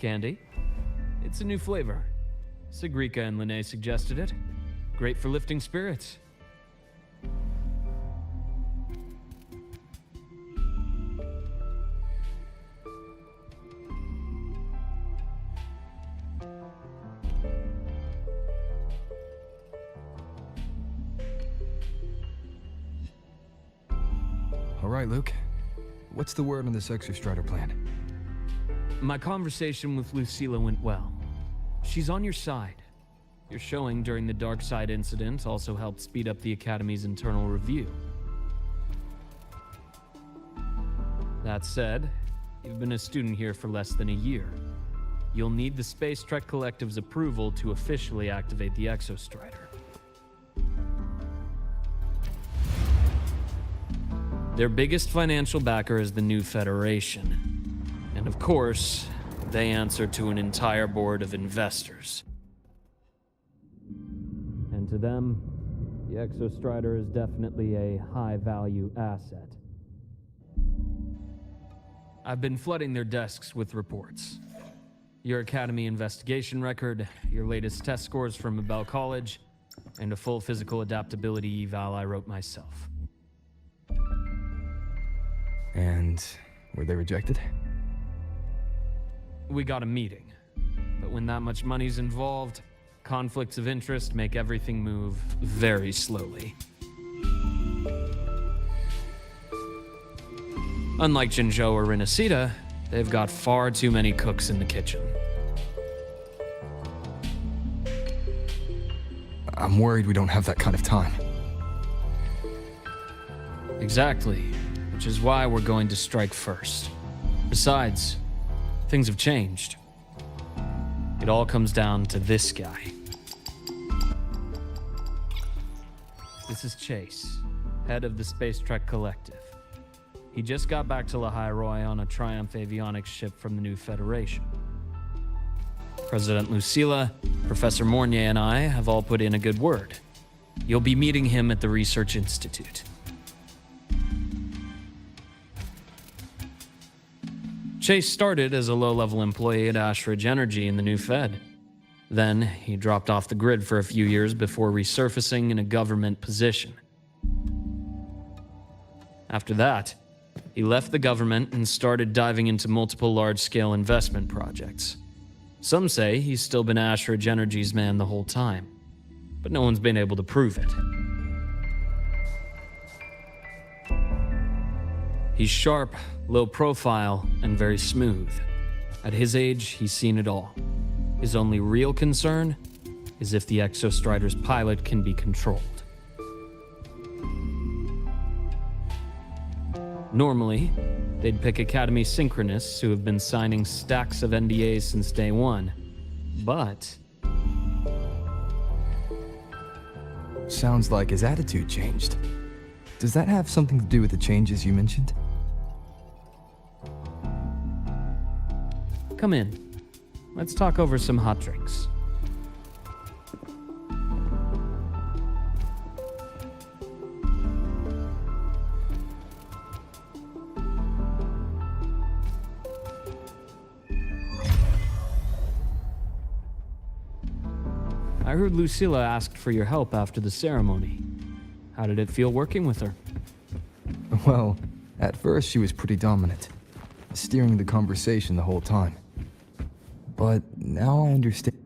candy. It's a new flavor. Sigrika and Lene suggested it. Great for lifting spirits. All right, Luke. What's the word on this Exostrider plan? My conversation with Lucilla went well. She's on your side. Your showing during the Dark Side incident also helped speed up the Academy's internal review. That said, you've been a student here for less than a year. You'll need the Space Trek Collective's approval to officially activate the Exostrider. Their biggest financial backer is the New Federation. And of course, they answer to an entire board of investors. And to them, the Exostrider is definitely a high-value asset. I've been flooding their desks with reports. Your Academy investigation record, your latest test scores from Abel College, and a full physical adaptability eval I wrote myself. And were they rejected? We got a meeting. But when that much money's involved, conflicts of interest make everything move very slowly. Unlike Jinzhou or Rinasita, they've got far too many cooks in the kitchen. I'm worried we don't have that kind of time. Exactly, which is why we're going to strike first. Besides, things have changed. It all comes down to this guy. This is Chase, head of the Space Trek Collective. He just got back to Lahai on a Triumph avionics ship from the New Federation. President Lucilla, Professor Mornier, and I have all put in a good word. You'll be meeting him at the Research Institute. Chase started as a low-level employee at Ashridge Energy in the New Fed. Then, he dropped off the grid for a few years before resurfacing in a government position. After that, he left the government and started diving into multiple large-scale investment projects. Some say he's still been Ashridge Energy's man the whole time, but no one's been able to prove it. He's sharp, low profile, and very smooth. At his age, he's seen it all. His only real concern is if the Exostrider's pilot can be controlled. Normally, they'd pick Academy synchronists who have been signing stacks of NDAs since day one. But sounds like his attitude changed. Does that have something to do with the changes you mentioned? Come in. Let's talk over some hot drinks. I heard Lucilla asked for your help after the ceremony. How did it feel working with her? Well, at first she was pretty dominant, steering the conversation the whole time. But now I understand.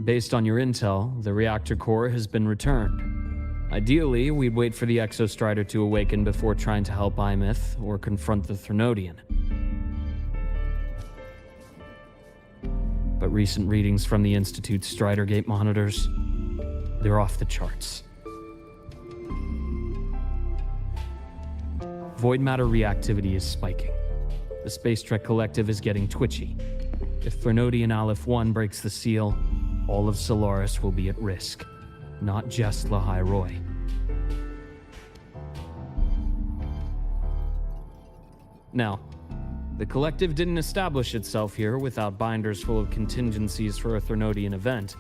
Based on your intel, the reactor core has been returned. Ideally, we'd wait for the Exostrider to awaken before trying to help Imith or confront the Threnodian. But recent readings from the Institute's Strider Gate monitors, they're off the charts. Void matter reactivity is spiking. The Space Trek Collective is getting twitchy. If Threnodian Aleph 1 breaks the seal, all of Solaris will be at risk. Not just Lahai Roy. Now, the Collective didn't establish itself here without binders full of contingencies for a Threnodian event.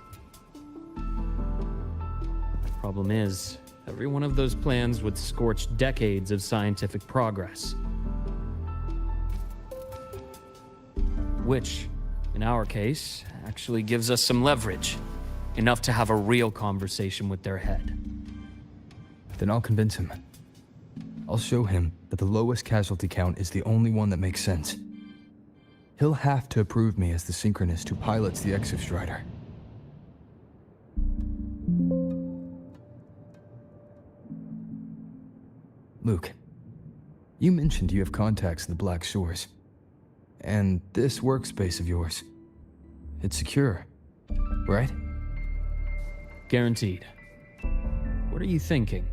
Problem is, every one of those plans would scorch decades of scientific progress. Which, in our case, actually gives us some leverage. Enough to have a real conversation with their head. Then I'll convince him. I'll show him that the lowest casualty count is the only one that makes sense. He'll have to approve me as the synchronist who pilots the Exostrider. Luke, you mentioned you have contacts in the Black Shores. And this workspace of yours, it's secure, right? Guaranteed. What are you thinking?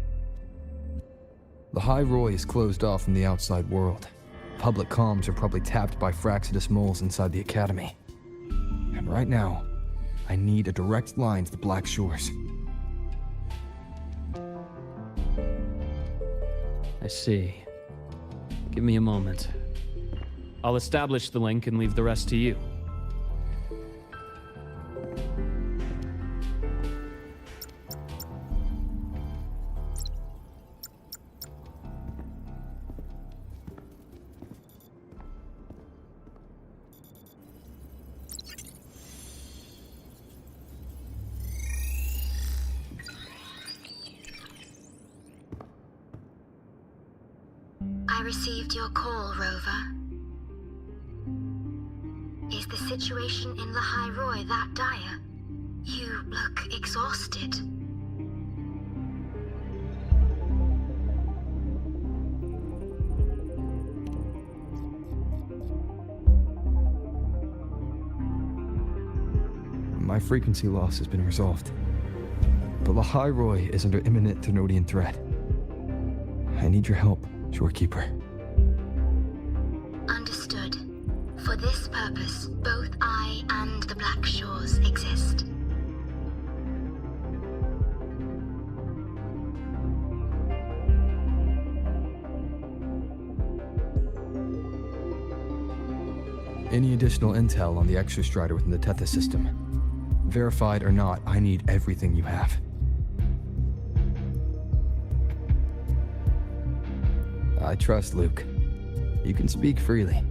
The High Roy is closed off from the outside world. Public comms are probably tapped by Fraxidus moles inside the Academy. And right now, I need a direct line to the Black Shores. I see. Give me a moment. I'll establish the link and leave the rest to you. I received your call, Rover. Is the situation in the High Roy that dire? You look exhausted. My frequency loss has been resolved. But the High Roy is under imminent Therodian threat. I need your help, Shorekeeper. Understood. For this purpose, both I and the Black Shores exist. Any additional intel on the Exostrider within the Tethys system? Verified or not, I need everything you have. I trust Luke. You can speak freely.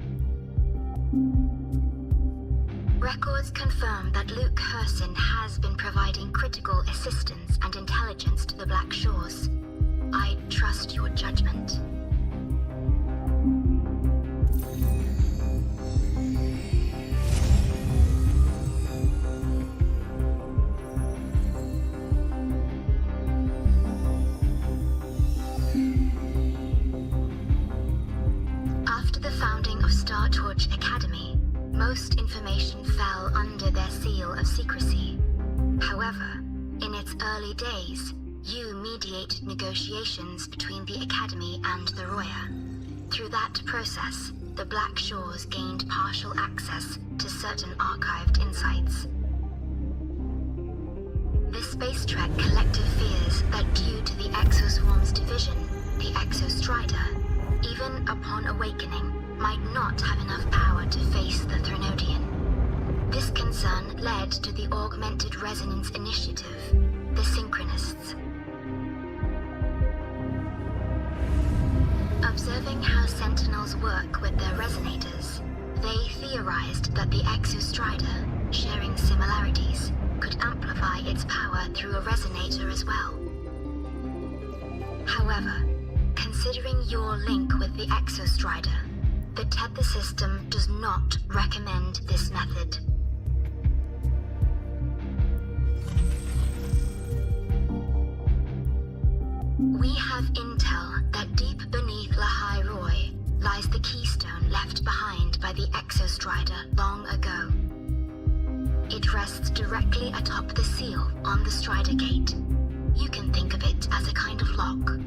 Records confirm that Luke Herson has been providing critical assistance and intelligence to the Black Shores. I trust your judgment. After the founding of Star Torch Academy, most information fell under their seal of secrecy. However, in its early days, you mediated negotiations between the Academy and the Roya. Through that process, the Black Shores gained partial access to certain archived insights. The Space Trek Collective fears that due to the Exoswarm's division, the Exostrider, even upon awakening, might not have enough power to face the Therodian. This concern led to the Augmented Resonance Initiative, the Synchronists. Observing how Sentinels work with their Resonators, they theorized that the Exostrider, sharing similarities, could amplify its power through a Resonator as well. However, considering your link with the Exostrider, the Tethys system does not recommend this method. We have intel that deep beneath La High Roy lies the keystone left behind by the Exostrider long ago. It rests directly atop the seal on the Strider Gate. You can think of it as a kind of lock.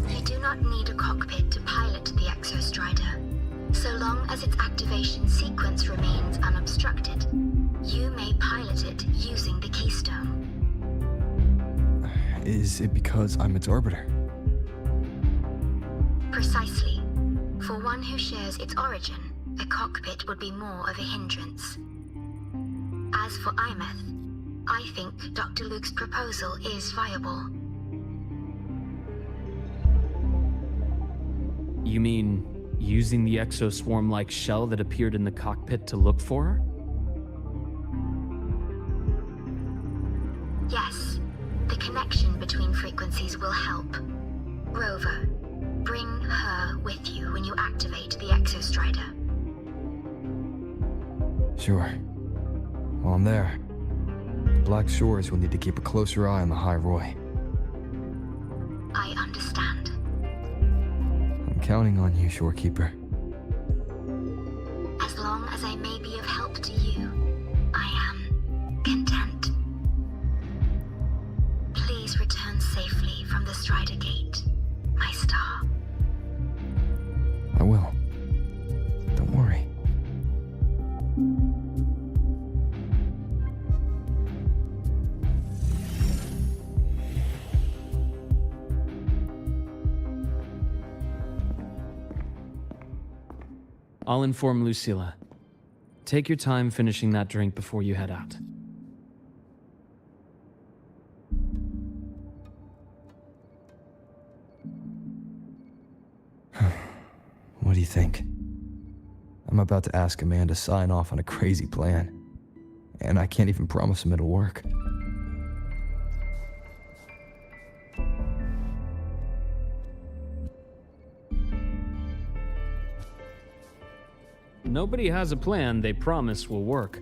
You do not need a cockpit to pilot the Exostrider. So long as its activation sequence remains unobstructed, you may pilot it using the keystone. Is it because I'm its orbiter? Precisely. For one who shares its origin, a cockpit would be more of a hindrance. As for Imeth, I think Dr. Luke's proposal is viable. You mean using the exoswarm-like shell that appeared in the cockpit to look for her? Yes, the connection between frequencies will help. Rover, bring her with you when you activate the Exostrider. Sure. While I'm there, Black Shores will need to keep a closer eye on the High Roy. I understand. I'm counting on you, Shorekeeper. As long as I may be of help to you, I am content. Please return safely from the Strider Gate, my star. I will. Don't worry. I'll inform Lucilla. Take your time finishing that drink before you head out. What do you think? I'm about to ask a man to sign off on a crazy plan, and I can't even promise him it'll work. Nobody has a plan they promise will work.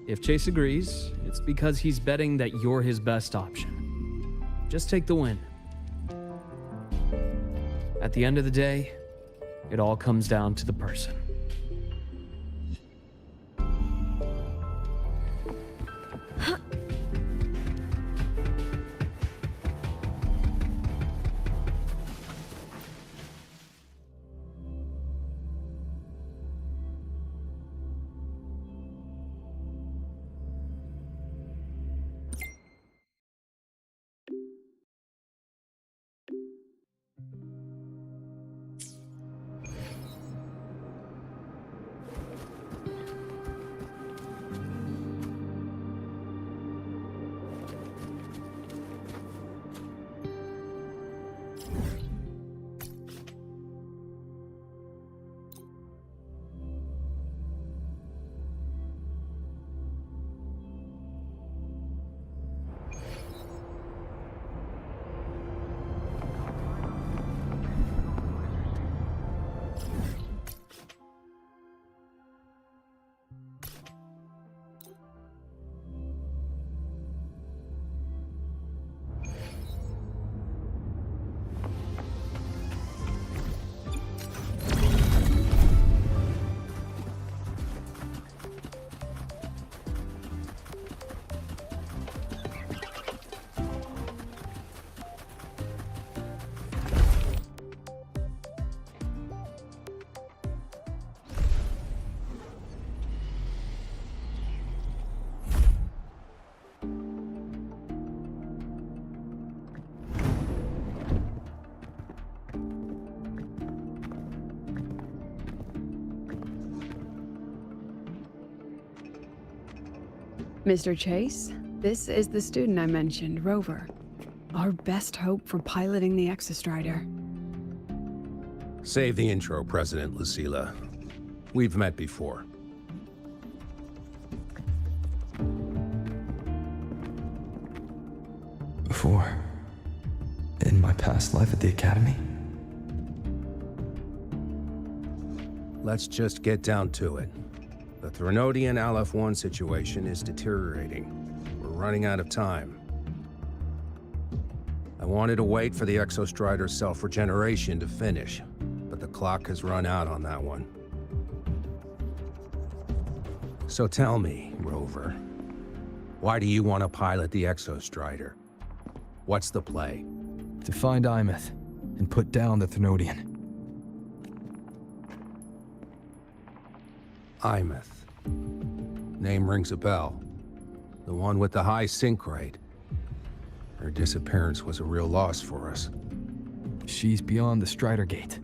If Chase agrees, it's because he's betting that you're his best option. Just take the win. At the end of the day, it all comes down to the person. Mr. Chase, this is the student I mentioned, Rover. Our best hope for piloting the Exostrider. Save the intro, President Lucilla. We've met before. Before? In my past life at the Academy? Let's just get down to it. The Thrunodian Aleph-1 situation is deteriorating. We're running out of time. I wanted to wait for the Exostrider's self-regeneration to finish, but the clock has run out on that one. So tell me, Rover, why do you want to pilot the Exostrider? What's the play? To find Imeth and put down the Thrunodian. Imeth. Name rings a bell. The one with the high sync rate. Her disappearance was a real loss for us. She's beyond the Strider Gate.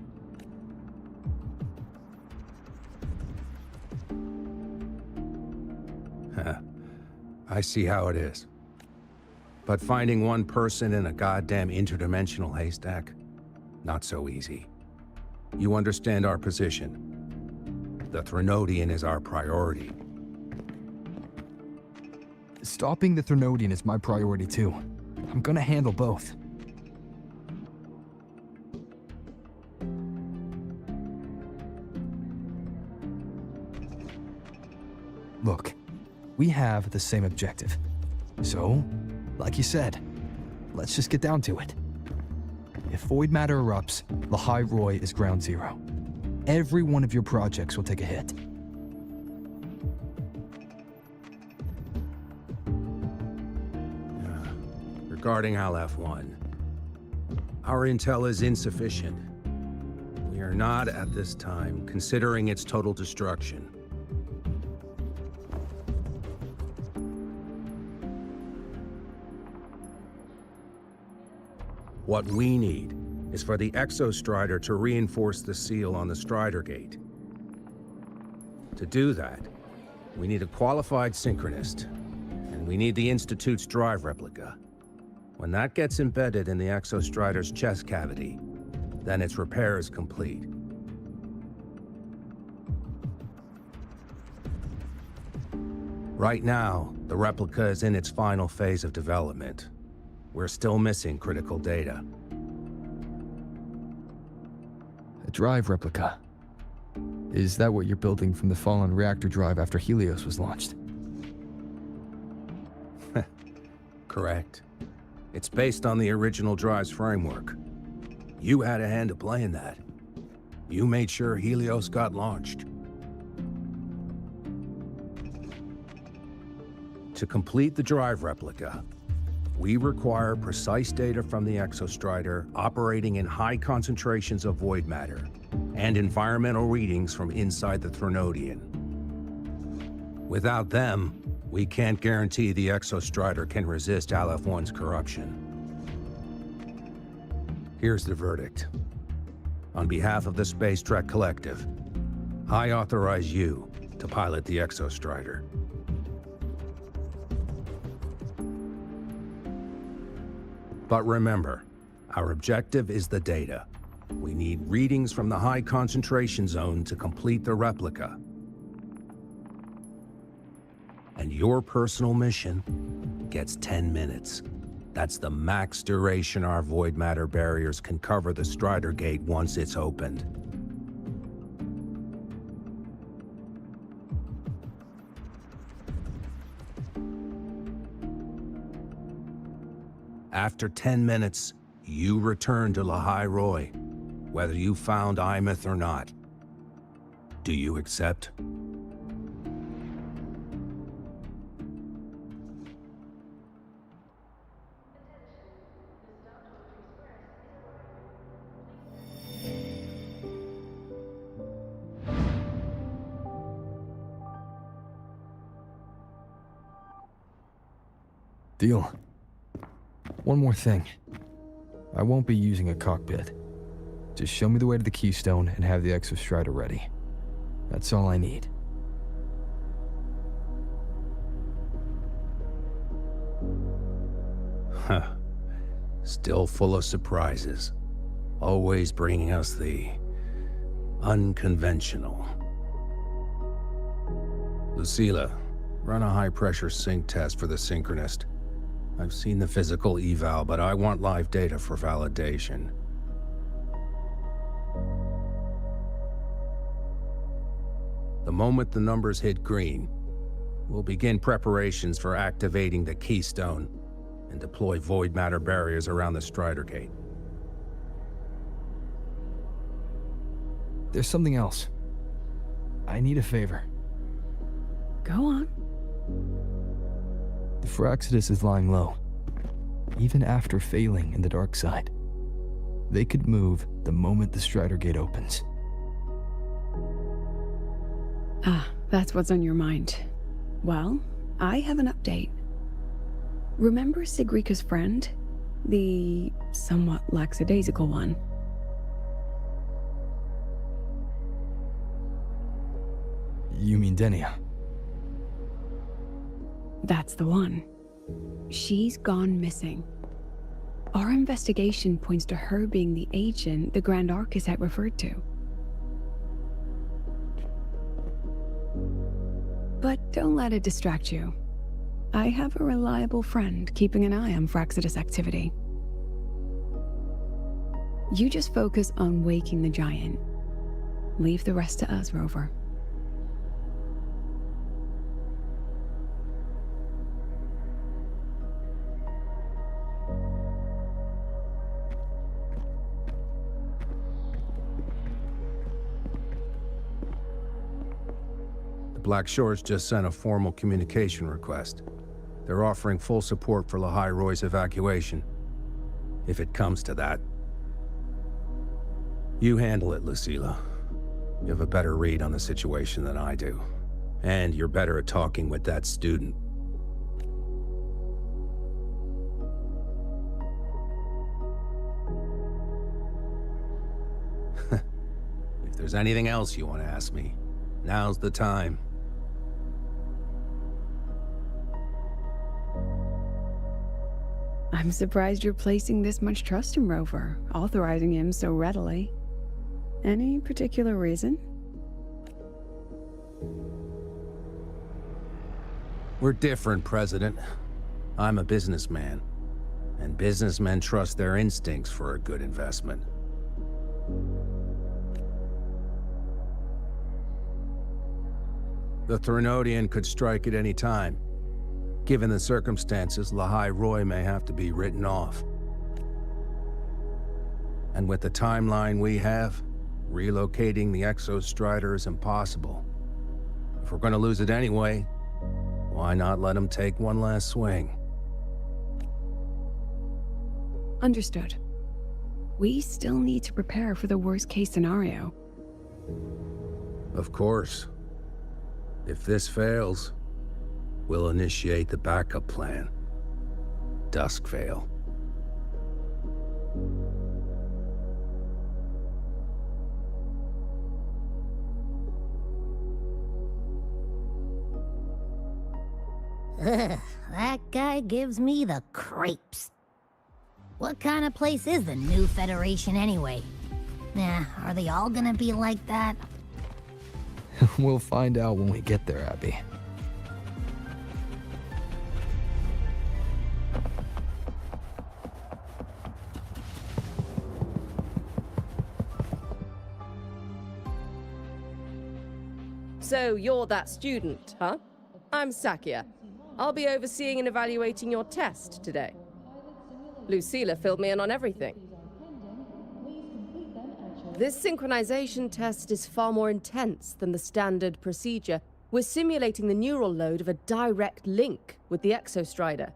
I see how it is. But finding one person in a goddamn interdimensional haystack? Not so easy. You understand our position. The Threnodian is our priority. Stopping the Threnodian is my priority too. I'm gonna handle both. Look, we have the same objective. So, like you said, let's just get down to it. If void matter erupts, Lahai Roy is ground zero. Every one of your projects will take a hit. Regarding Aleph-1, our intel is insufficient. We are not, at this time, considering its total destruction. What we need is for the Exostrider to reinforce the seal on the Strider Gate. To do that, we need a qualified synchronist, and we need the Institute's drive replica. When that gets embedded in the Exostrider's chest cavity, then its repair is complete. Right now, the replica is in its final phase of development. We're still missing critical data. A drive replica. Is that what you're building from the fallen reactor drive after Helios was launched? Correct. It's based on the original drive's framework. You had a hand to play in that. You made sure Helios got launched. To complete the drive replica, we require precise data from the Exostrider operating in high concentrations of void matter and environmental readings from inside the Threnodian. Without them, we can't guarantee the Exostrider can resist Aleph-1's corruption. Here's the verdict. On behalf of the Space Trek Collective, I authorize you to pilot the Exostrider. But remember, our objective is the data. We need readings from the high concentration zone to complete the replica. And your personal mission gets 10 minutes. That's the max duration our void matter barriers can cover the Strider Gate once it's opened. After 10 minutes, you return to Lahai Roy, whether you found Imeth or not. Do you accept? Deal. One more thing. I won't be using a cockpit. Just show me the way to the Keystone and have the Exostrider ready. That's all I need. Huh. Still full of surprises. Always bringing us the unconventional. Lucilla, run a high-pressure sync test for the Synchronist. I've seen the physical eval, but I want live data for validation. The moment the numbers hit green, we'll begin preparations for activating the Keystone and deploy void matter barriers around the Strider Gate. There's something else. I need a favor. Go on. The Fraxidus is lying low, even after failing in the dark side. They could move the moment the Strider Gate opens. Ah, that's what's on your mind. Well, I have an update. Remember Sigrika's friend? The somewhat lackadaisical one? You mean Denia? That's the one. She's gone missing. Our investigation points to her being the agent the Grand Architect referred to. But don't let it distract you. I have a reliable friend keeping an eye on Fraxidus activity. You just focus on waking the giant. Leave the rest to us, Rover. Black Shores just sent a formal communication request. They're offering full support for Lahai Roy's evacuation, if it comes to that. You handle it, Lucilla. You have a better read on the situation than I do. And you're better at talking with that student. If there's anything else you want to ask me, now's the time. I'm surprised you're placing this much trust in Rover, authorizing him so readily. Any particular reason? We're different, President. I'm a businessman, and businessmen trust their instincts for a good investment. The Threnodian could strike at any time. Given the circumstances, Lahai Roy may have to be written off. And with the timeline we have, relocating the Exostrider is impossible. If we're gonna lose it anyway, why not let him take one last swing? Understood. We still need to prepare for the worst-case scenario. Of course. If this fails, we'll initiate the backup plan. Duskvale. Ugh, that guy gives me the creeps. What kind of place is the new Federation anyway? Nah, are they all gonna be like that? We'll find out when we get there, Abby. So you're that student, huh? I'm Sakia. I'll be overseeing and evaluating your test today. Lucilla filled me in on everything. This synchronization test is far more intense than the standard procedure. We're simulating the neural load of a direct link with the Exostrider.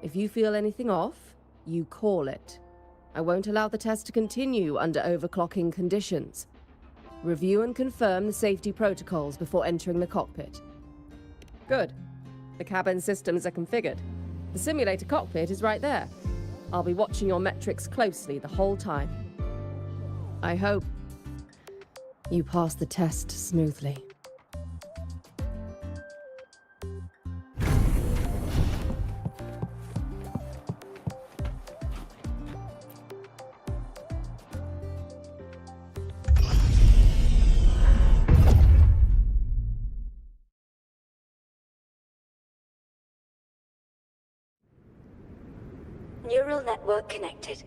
If you feel anything off, you call it. I won't allow the test to continue under overclocking conditions. Review and confirm the safety protocols before entering the cockpit. Good. The cabin systems are configured. The simulator cockpit is right there. I'll be watching your metrics closely the whole time. I hope you pass the test smoothly. Neural network connected.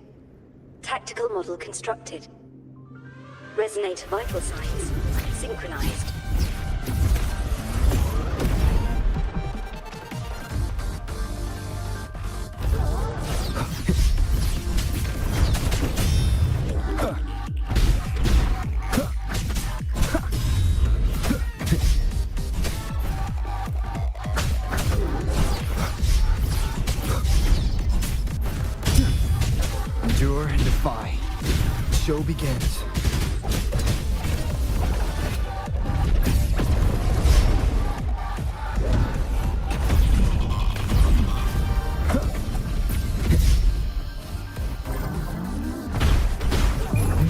Tactical model constructed. Resonator vital signs synchronized. Endure and defy. The show begins.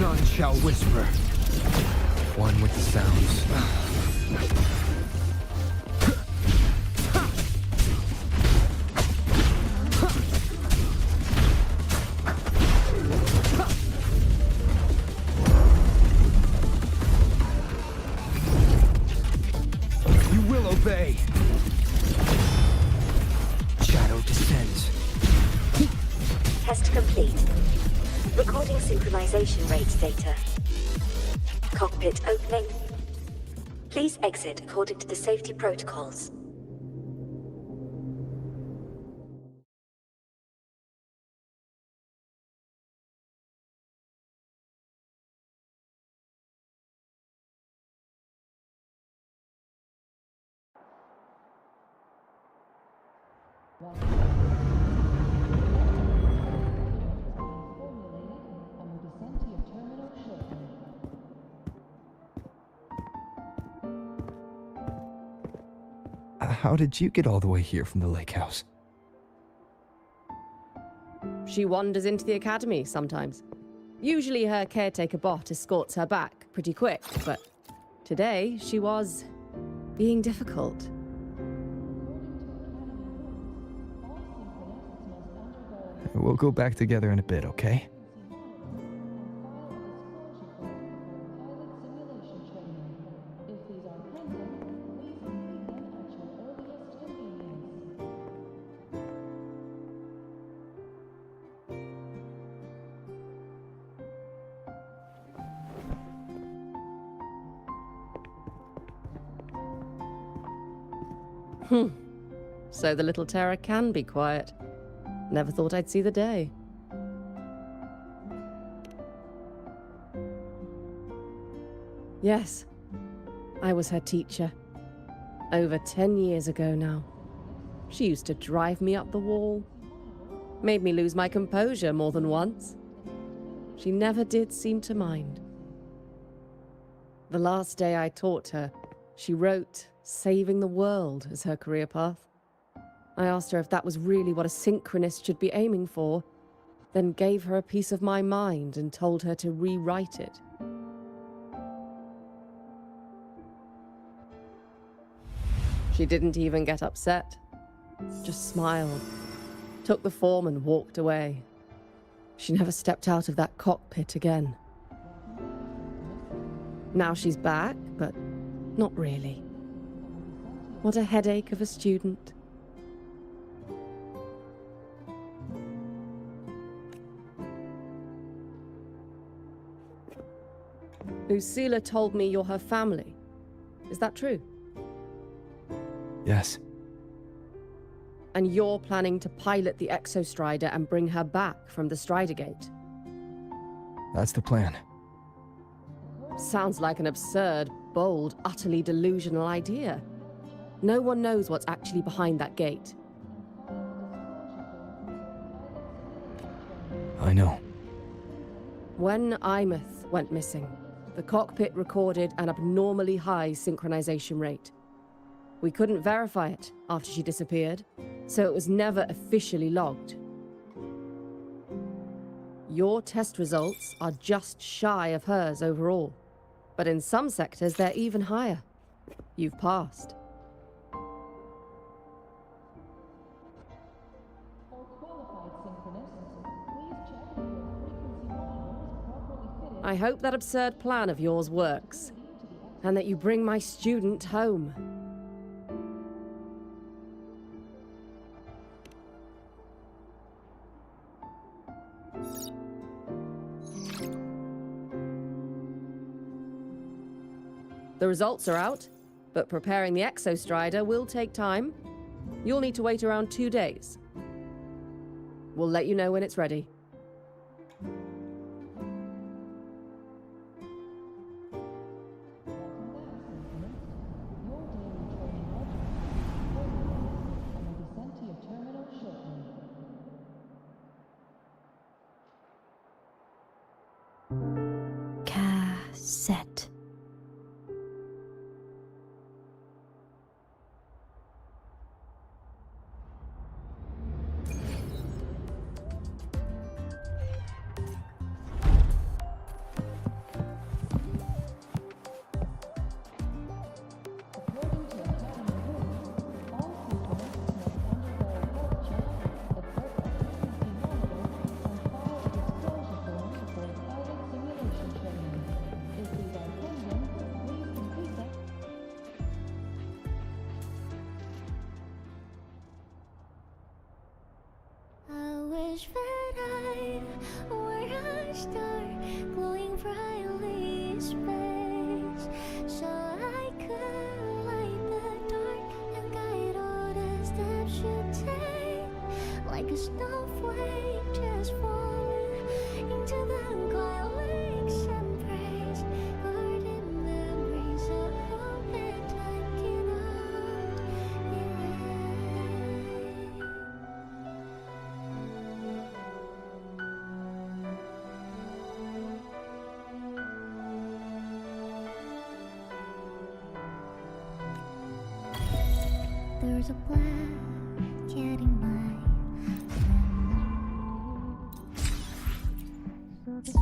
None shall whisper. One with the sounds. Test complete. Recording synchronization rate data. Cockpit opening. Please exit according to the safety protocols. How did you get all the way here from the lake house? She wanders into the academy sometimes. Usually her caretaker bot escorts her back pretty quick, but today she was being difficult. We'll go back together in a bit, okay? So the little terror can be quiet. Never thought I'd see the day. Yes, I was her teacher. Over 10 years ago now. She used to drive me up the wall. Made me lose my composure more than once. She never did seem to mind. The last day I taught her, she wrote saving the world as her career path. I asked her if that was really what a synchronist should be aiming for, then gave her a piece of my mind and told her to rewrite it. She didn't even get upset, just smiled, took the form and walked away. She never stepped out of that cockpit again. Now she's back, but not really. What a headache of a student. Lucilla told me you're her family. Is that true? Yes. And you're planning to pilot the Exostrider and bring her back from the Strider Gate? That's the plan. Sounds like an absurd, bold, utterly delusional idea. No one knows what's actually behind that gate. I know. When Imeth went missing, the cockpit recorded an abnormally high synchronization rate. We couldn't verify it after she disappeared, so it was never officially logged. Your test results are just shy of hers overall, but in some sectors they're even higher. You've passed. I hope that absurd plan of yours works, and that you bring my student home. The results are out, but preparing the Exostrider will take time. You'll need to wait around 2 days. We'll let you know when it's ready. Cassette. Wish that I like a snowflake just falling into the quiet lake's embrace. Guarding memories of hope that time cannot erase. There's a black cat in my room. So the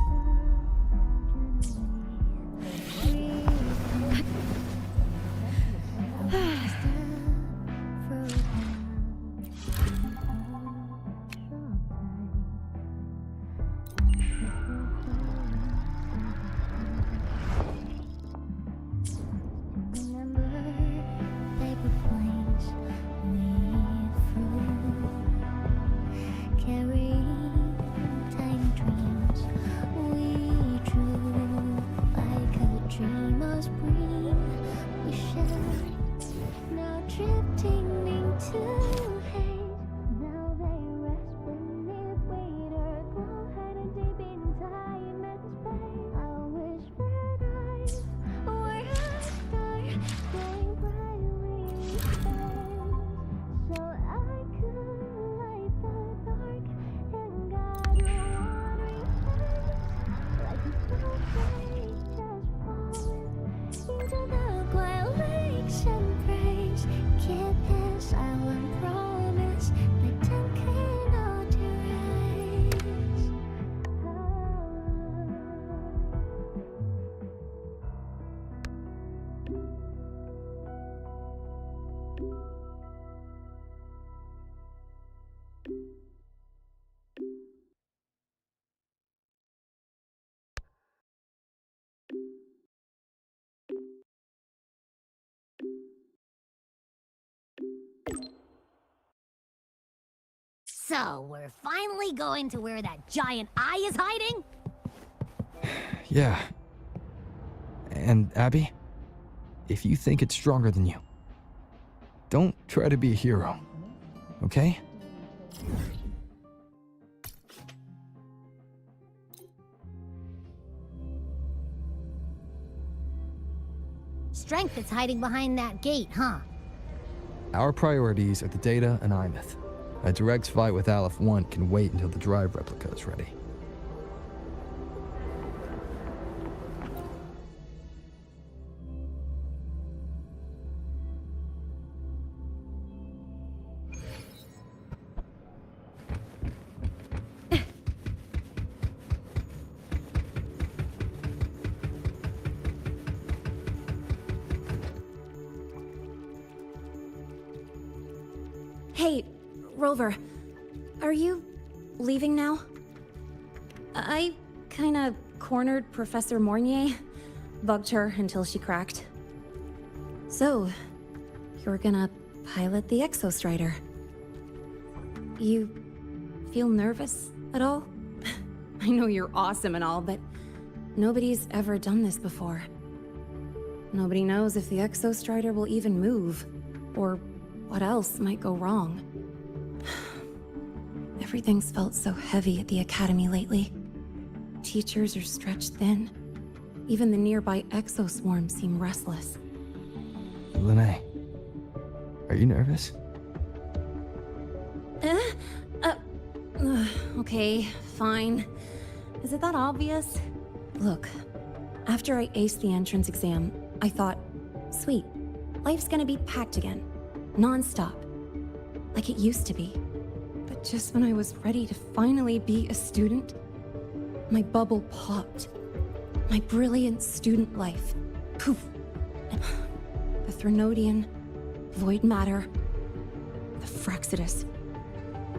So, we're finally going to where that giant eye is hiding? Yeah. And Abby, if you think it's stronger than you, don't try to be a hero, okay? Strength is hiding behind that gate, huh? Our priorities are the data and Imeth. A direct fight with Aleph 1 can wait until the drive replica is ready. Hey, Rover, are you leaving now? I kinda cornered Professor Mornier, bugged her until she cracked. So, you're gonna pilot the Exostrider. You feel nervous at all? I know you're awesome and all, but nobody's ever done this before. Nobody knows if the Exostrider will even move, or what else might go wrong. Everything's felt so heavy at the Academy lately. Teachers are stretched thin. Even the nearby exoswarms seem restless. Lene, are you nervous? Okay, fine. Is it that obvious? Look, after I aced the entrance exam, I thought, sweet, life's gonna be packed again. Non-stop. Like it used to be. But just when I was ready to finally be a student, my bubble popped. My brilliant student life. Poof. The Threnodian, void matter, the Frexidus.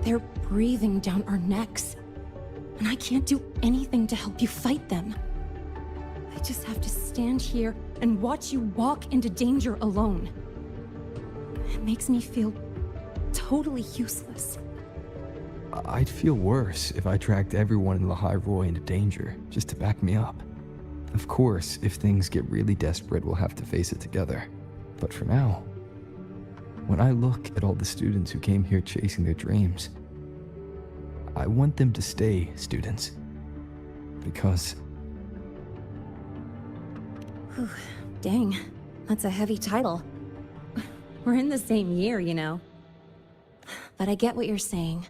They're breathing down our necks. And I can't do anything to help you fight them. I just have to stand here and watch you walk into danger alone. It makes me feel totally useless. I'd feel worse if I tracked everyone in Lahai Roy into danger, just to back me up. Of course, if things get really desperate, we'll have to face it together. But for now, when I look at all the students who came here chasing their dreams, I want them to stay students. Because Whew, dang, that's a heavy title. We're in the same year, you know. But I get what you're saying.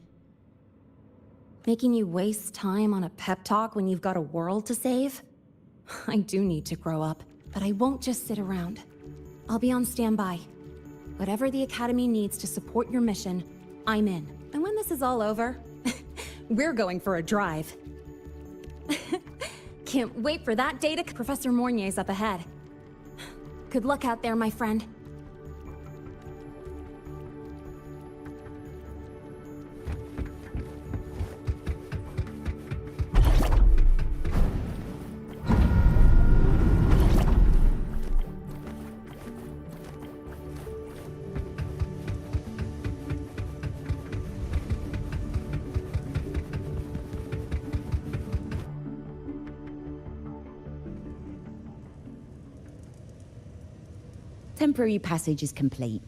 Making you waste time on a pep talk when you've got a world to save? I do need to grow up, but I won't just sit around. I'll be on standby. Whatever the Academy needs to support your mission, I'm in. And when this is all over, we're going for a drive. Can't wait for that day to... Professor Mornier's up ahead. Good luck out there, my friend. Temporary passage is complete.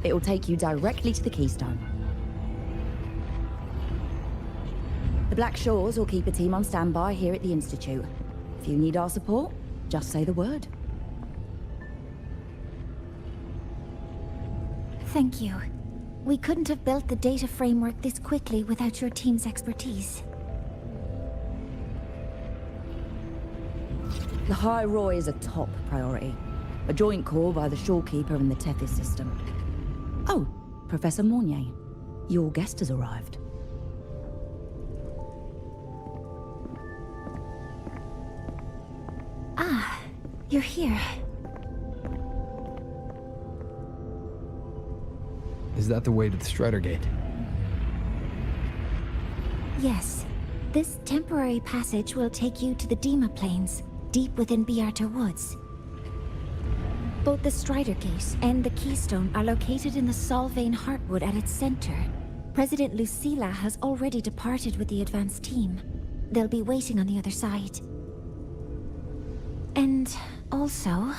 It will take you directly to the Keystone. The Black Shores will keep a team on standby here at the Institute. If you need our support, just say the word. Thank you. We couldn't have built the data framework this quickly without your team's expertise. The High Roy is a top priority. A joint call by the Shorekeeper and the Tethys system. Oh, Professor Mornier, your guest has arrived. Ah, you're here. is that the way to the Strider Gate? Yes. This temporary passage will take you to the Dima Plains, deep within Biarta Woods. Both the Strider Gate and the Keystone are located in the Solvane Heartwood at its center. President Lucilla has already departed with the advance team. They'll be waiting on the other side. And also...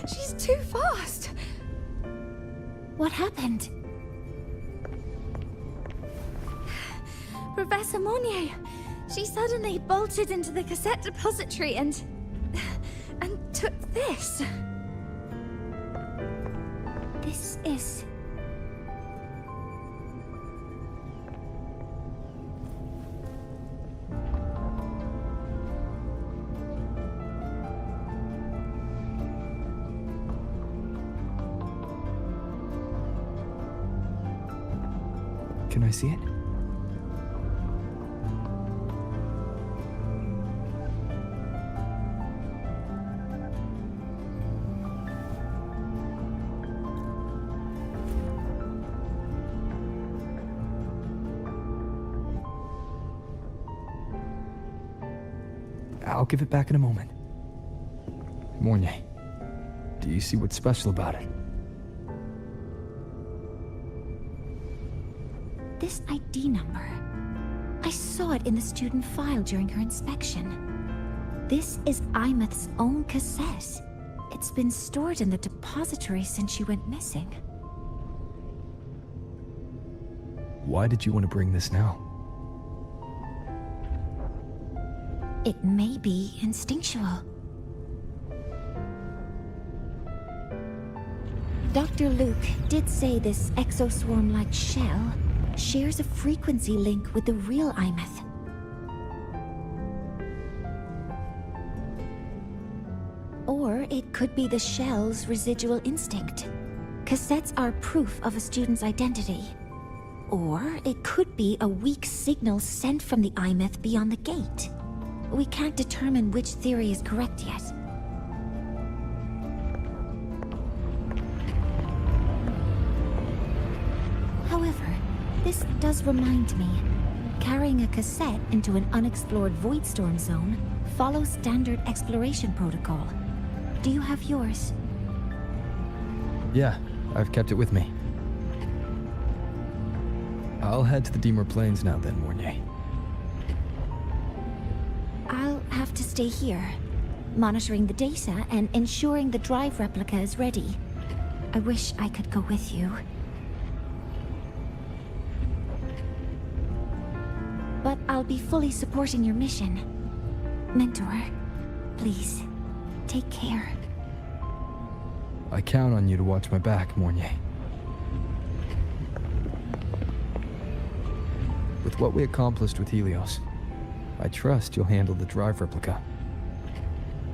She's too fast. What happened? Professor Monnier, she suddenly bolted into the cassette depository and took this. This is... Can I see it? I'll give it back in a moment. Mornier, do you see what's special about it? This ID number. I saw it in the student file during her inspection. This is Imeth's own cassette. It's been stored in the depository since she went missing. Why did you want to bring this now? It may be instinctual. Dr. Luke did say this exoswarm-like shell shares a frequency link with the real Imeth. Or it could be the shell's residual instinct. Cassettes are proof of a student's identity. Or it could be a weak signal sent from the Imeth beyond the gate. We can't determine which theory is correct yet. However, this does remind me, carrying a cassette into an unexplored Voidstorm zone follows standard exploration protocol. Do you have yours? Yeah, I've kept it with me. I'll head to the Deemer Plains now then, Mornier. I'll have to stay here, monitoring the data and ensuring the drive replica is ready. I wish I could go with you. But I'll be fully supporting your mission. Mentor, please, take care. I count on you to watch my back, Mornier. With what we accomplished with Helios, I trust you'll handle the drive replica.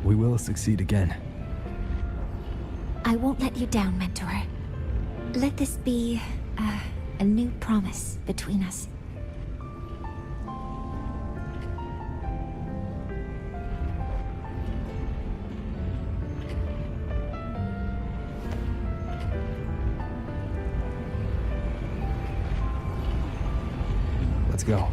We will succeed again. I won't let you down, Mentor. Let this be a new promise between us. Let's go.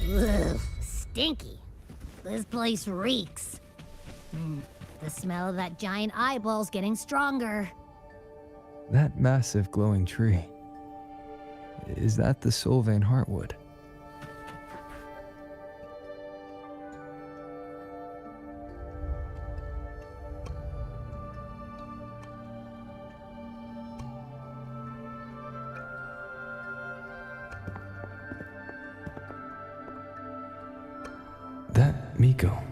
Ugh, stinky. This place reeks. The smell of that giant eyeball's getting stronger. That massive glowing tree. Is that the Sylvan Heartwood? That Miko.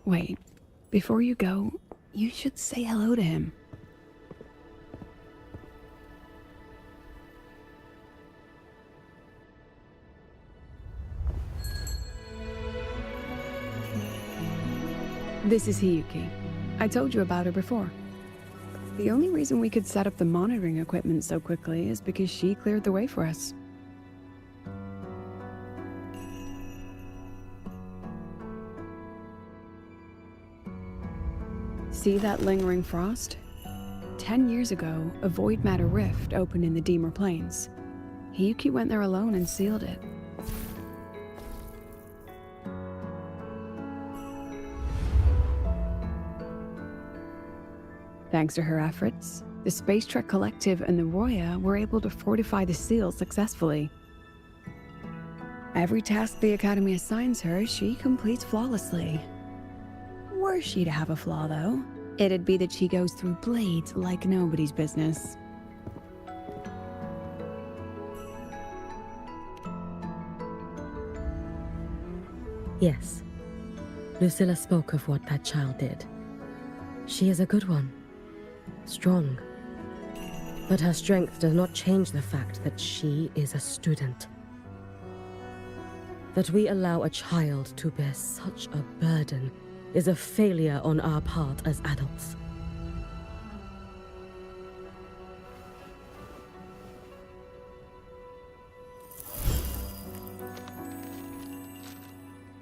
Wait, before you go, you should say hello to him. This is Hiyuki. I told you about her before. The only reason we could set up the monitoring equipment so quickly is because she cleared the way for us. See that lingering frost? 10 years ago, a void matter rift opened in the Deemer Plains. Hiyuki went there alone and sealed it. Thanks to her efforts, the Space Trek Collective and the Roya were able to fortify the seal successfully. Every task the Academy assigns her, she completes flawlessly. Were she to have a flaw, though, it'd be that she goes through blades like nobody's business. Yes. Lucilla spoke of what that child did. She is a good one. Strong. But her strength does not change the fact that she is a student. That we allow a child to bear such a burden is a failure on our part as adults.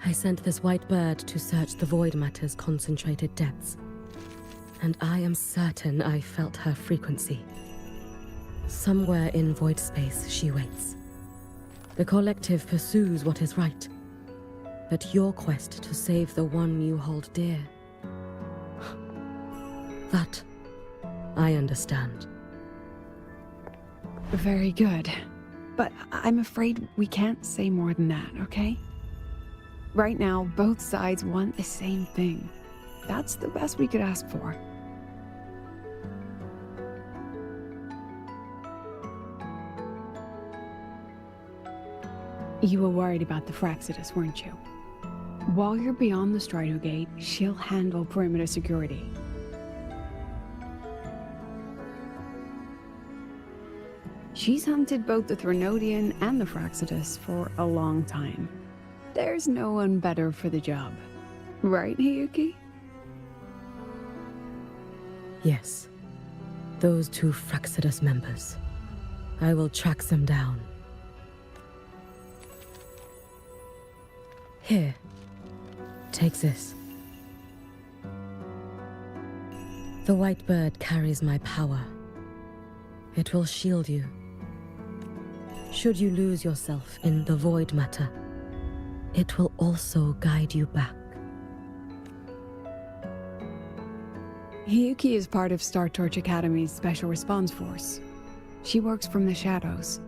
I sent this white bird to search the void matter's concentrated depths, and I am certain I felt her frequency. Somewhere in void space she waits. The collective pursues what is right, but your quest to save the one you hold dear, that I understand. Very good. But I'm afraid we can't say more than that, okay? Right now, both sides want the same thing. That's the best we could ask for. You were worried about the Fractsidus, weren't you? While you're beyond the Strider Gate, she'll handle perimeter security. She's hunted both the Threnodian and the Fractsidus for a long time. There's no one better for the job. Right, Hiyuki? Yes. Those two Fractsidus members. I will track them down. Here. Take this. The white bird carries my power. It will shield you. Should you lose yourself in the void matter, it will also guide you back. Hiyuki is part of Star Torch Academy's Special Response Force. She works from the shadows.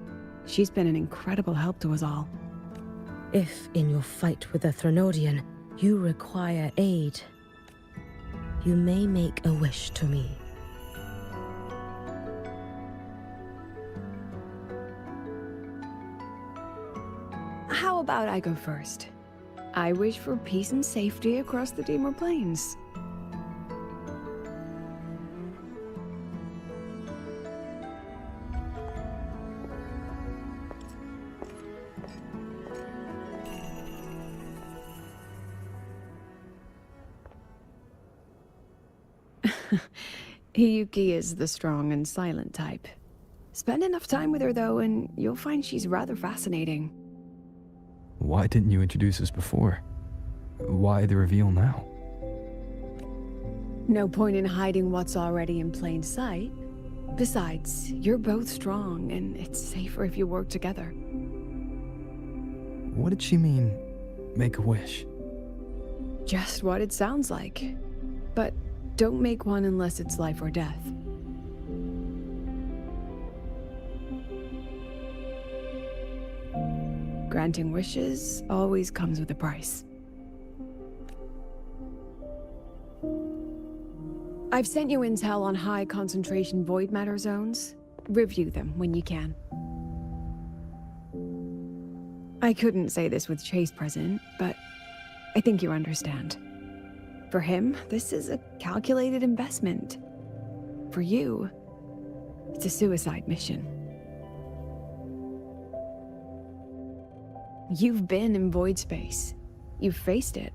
She's been an incredible help to us all. If, in your fight with the Threnodian, you require aid, you may make a wish to me. How about I go first? I wish for peace and safety across the Timor Plains. Hiyuki is the strong and silent type. Spend enough time with her, though, and you'll find she's rather fascinating. Why didn't you introduce us before? Why the reveal now? No point in hiding what's already in plain sight. Besides, you're both strong, and it's safer if you work together. What did she mean, make a wish? Just what it sounds like. But don't make one unless it's life or death. Granting wishes always comes with a price. I've sent you intel on high concentration void matter zones. Review them when you can. I couldn't say this with Chase present, but I think you understand. For him, this is a calculated investment. For you, it's a suicide mission. You've been in void space. You've faced it.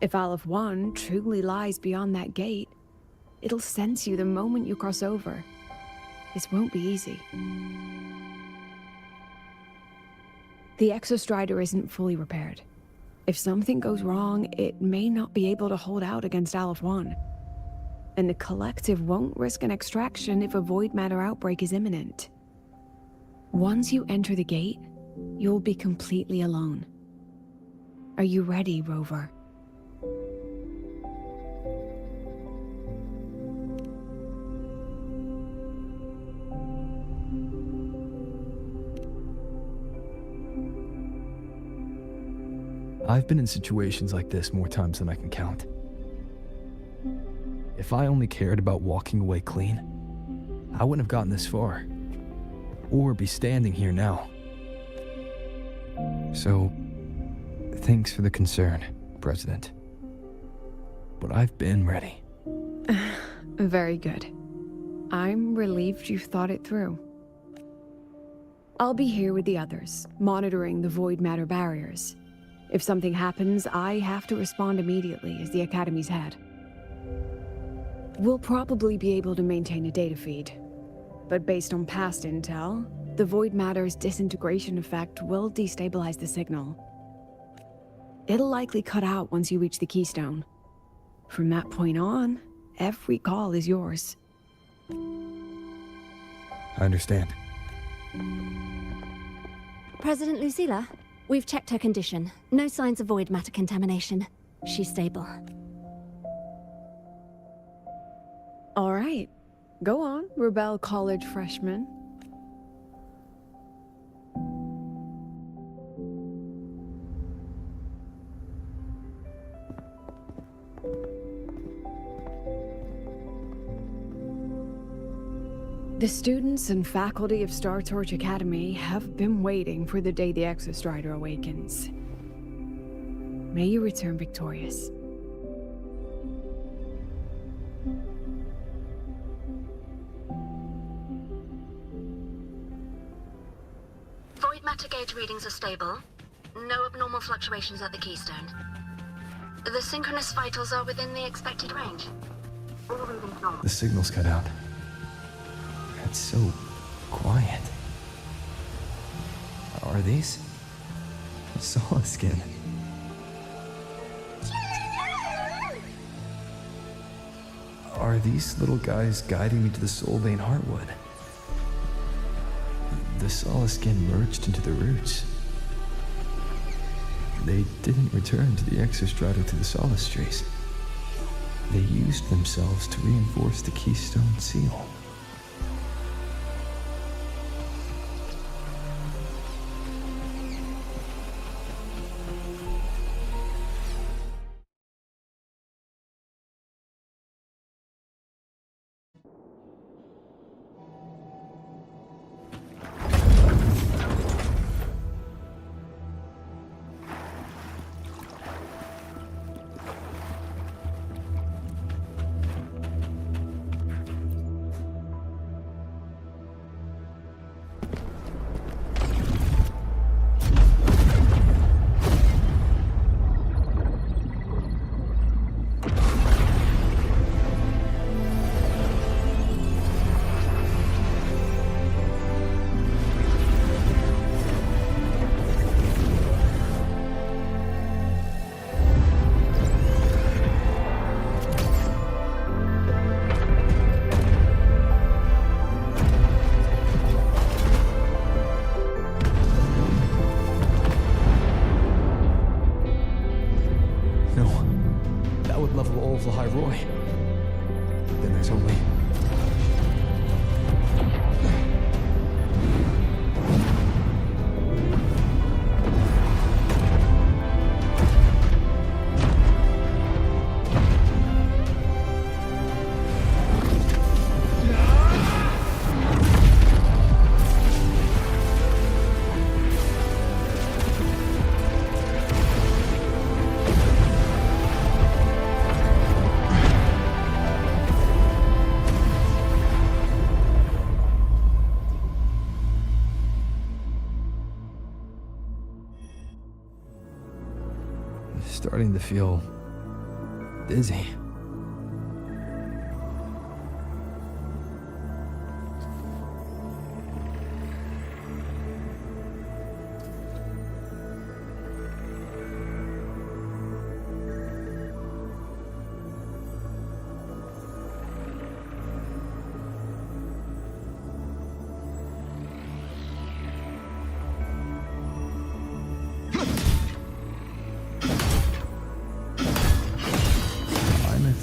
If Aleph 1 truly lies beyond that gate, it'll sense you the moment you cross over. This won't be easy. The Exostrider isn't fully repaired. If something goes wrong, it may not be able to hold out against Aleph 1. And the Collective won't risk an extraction if a void matter outbreak is imminent. Once you enter the gate, you'll be completely alone. Are you ready, Rover? I've been in situations like this more times than I can count. If I only cared about walking away clean, I wouldn't have gotten this far, or be standing here now. So, thanks for the concern, President. But I've been ready. Very good. I'm relieved you've thought it through. I'll be here with the others, monitoring the void matter barriers. If something happens, I have to respond immediately as the Academy's head. We'll probably be able to maintain a data feed, but based on past intel, the void matter's disintegration effect will destabilize the signal. It'll likely cut out once you reach the keystone. From that point on, every call is yours. I understand. President Lucilla, we've checked her condition. No signs of void matter contamination. She's stable. All right. Go on, Rebel College freshman. The students and faculty of Star Torch Academy have been waiting for the day the Exostrider awakens. May you return victorious. Void matter gauge readings are stable. No abnormal fluctuations at the keystone. The synchronous vitals are within the expected range. All readings normal. The signal's cut out. It's so quiet. Are these? Solid skin. Are these little guys guiding me to the Soulbane Heartwood? The Solid Skin merged into the roots. They didn't return to the Exostrider through the Solace Trace. They used themselves to reinforce the Keystone Seal. Then there's only... Starting to feel dizzy.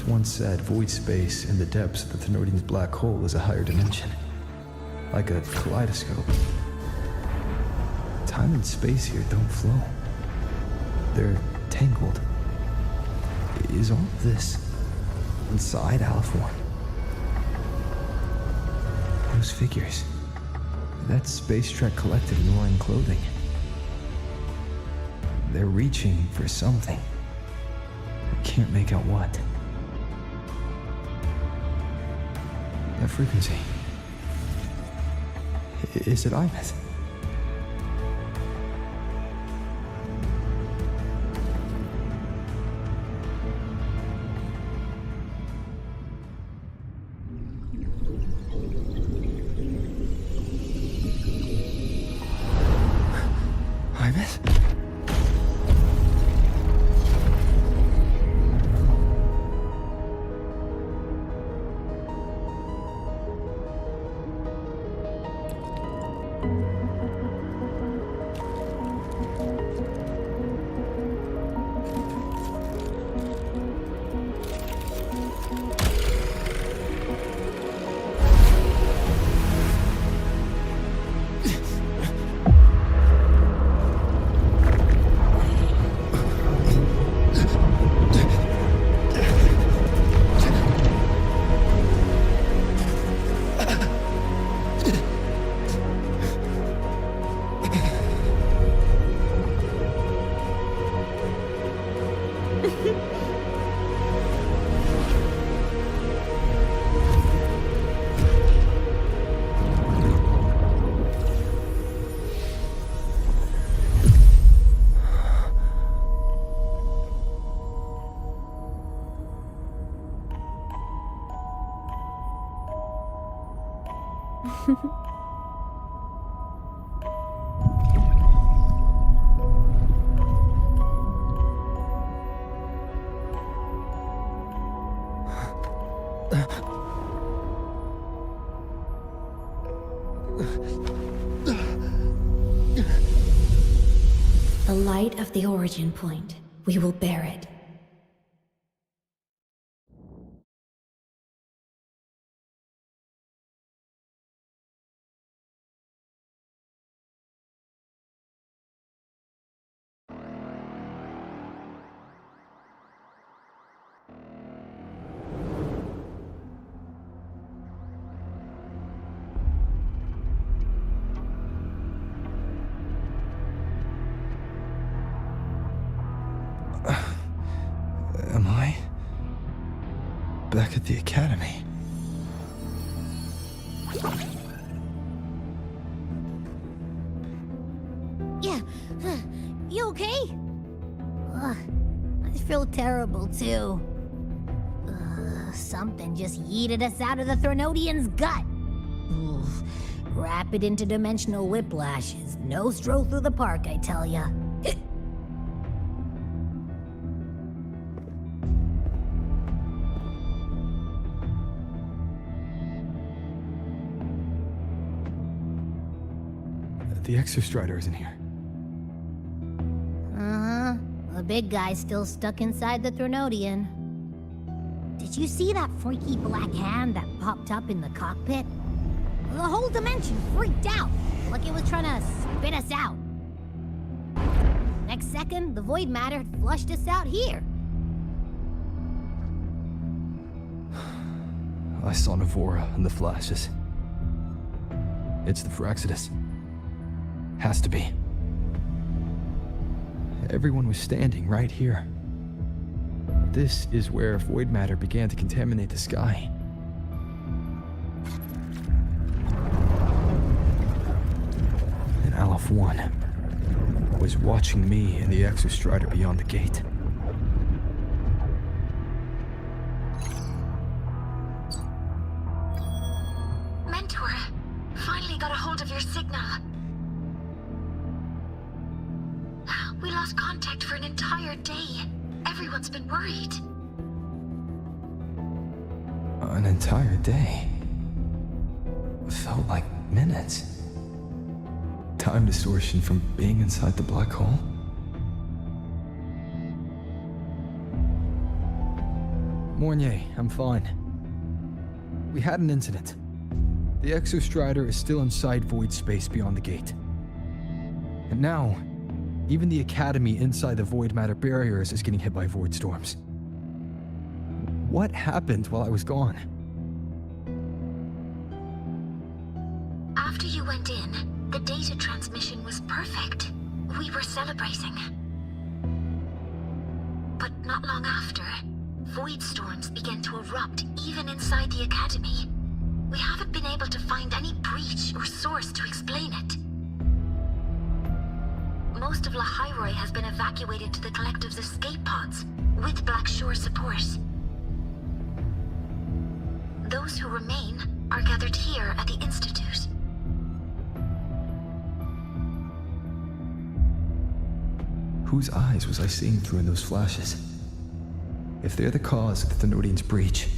Once said void space in the depths of the Thenardian's black hole is a higher dimension, like a kaleidoscope. Time and space here don't flow. They're tangled. Is all of this inside Aliforn? Those figures. That Space Trek Collective in wearing clothing. They're reaching for something. I can't make out what. That frequency. Is it Ibis? Ibis? The light of the origin point. We will bear it. Am I back at the academy? Yeah, you okay? Ugh, I feel terrible too. Something just yeeted us out of the Threnodian's gut. Oof. Rapid interdimensional whiplashes. No stroll through the park, I tell ya. The Exostrider isn't here. Uh-huh. The big guy's still stuck inside the Threnodian. Did you see that freaky black hand that popped up in the cockpit? The whole dimension freaked out, like it was trying to spit us out. Next second, the void matter had flushed us out here. I saw Navora in the flashes. It's the Fraxidus. Has to be. Everyone was standing right here. This is where void matter began to contaminate the sky. And Aleph 1 was watching me and the Exostrider beyond the gate. Mentor, finally got a hold of your signal. We lost contact for an entire day. Everyone's been worried. An entire day? Felt like minutes. Time distortion from being inside the black hole? Mornier, I'm fine. We had an incident. The Exostrider is still inside void space beyond the gate. And now, even the Academy inside the void matter barriers is getting hit by void storms. What happened while I was gone? After you went in, the data transmission was perfect. We were celebrating. But not long after, void storms began to erupt even inside the Academy. We haven't been able to find any breach or source to explain it. Most of Lahairoi has been evacuated to the Collective's escape pods, with Black Shore support. Those who remain are gathered here at the Institute. Whose eyes was I seeing through in those flashes? If they're the cause of the Thenodian's breach,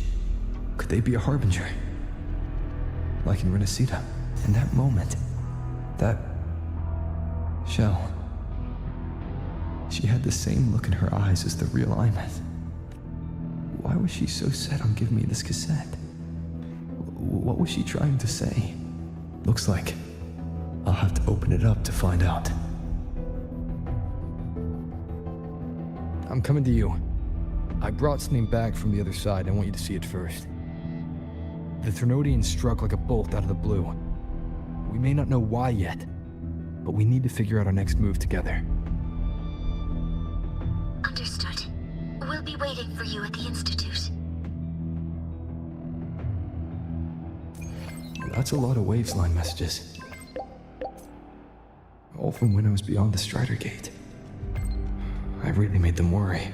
could they be a harbinger? Like in Renacita, in that moment, that shell. She had the same look in her eyes as the real Imeth. Why was she so set on giving me this cassette? What was she trying to say? Looks like I'll have to open it up to find out. I'm coming to you. I brought something back from the other side. I want you to see it first. The Threnodian struck like a bolt out of the blue. We may not know why yet, but we need to figure out our next move together. Understood. be waiting for you at the Institute. That's a lot of Waves line messages. All from when I was beyond the Strider Gate. I really made them worry.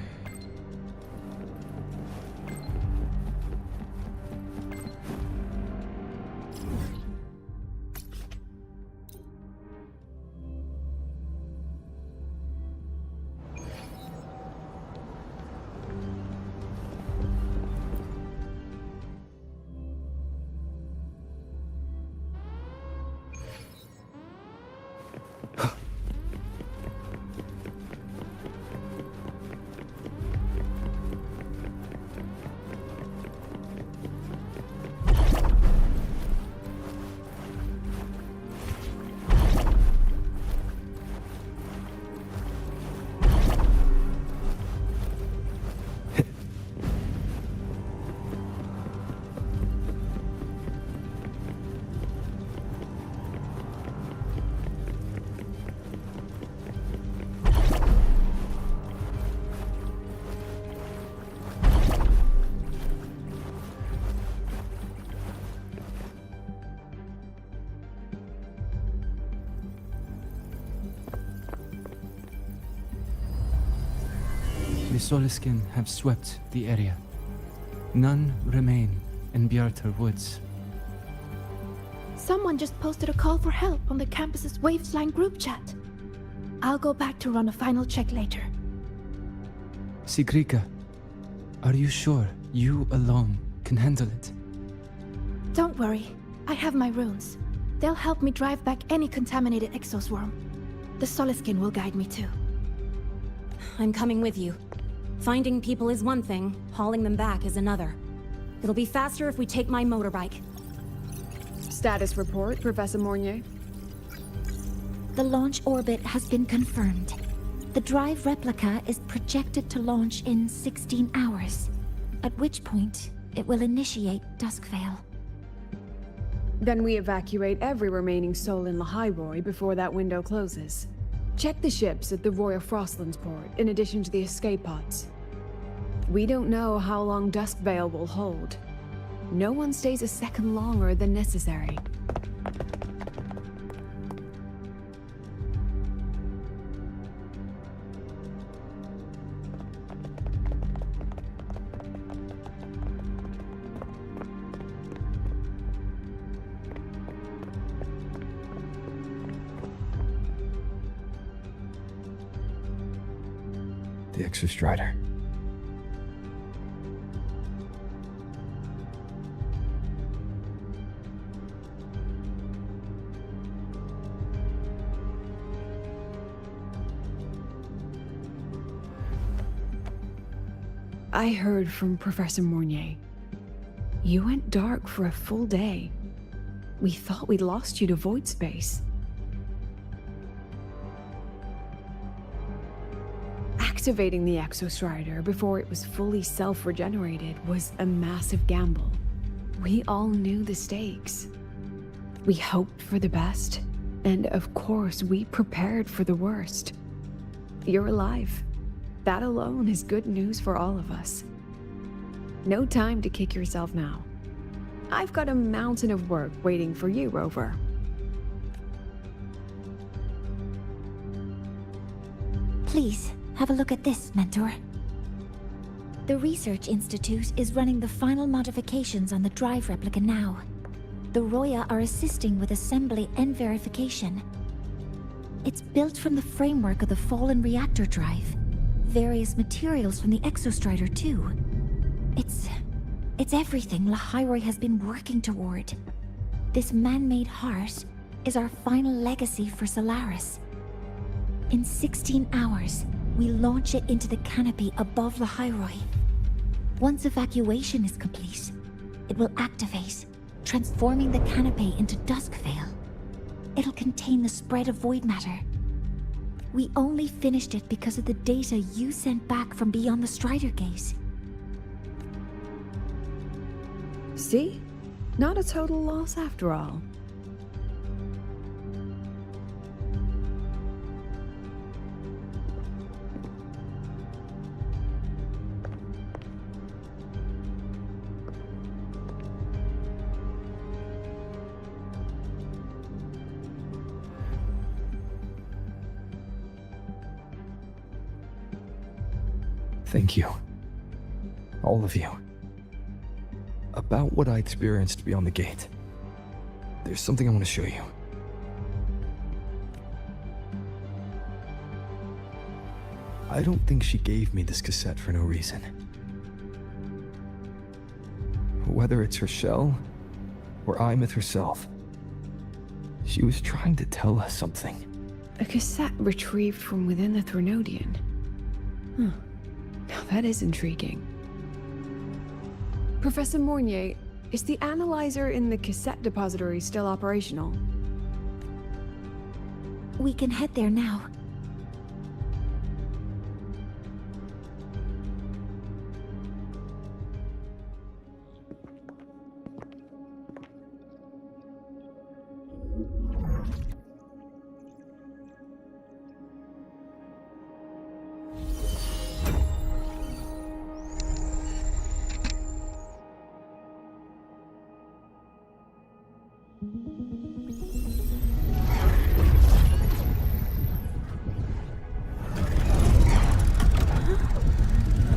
The Soliskin have swept the area. None remain in Bjartar Woods. Someone just posted a call for help on the campus's Wavesline group chat. I'll go back to run a final check later. Sigrika, are you sure you alone can handle it? Don't worry, I have my runes. They'll help me drive back any contaminated exoswarm. The Soliskin will guide me too. I'm coming with you. Finding people is one thing, hauling them back is another. It'll be faster if we take my motorbike. Status report, Professor Mornier. The launch orbit has been confirmed. The drive replica is projected to launch in 16 hours, at which point it will initiate Duskvale. Then we evacuate every remaining soul in Lahairoi before that window closes. Check the ships at the Royal Frostlands port, in addition to the escape pods. We don't know how long Duskvale will hold. No one stays a second longer than necessary. The Exostrider. I heard from Professor Mornier. You went dark for a full day. We thought we'd lost you to void space. Activating the Exostrider before it was fully self-regenerated was a massive gamble. We all knew the stakes. We hoped for the best, and of course we prepared for the worst. You're alive. That alone is good news for all of us. No time to kick yourself now. I've got a mountain of work waiting for you, Rover. Please, have a look at this, Mentor. The Research Institute is running the final modifications on the drive replica now. The Roya are assisting with assembly and verification. It's built from the framework of the fallen reactor drive. Various materials from the Exostrider, too. It's everything Lahairoi has been working toward. This man-made heart is our final legacy for Solaris. In 16 hours, we launch it into the canopy above Lahairoi. Once evacuation is complete, it will activate, transforming the canopy into Duskvale. It'll contain the spread of void matter. We only finished it because of the data you sent back from beyond the Strider Gate. See? Not a total loss after all. Thank you. All of you. About what I experienced beyond the gate. There's something I want to show you. I don't think she gave me this cassette for no reason. Whether it's her shell, or Imeth herself, she was trying to tell us something. A cassette retrieved from within the Threnodian. Huh. Now that is intriguing. Professor Mornier, is the analyzer in the cassette depository still operational? We can head there now.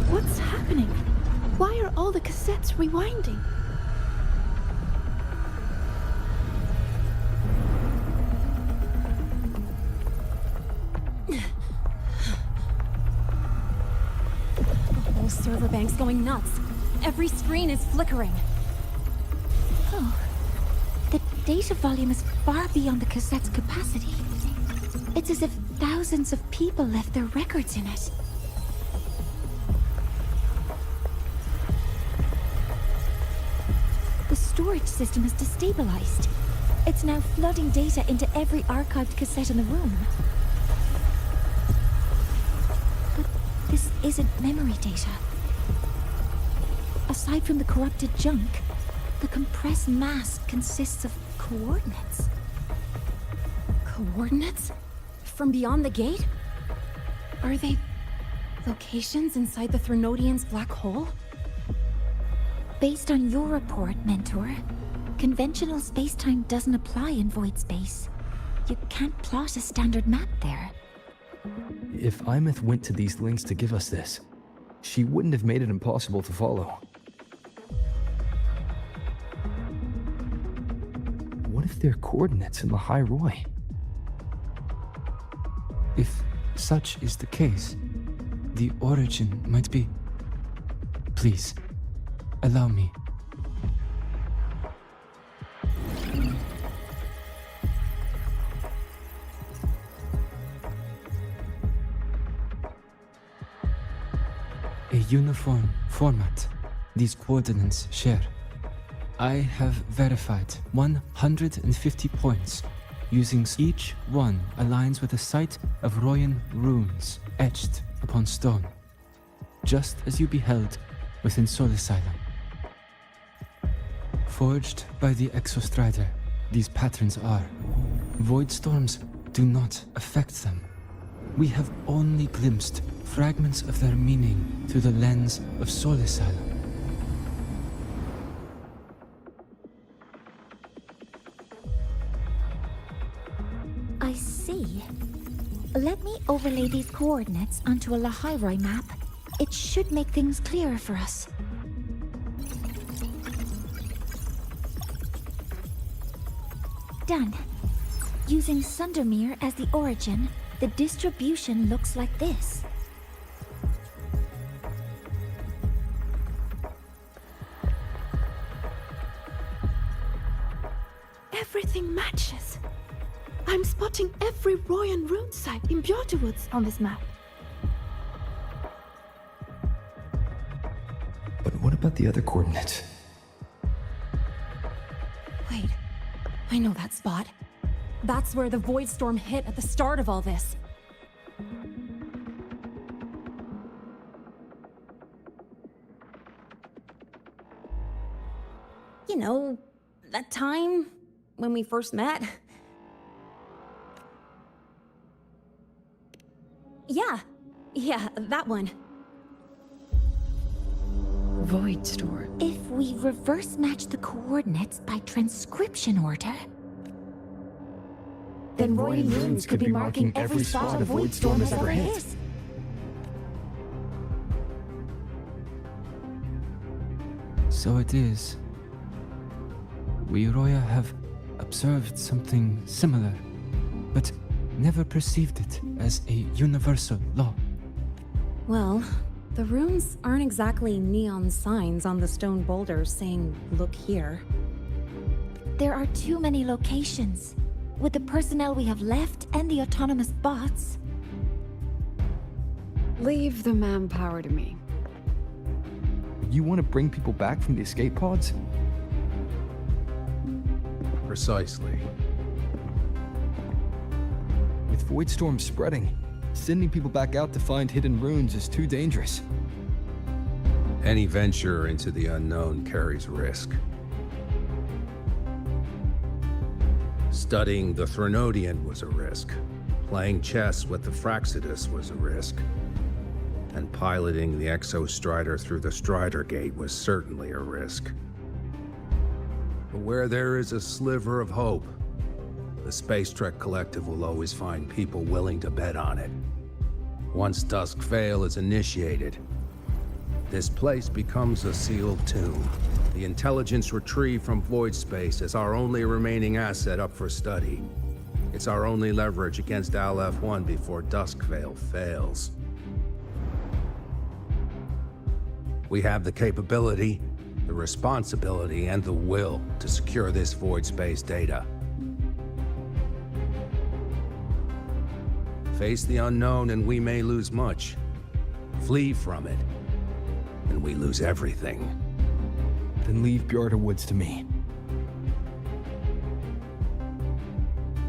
What's happening? Why are all the cassettes rewinding? The whole server bank's going nuts. Every screen is flickering. Oh. The data volume is far beyond the cassette's capacity. It's as if thousands of people left their records in it. The storage system is destabilized. It's now flooding data into every archived cassette in the room. But this isn't memory data. Aside from the corrupted junk, the compressed mass consists of coordinates. Coordinates? From beyond the gate? Are they locations inside the Threnodian's black hole? Based on your report, Mentor, conventional space-time doesn't apply in void space. You can't plot a standard map there. If Imeth went to these links to give us this, she wouldn't have made it impossible to follow. What if they're coordinates in the High Roy? If such is the case, the origin might be... Please, allow me. A uniform format these coordinates share. I have verified 150 points, using each one aligns with a site of Royan runes etched upon stone, just as you beheld within Soul Asylum. Forged by the Exostrider, these patterns are. Void storms do not affect them. We have only glimpsed fragments of their meaning through the lens of Soul Asylum. I see. Let me overlay these coordinates onto a Lahairoi map. It should make things clearer for us. Done. Using Sundermere as the origin, the distribution looks like this. Everything matches. I'm spotting every Royan rune site in Bjorterwoods on this map. But what about the other coordinates? Wait, I know that spot. That's where the void storm hit at the start of all this. You know, that time when we first met? Yeah, that one. Void storm. If we reverse match the coordinates by transcription order, then Royan runes could be marking every spot a void storm has ever hit. So it is. We Roya have observed something similar, but never perceived it as a universal law. Well, the runes aren't exactly neon signs on the stone boulders saying, "Look here." There are too many locations. With the personnel we have left and the autonomous bots. Leave the manpower to me. You want to bring people back from the escape pods? Precisely. With Void Storm spreading, sending people back out to find hidden runes is too dangerous. Any venture into the unknown carries risk. Studying the Threnodian was a risk. Playing chess with the Fraxidus was a risk. And piloting the Exostrider through the Strider Gate was certainly a risk. But where there is a sliver of hope, the Space Trek Collective will always find people willing to bet on it. Once Dusk Vale is initiated, this place becomes a sealed tomb. The intelligence retrieved from void space is our only remaining asset up for study. It's our only leverage against Aleph-1 before Dusk Vale fails. We have the capability, the responsibility, and the will to secure this void space data. Face the unknown and we may lose much. Flee from it, and we lose everything. Then leave Bjarta Woods to me.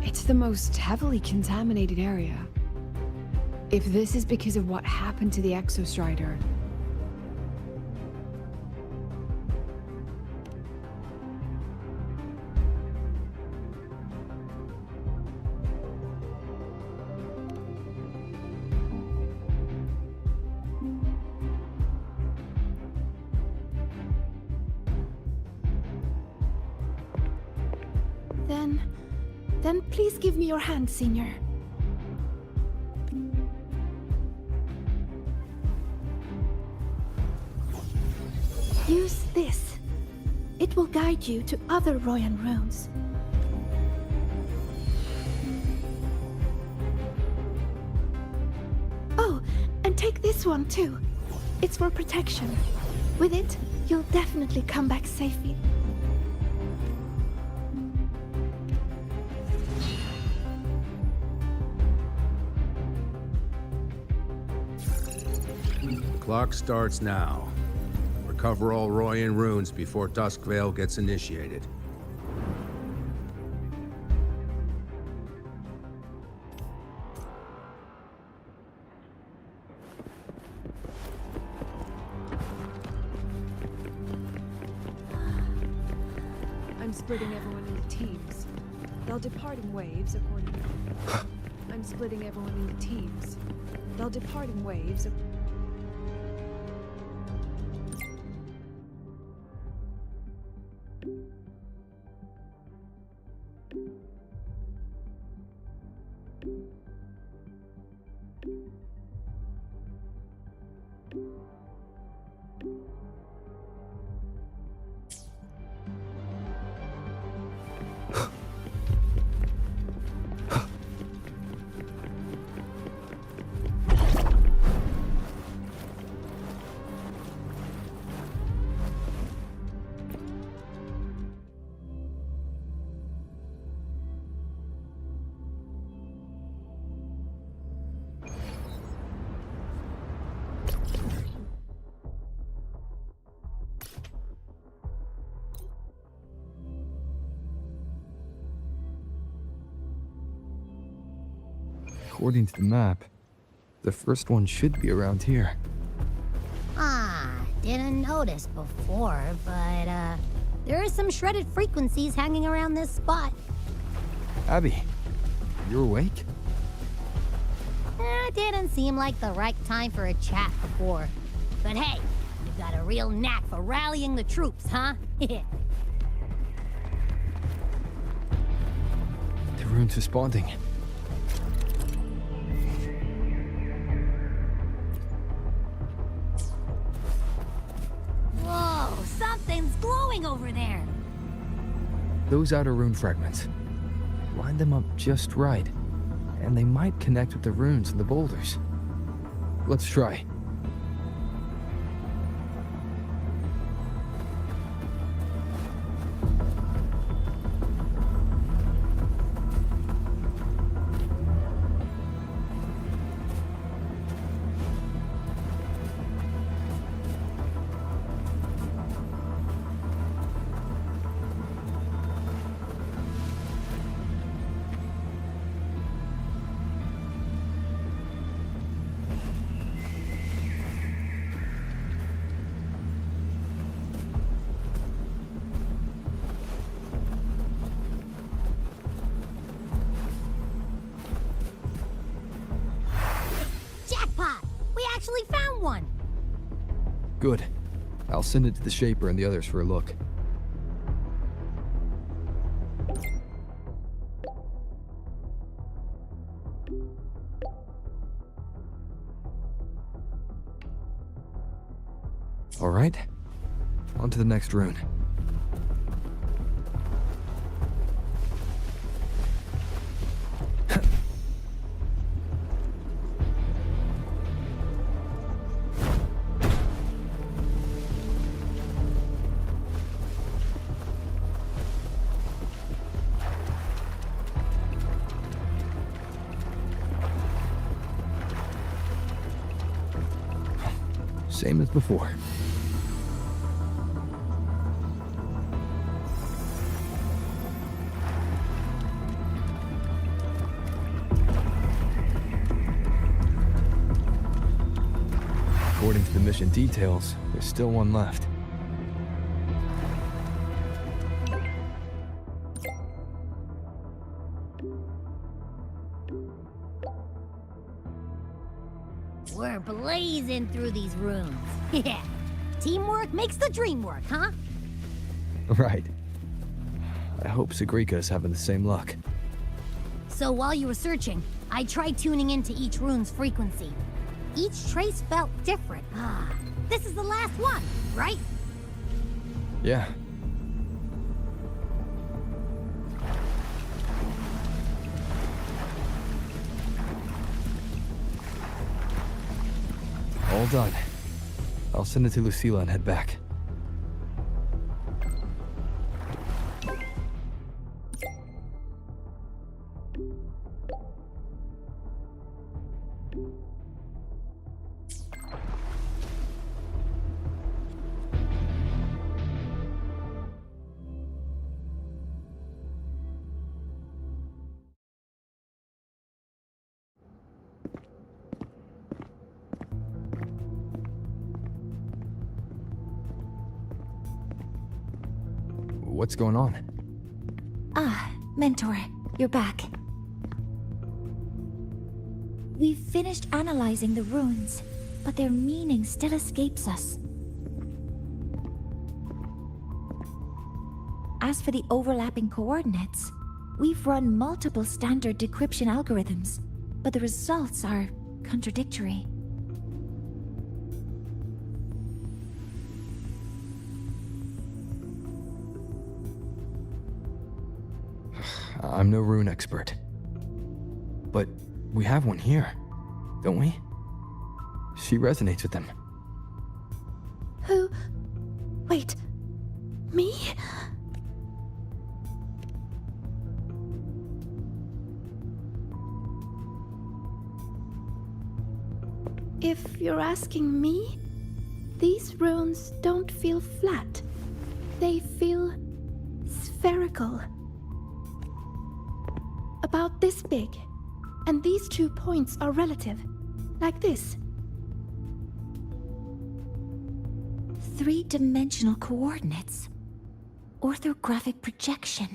It's the most heavily contaminated area. If this is because of what happened to the Exostrider, Then please give me your hand, Senior. Use this. It will guide you to other Royan runes. Oh, and take this one too. It's for protection. With it, you'll definitely come back safely. Clock starts now. Recover all Royan runes before Dusk Vale gets initiated. I'm splitting everyone into teams. They'll depart in waves according. I'm splitting everyone into teams. They'll depart in waves. According to the map, the first one should be around here. Didn't notice before, but there are some shredded frequencies hanging around this spot. Abby, you awake? Didn't seem like the right time for a chat before. But hey, you've got a real knack for rallying the troops, huh? The rune's responding. Whoa, Something's glowing over there. Those outer rune fragments. Line them up just right, and they might connect with the runes and the boulders. Let's try. Jackpot! We actually found one! Good. I'll send it to the Shaper and the others for a look. All right. On to the next rune. Same as before. According to the mission details, there's still one left. We're blazing through these runes. Yeah. Teamwork makes the dream work, huh? Right. I hope Sagrika is having the same luck. So while you were searching, I tried tuning into each rune's frequency. Each trace felt different. This is the last one, right? Yeah. All done. I'll send it to Lucilla and head back. What's going on? Ah, Mentor, you're back. We've finished analyzing the runes, but their meaning still escapes us. As for the overlapping coordinates, we've run multiple standard decryption algorithms, but the results are contradictory. I'm no rune expert. But we have one here, don't we? She resonates with them. Who? Wait. Me? If you're asking me, these runes don't feel flat. They feel spherical. About this big. And these 2 points are relative. Like this. 3-dimensional coordinates. Orthographic projection.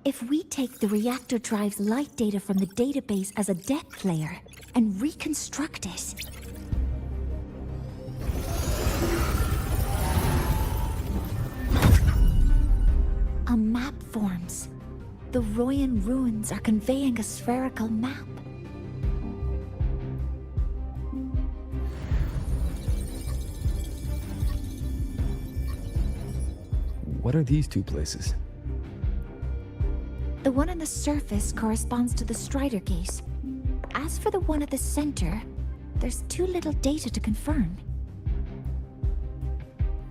If we take the reactor drive's light data from the database as a depth layer and reconstruct it, a map forms. The Royan runes are conveying a spherical map. What are these two places? The one on the surface corresponds to the Strider Gate. As for the one at the center, there's too little data to confirm.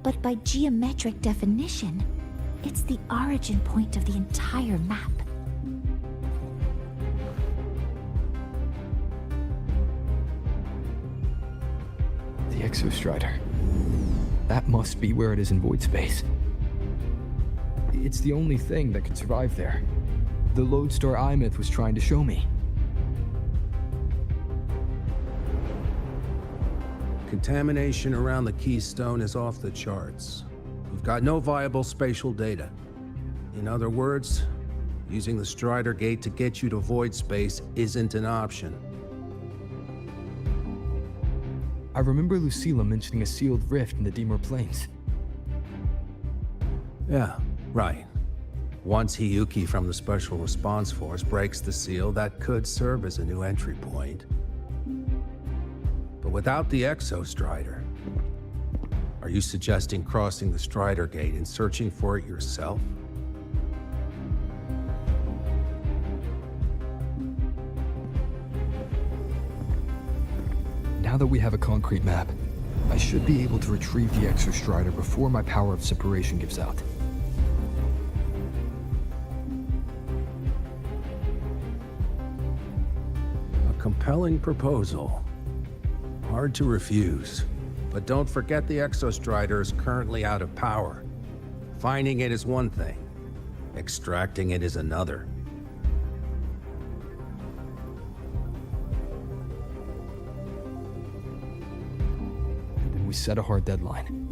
But by geometric definition, it's the origin point of the entire map. The Exostrider. That must be where it is in void space. It's the only thing that could survive there. The Lodestar Imyth was trying to show me. Contamination around the keystone is off the charts. We've got no viable spatial data. In other words, using the Strider Gate to get you to void space isn't an option. I remember Lucilla mentioning a sealed rift in the Deemer Plains. Yeah, right. Once Hiyuki from the Special Response Force breaks the seal, that could serve as a new entry point. But without the Exostrider, are you suggesting crossing the Strider Gate and searching for it yourself? Now that we have a concrete map, I should be able to retrieve the Exostrider before my power of separation gives out. A compelling proposal. Hard to refuse. But don't forget the Exostrider is currently out of power. Finding it is one thing. Extracting it is another. We set a hard deadline.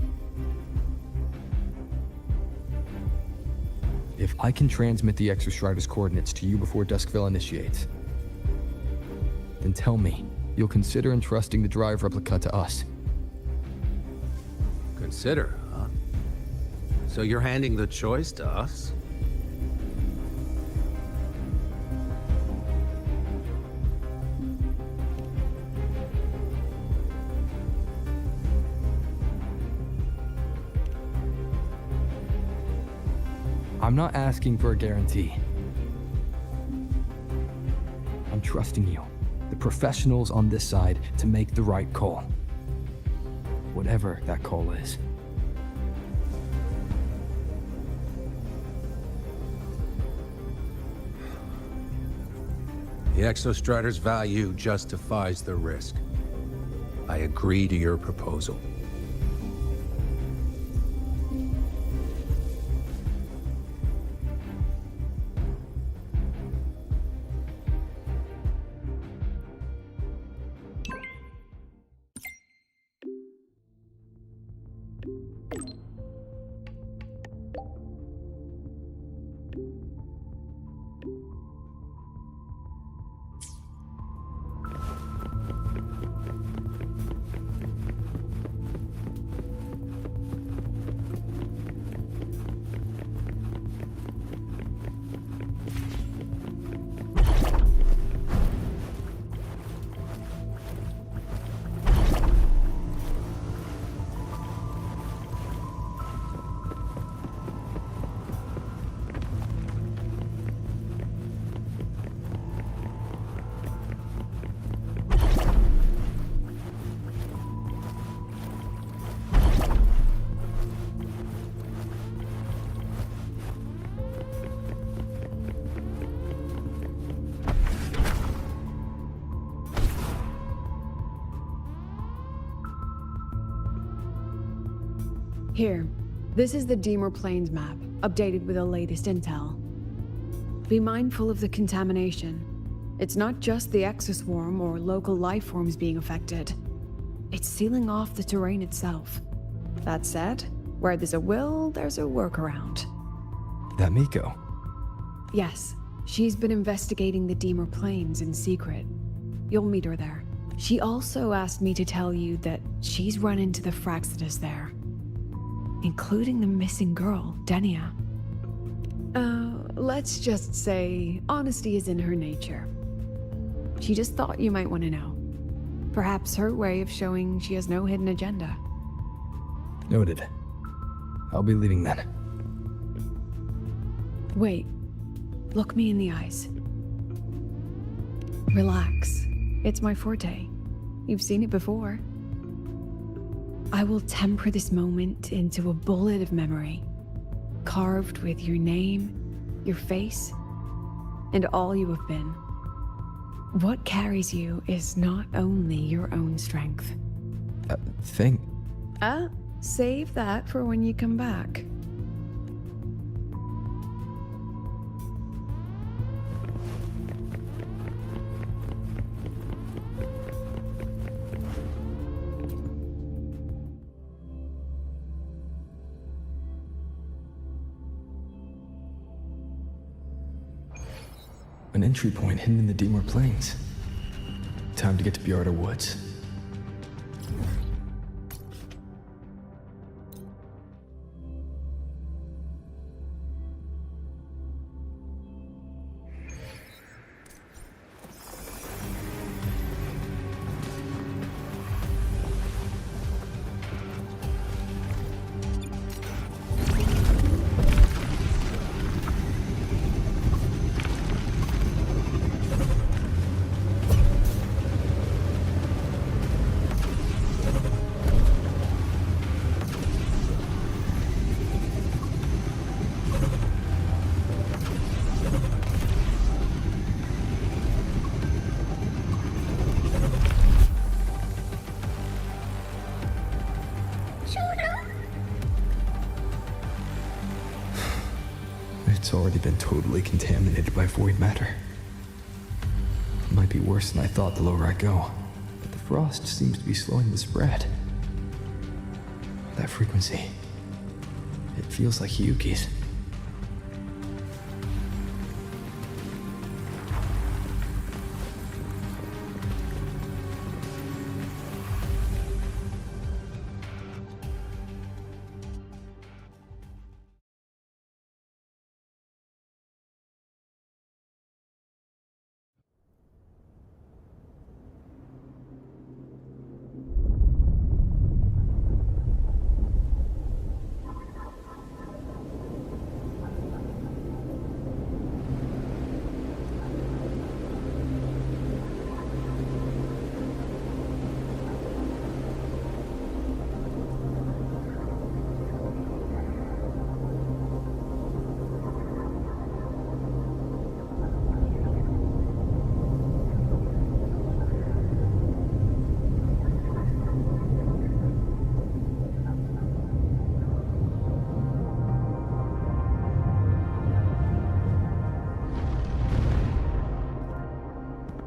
If I can transmit the Exostrider's coordinates to you before Duskville initiates, then tell me you'll consider entrusting the drive replica to us. Consider, huh? So you're handing the choice to us? I'm not asking for a guarantee. I'm trusting you, the professionals on this side, to make the right call. Whatever that call is. The Exostrider's value justifies the risk. I agree to your proposal. Here, this is the Deemer Plains map, updated with the latest intel. Be mindful of the contamination. It's not just the exoswarm or local life forms being affected. It's sealing off the terrain itself. That said, where there's a will, there's a workaround. That Miko? Yes, she's been investigating the Deemer Plains in secret. You'll meet her there. She also asked me to tell you that she's run into the Fraxidus there, including the missing girl, Denia. Let's just say honesty is in her nature. She just thought you might want to know. Perhaps her way of showing she has no hidden agenda. Noted. I'll be leaving then. Wait. Look me in the eyes. Relax. It's my forte. You've seen it before. I will temper this moment into a bullet of memory, carved with your name, your face, and all you have been. What carries you is not only your own strength. Save that for when you come back. An entry point hidden in the Deemor Plains. Time to get to Bjarda Woods. It's already been totally contaminated by void matter. It might be worse than I thought the lower I go, but the frost seems to be slowing the spread. That frequency, it feels like Hiyuki's.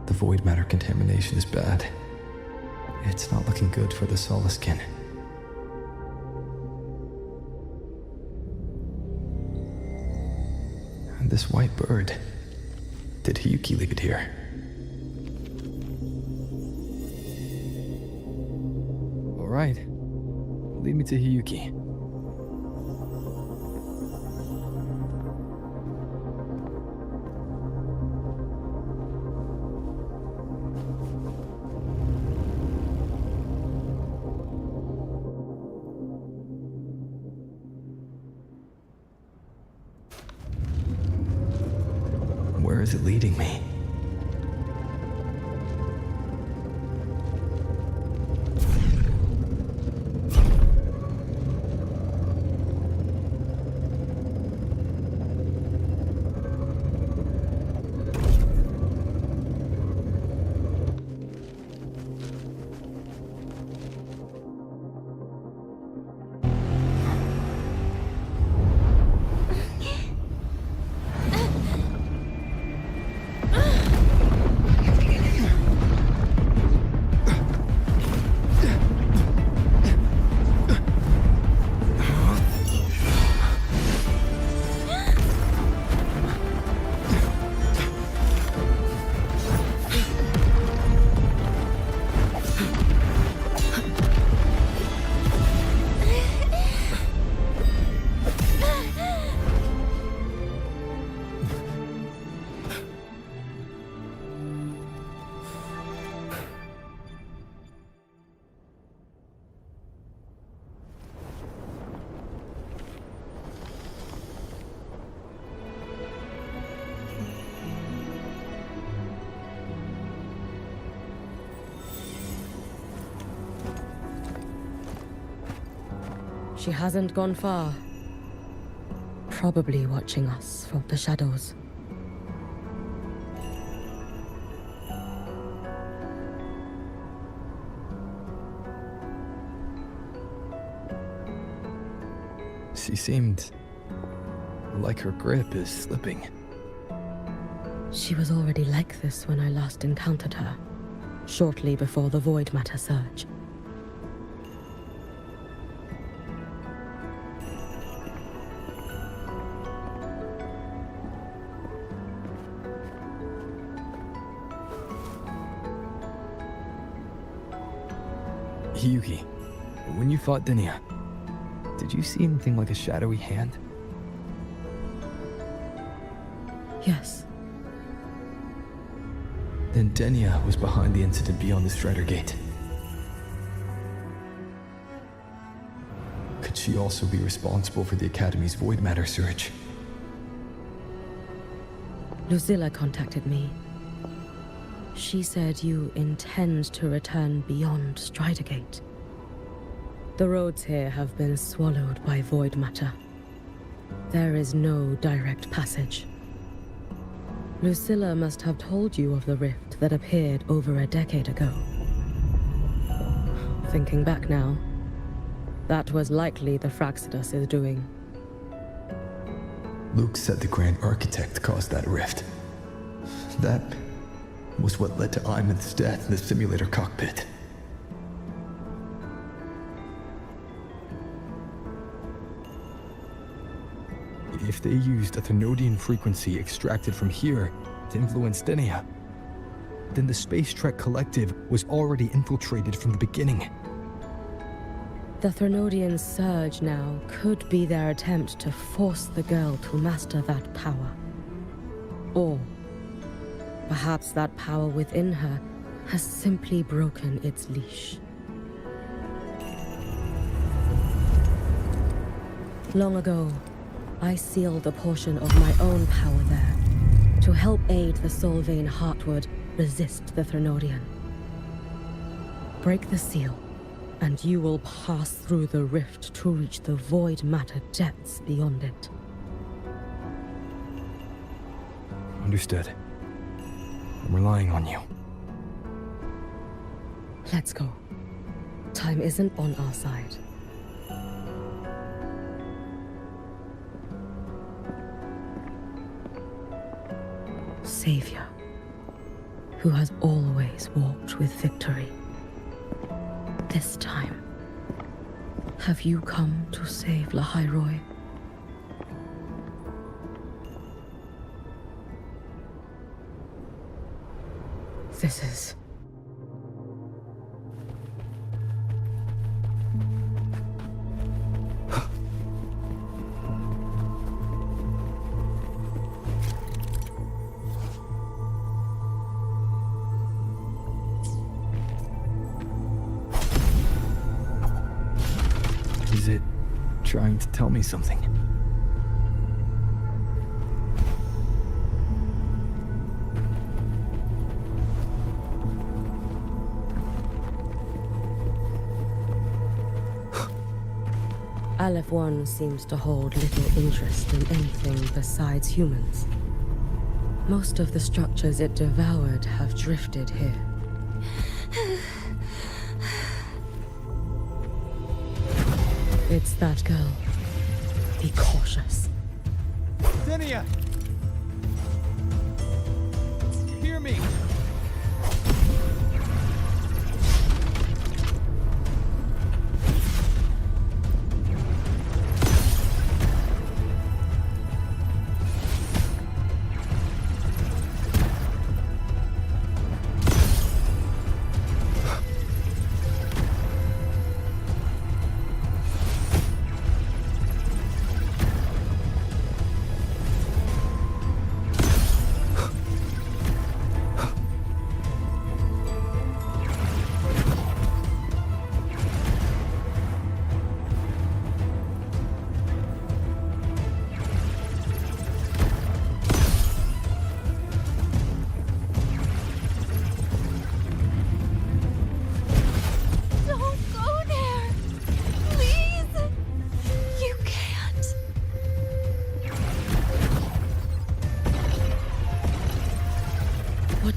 The void matter contamination is bad. It's not looking good for the Soliskin. And this white bird. Did Hiyuki leave it here? All right. Lead me to Hiyuki. Where is it leading me? She hasn't gone far. Probably watching us from the shadows. She seemed like her grip is slipping. She was already like this when I last encountered her, shortly before the void matter surge. Yuki, when you fought Denia, did you see anything like a shadowy hand? Yes. Then Denia was behind the incident beyond the Strider Gate. Could she also be responsible for the Academy's void matter surge? Lucilla contacted me. She said you intend to return beyond Strider Gate. The roads here have been swallowed by void matter. There is no direct passage. Lucilla must have told you of the rift that appeared over a decade ago. Thinking back now, that was likely the Fraxidus' doing. Luke said the Grand Architect caused that rift. That was what led to Iman's death in the simulator cockpit. If they used a Thenodian frequency extracted from here to influence Denia, then the Space Trek Collective was already infiltrated from the beginning. The Thenodian surge now could be their attempt to force the girl to master that power. Or perhaps that power within her has simply broken its leash. Long ago, I sealed a portion of my own power there to help aid the Solvane Heartwood resist the Thenodian. Break the seal, and you will pass through the rift to reach the void matter depths beyond it. Understood. I'm relying on you. Let's go. Time isn't on our side. Savior, who has always walked with victory. This time, have you come to save Lahairoi? This is... Is it trying to tell me something? Aleph 1 seems to hold little interest in anything besides humans. Most of the structures it devoured have drifted here. It's that girl. Be cautious. Denia! Hear me!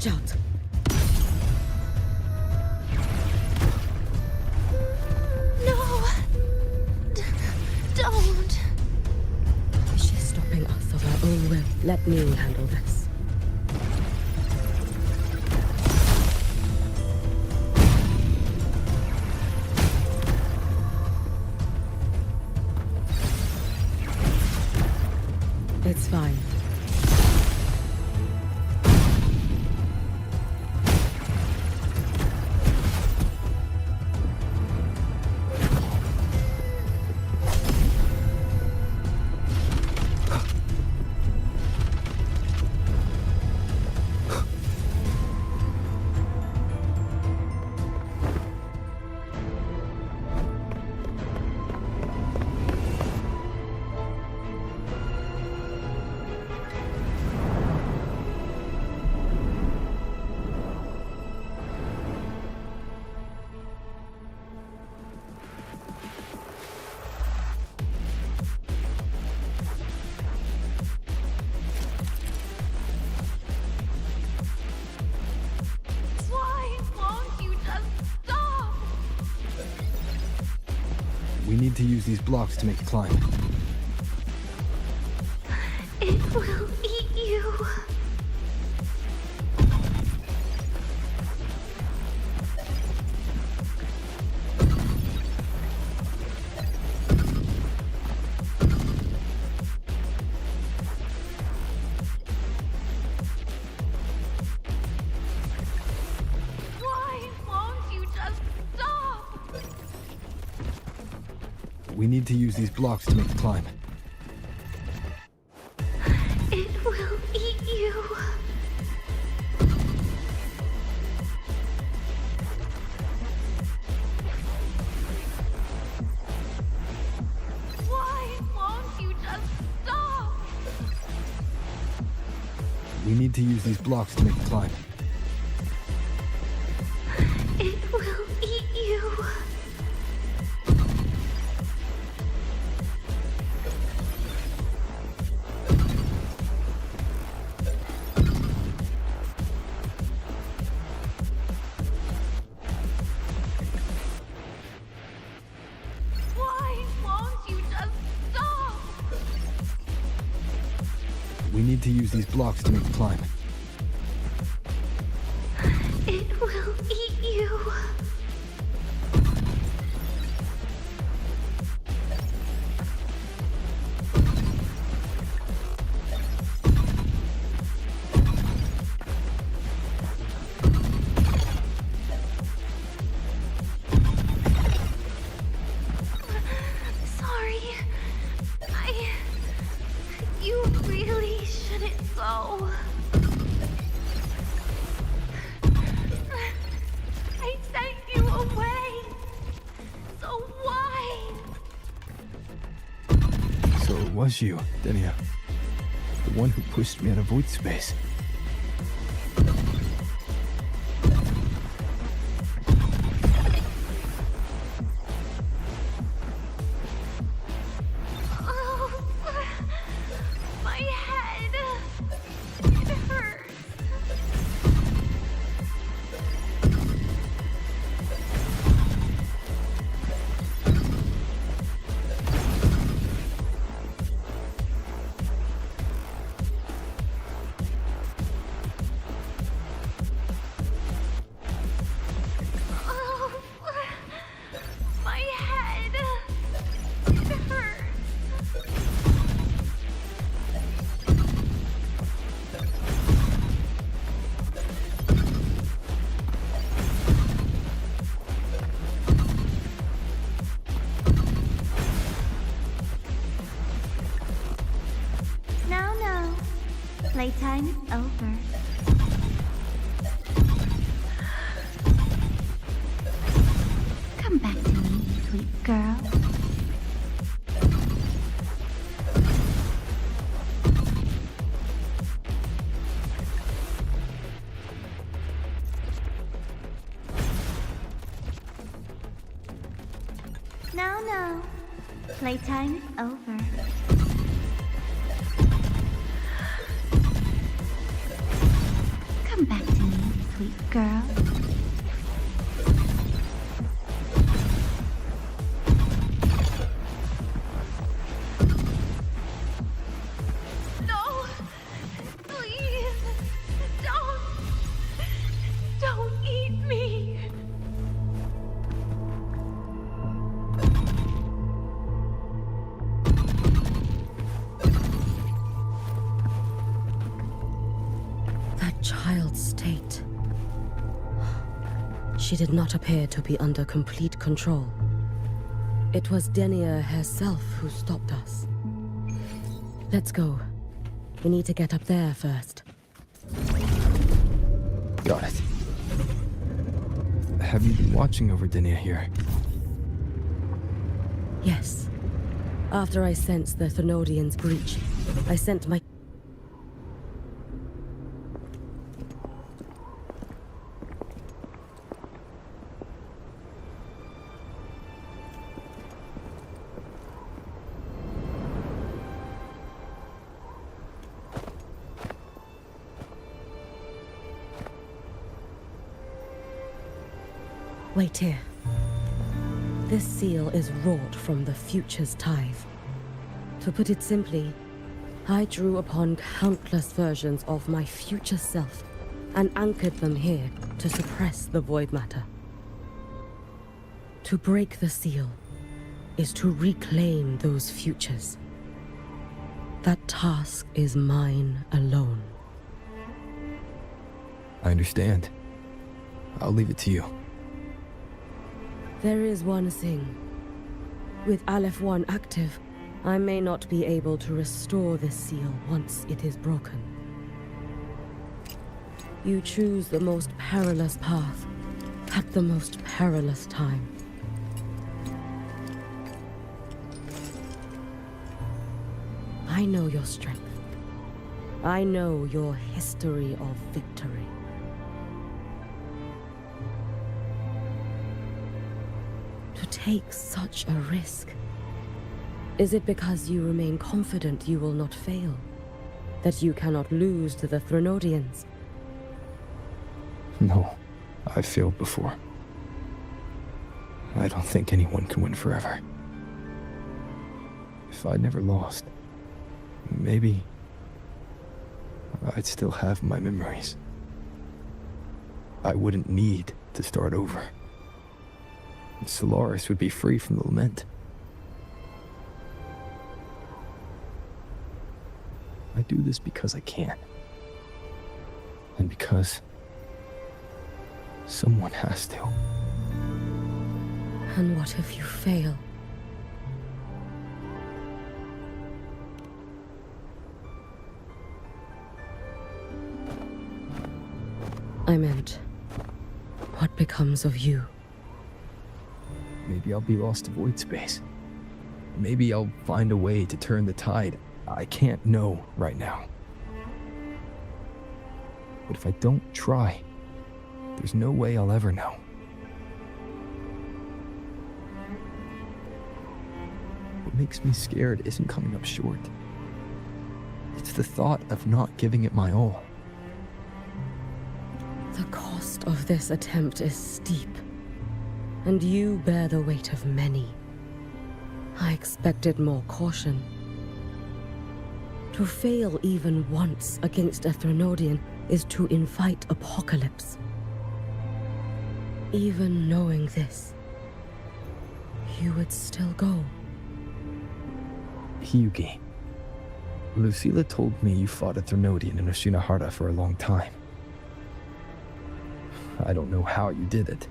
Watch out! No! Don't! She's stopping us of her own will. Let me handle this. It's fine. We need to use these blocks to make the climb. It will eat you. Why won't you just stop? We need to use these blocks to make the climb. It will eat you. Why won't you just stop? We need to use these blocks to make the climb. It will eat you. Why won't you just stop? We need to use these blocks to make the climb. It will eat you. Sorry. You really shouldn't go. I sent you away. So why? So it was you, Denia. The one who pushed me out of void space. Oh, my head. It hurts. Oh, my head. It hurts. No. Playtime is over. Come back to me, sweet girl. No. Playtime is over. Come back to me, sweet girl. No! Please! Don't eat me! That child's state. She did not appear to be under complete control. It was Denia herself who stopped us. Let's go. We need to get up there first. Got it. Have you been watching over Denia here? Yes. After I sensed the Thenodian's breach, I sent my... Wait here. This seal is wrought from the future's tithe. To put it simply, I drew upon countless versions of my future self and anchored them here to suppress the void matter. To break the seal is to reclaim those futures. That task is mine alone. I understand. I'll leave it to you. There is one thing. With Aleph 1 active, I may not be able to restore this seal once it is broken. You choose the most perilous path at the most perilous time. I know your strength. I know your history of victory. To take such a risk? Is it because you remain confident you will not fail? That you cannot lose to the Thenodians? No, I've failed before. I don't think anyone can win forever. If I'd never lost, maybe I'd still have my memories. I wouldn't need to start over. Solaris would be free from the lament. I do this because I can. And because someone has to. And what if you fail? I meant, what becomes of you? Maybe I'll be lost to void space. Maybe I'll find a way to turn the tide. I can't know right now. But if I don't try, there's no way I'll ever know. What makes me scared isn't coming up short. It's the thought of not giving it my all. The cost of this attempt is steep, and you bear the weight of many. I expected more caution. To fail even once against a Thenodian is to invite apocalypse. Even knowing this, you would still go. Hyugi, Lucilla told me you fought a Thenodian in Oshinahara for a long time. I don't know how you did it,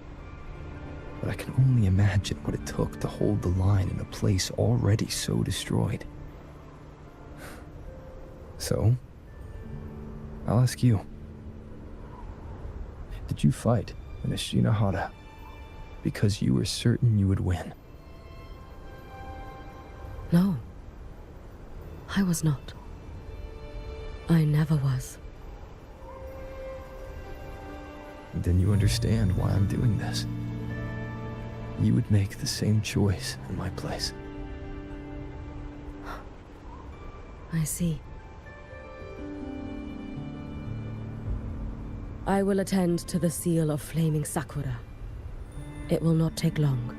but I can only imagine what it took to hold the line in a place already so destroyed. So, I'll ask you. Did you fight in Oshinahara because you were certain you would win? No. I was not. I never was. Then you understand why I'm doing this. You would make the same choice in my place. I see. I will attend to the seal of flaming Sakura. It will not take long.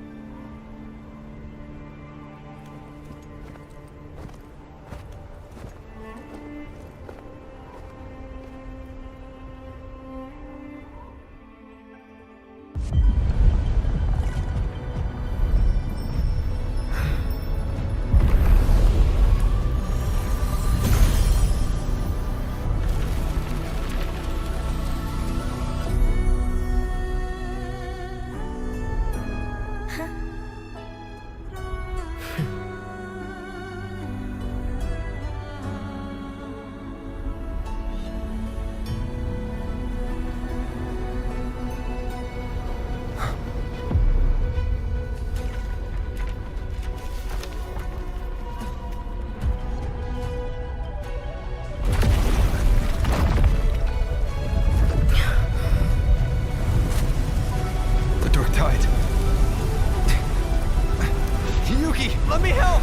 Let me help!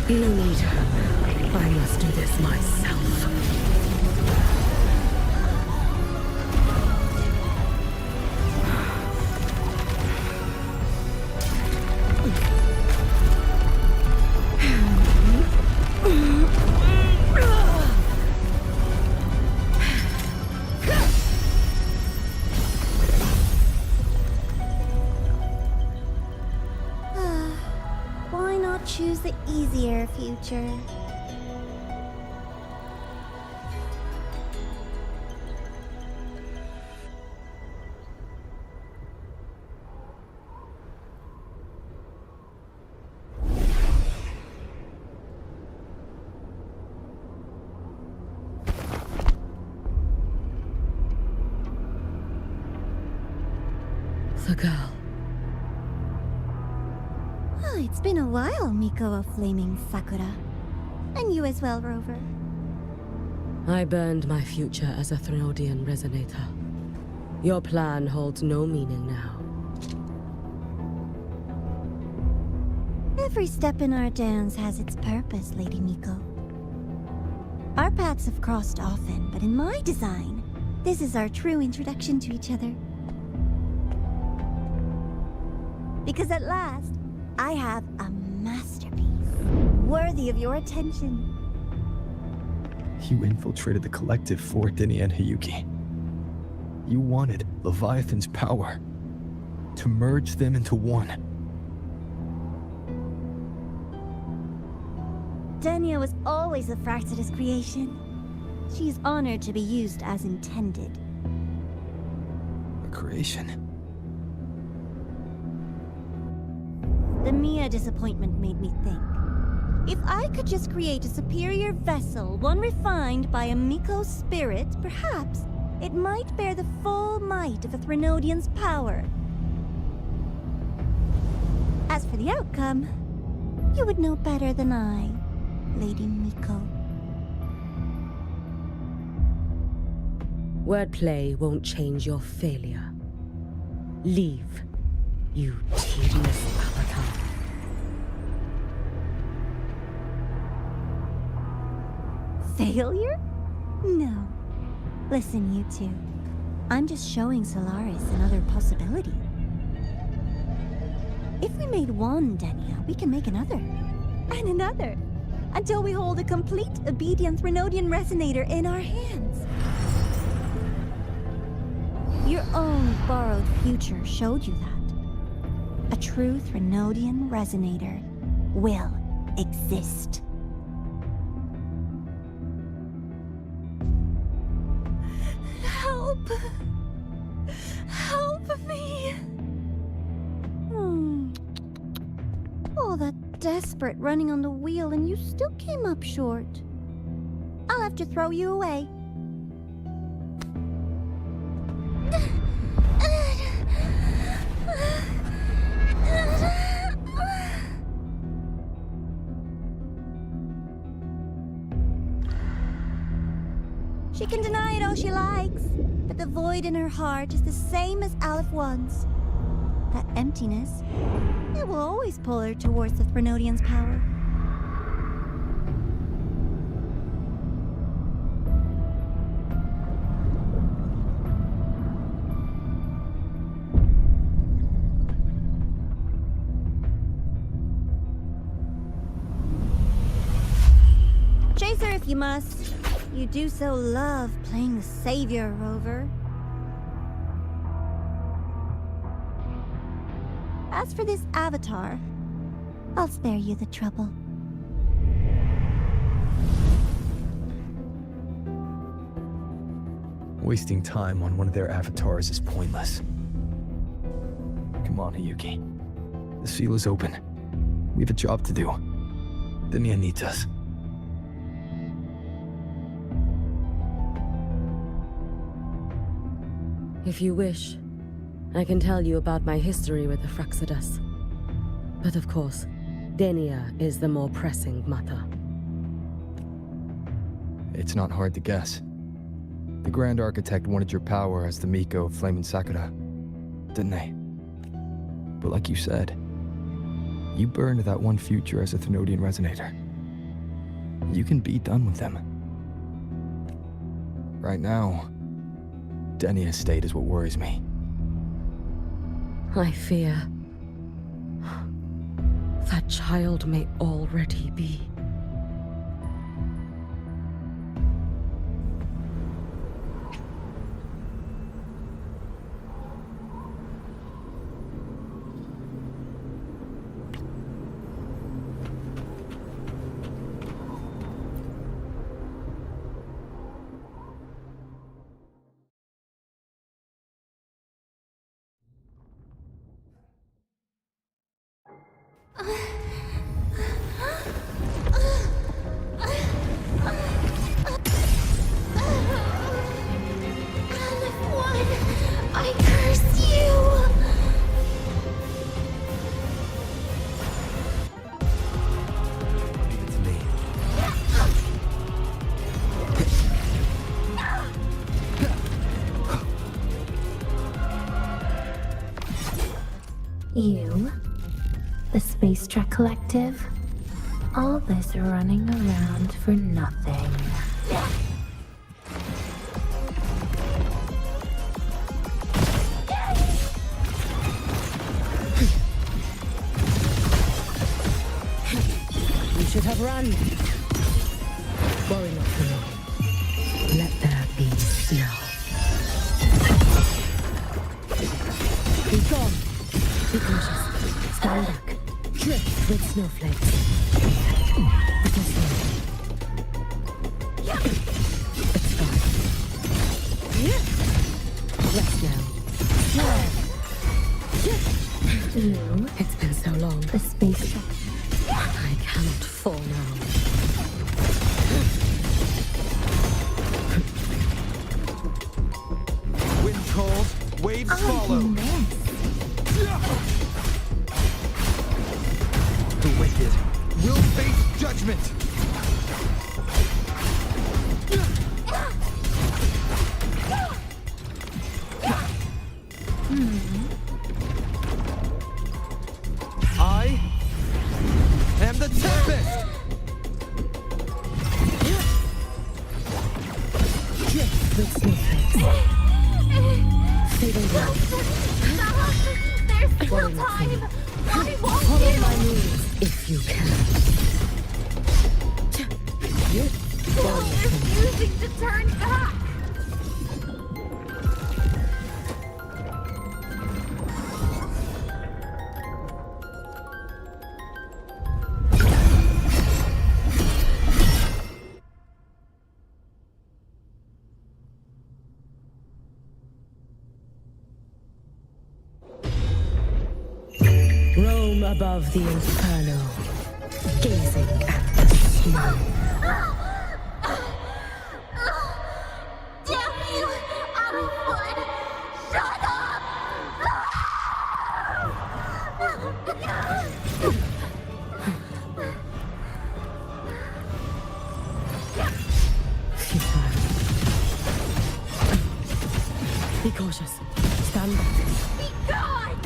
No need. I must do this myself. Why not choose the easier future? The girl. Oh, it's been a while, Miko of Flaming Sakura. And you as well, Rover. I burned my future as a Thriondian resonator. Your plan holds no meaning now. Every step in our dance has its purpose, Lady Miko. Our paths have crossed often, but in my design, this is our true introduction to each other. Because at last, I have a masterpiece, worthy of your attention. You infiltrated the collective for Dini and Hiyuki. You wanted Leviathan's power, to merge them into one. Denia was always a Fraxidus creation. She is honored to be used as intended. A creation? The Mia disappointment made me think. If I could just create a superior vessel, one refined by a Miko spirit, perhaps it might bear the full might of a Threnodian's power. As for the outcome, you would know better than I, Lady Miko. Wordplay won't change your failure. Leave, you tedious avatar. Failure? No. Listen, you two. I'm just showing Solaris another possibility. If we made one Denia, we can make another. And another. Until we hold a complete obedient Threnodian resonator in our hands. Your own borrowed future showed you that. A true Threnodian resonator will exist. Help! Help me! All that desperate running on the wheel and you still came up short. I'll have to throw you away. She can deny it all she likes, but the void in her heart is the same as Aleph One's. That emptiness, it will always pull her towards the Threnodian's power. Closer if you must. You do so love playing the savior, Rover. As for this avatar, I'll spare you the trouble. Wasting time on one of their avatars is pointless. Come on, Hayuki. The seal is open. We have a job to do. Denia needs us. If you wish, I can tell you about my history with the Fraccidus. But of course, Denia is the more pressing matter. It's not hard to guess. The Grand Architect wanted your power as the Miko of Flame and Sakura, didn't they? But like you said, you burned that one future as a Thenodian Resonator. You can be done with them. Right now, Denia's state is what worries me. I fear that child may already be. I curse you! Leave it to me. You, the Space Trek Collective, all this running around for nothing. You should have run. Worry not for me. Let there be snow. Be gone. Be cautious. Stand back. Drift with snowflakes. Little slow. It's fine. Rest now. You, It's been so long. the Space Trek. I cannot fall now. Wind calls, waves follow. The wicked will face judgment. I am the Tempest. Drift with snowflakes. Fading down. There's still time! I want Follow you! my moves if you can. Still refusing to turn back! Roam above the inferno, gazing at the snow. Damn you! Out of wood! Shut up! Be cautious. Stand back. Be gone!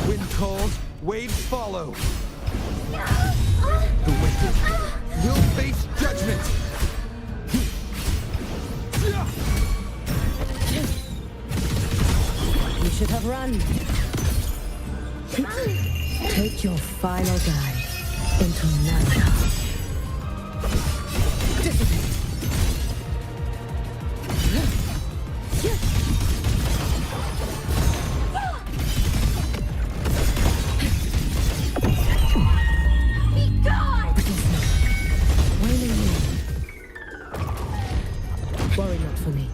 Wind calls, waves follow. The wicked will face judgment. You should have run. Take your final dive. into nada. Dissipate. Be gone! Waning moon. Worry not for me.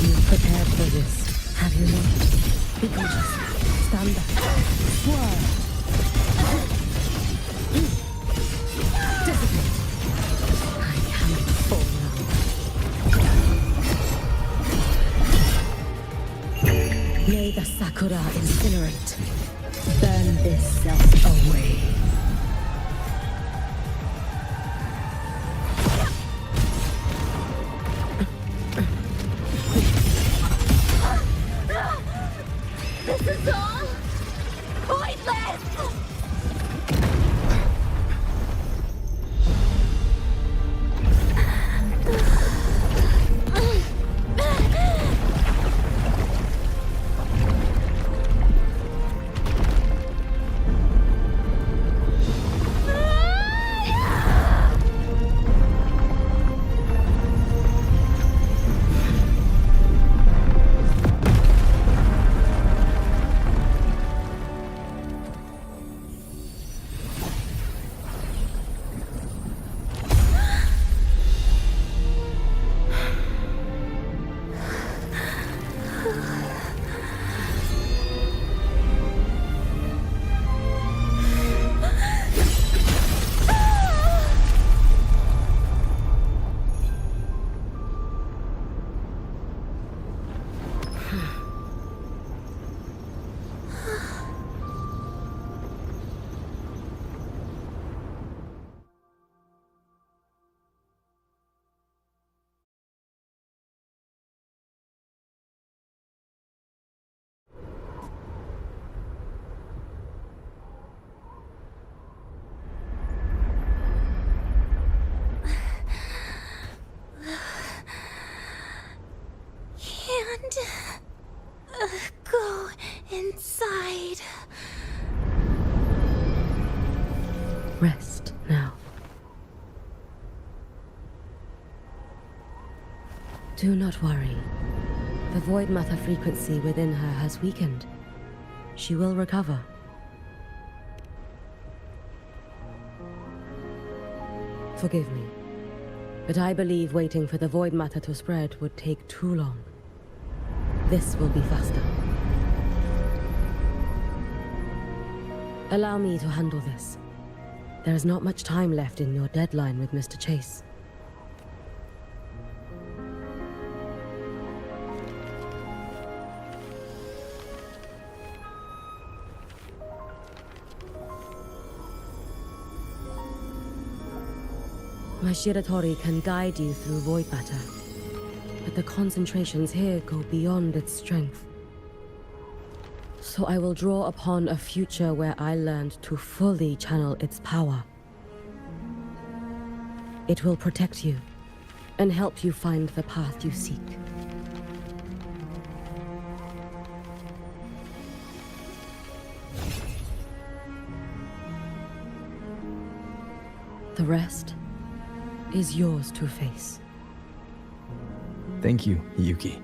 You've prepared for this, have you not? Be cautious. Stand back. Swerve. Dissipate. I cannot fall now. May the Sakura incinerate. Burn this self away. This is all pointless! Go inside. Rest now. Do not worry. The void matter frequency within her has weakened. She will recover. Forgive me, but I believe waiting for the void matter to spread would take too long. This will be faster. Allow me to handle this. There is not much time left in your deadline with Mr. Chase. My Shiratori can guide you through void matter, but the concentrations here go beyond its strength. So I will draw upon a future where I learned to fully channel its power. It will protect you and help you find the path you seek. The rest is yours to face. Thank you, Yuki.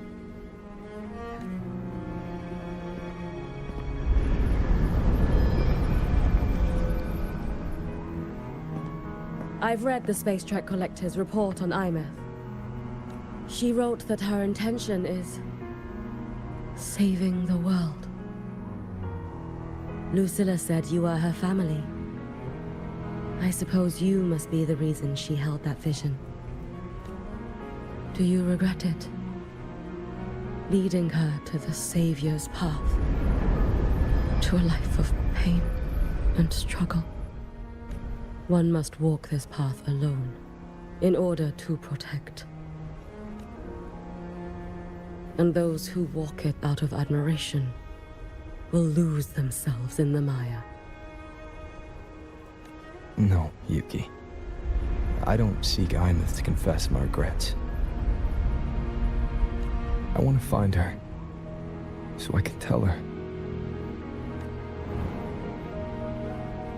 I've read the Space Trek Collector's report on Imeth. She wrote that her intention is saving the world. Lucilla said you are her family. I suppose you must be the reason she held that vision. Do you regret it? Leading her to the Savior's path, to a life of pain and struggle. One must walk this path alone, in order to protect. And those who walk it out of admiration will lose themselves in the mire. No, Yuki. I don't seek Imeth to confess my regrets. I want to find her, so I can tell her.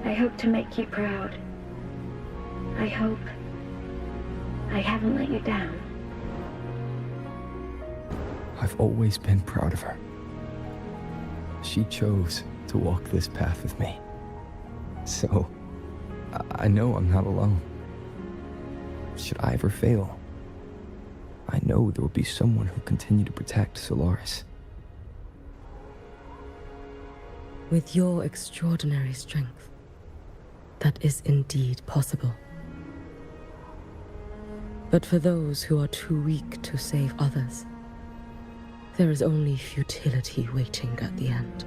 I hope to make you proud. I hope I haven't let you down. I've always been proud of her. She chose to walk this path with me. So, I know I'm not alone. Should I ever fail, I know there will be someone who'll continue to protect Solaris. With your extraordinary strength, that is indeed possible. But for those who are too weak to save others, there is only futility waiting at the end.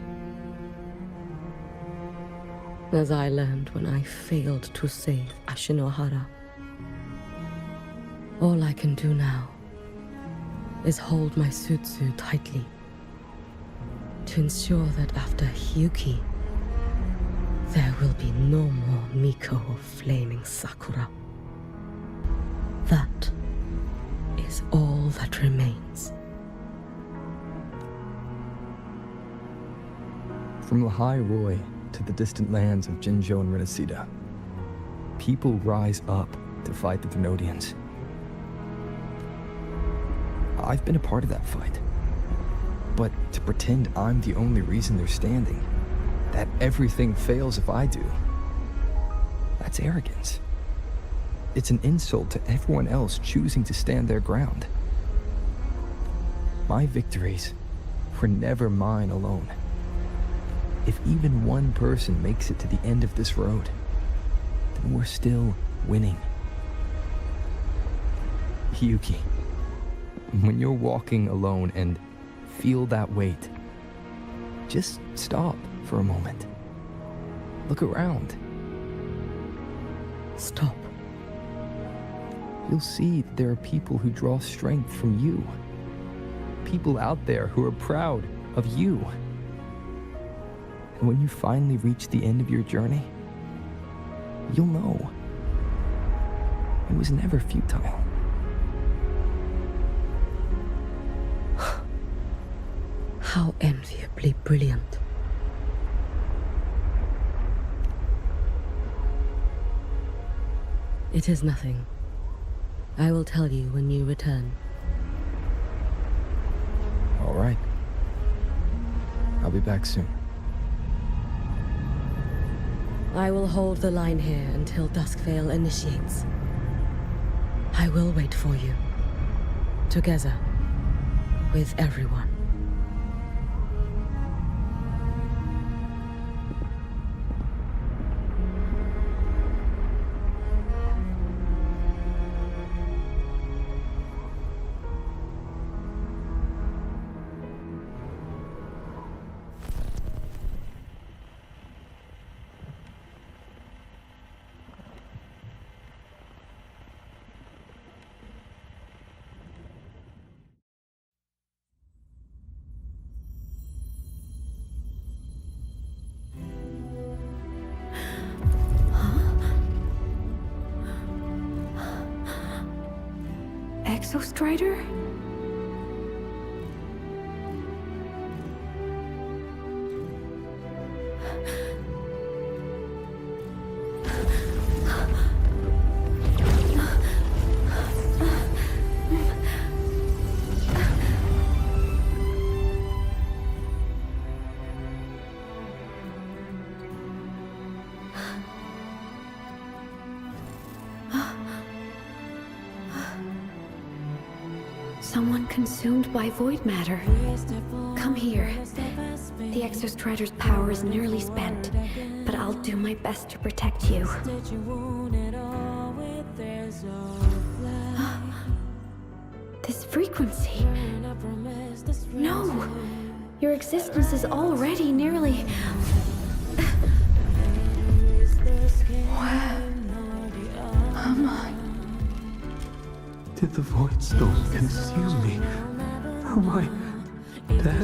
As I learned when I failed to save Ashinohara, all I can do now is hold my Sutsu tightly to ensure that after Hyuki, there will be no more Miko of flaming Sakura. That is all that remains. From Lahai Roy to the distant lands of Jinzhou and Renacida, people rise up to fight the Thermodians. I've been a part of that fight. But to pretend I'm the only reason they're standing, that everything fails if I do, that's arrogance. It's an insult to everyone else choosing to stand their ground. My victories were never mine alone. If even one person makes it to the end of this road, then we're still winning. Hyuki, when you're walking alone and feel that weight, just stop for a moment. Look around. Stop. You'll see that there are people who draw strength from you. People out there who are proud of you. And when you finally reach the end of your journey, you'll know it was never futile. How enviably brilliant. It is nothing. I will tell you when you return. All right. I'll be back soon. I will hold the line here until Duskvale initiates. I will wait for you. Together. With everyone. Exostrider? Someone consumed by void matter. Come here. The Exostrider's power is nearly spent, but I'll do my best to protect you. This frequency. No! Your existence is already nearly... Where am I? Did the Void Storm consume me? Am I dead?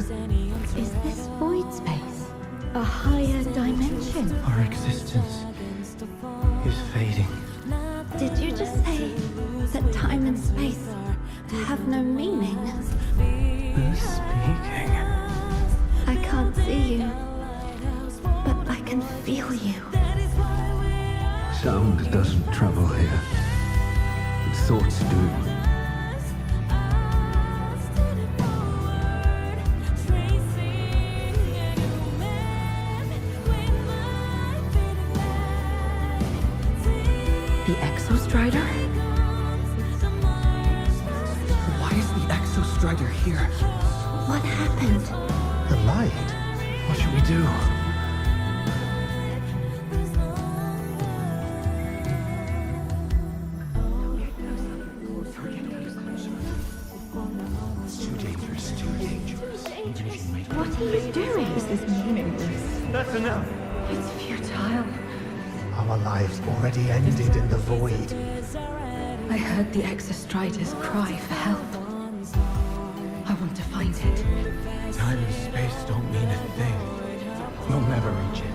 Is this void space a higher dimension? Our existence is fading. Did you just say that time and space have no meaning? Who's speaking? I can't see you, but I can feel you. Sound doesn't travel here. But thoughts do. The Exostrider? Why is the Exostrider here? What happened? The light. What should we do? What are you doing? This is meaningless. That's enough. It's futile. Our lives already ended in the void. I heard the Exostriders cry for help. I want to find it. Time and space don't mean a thing. You'll never reach it.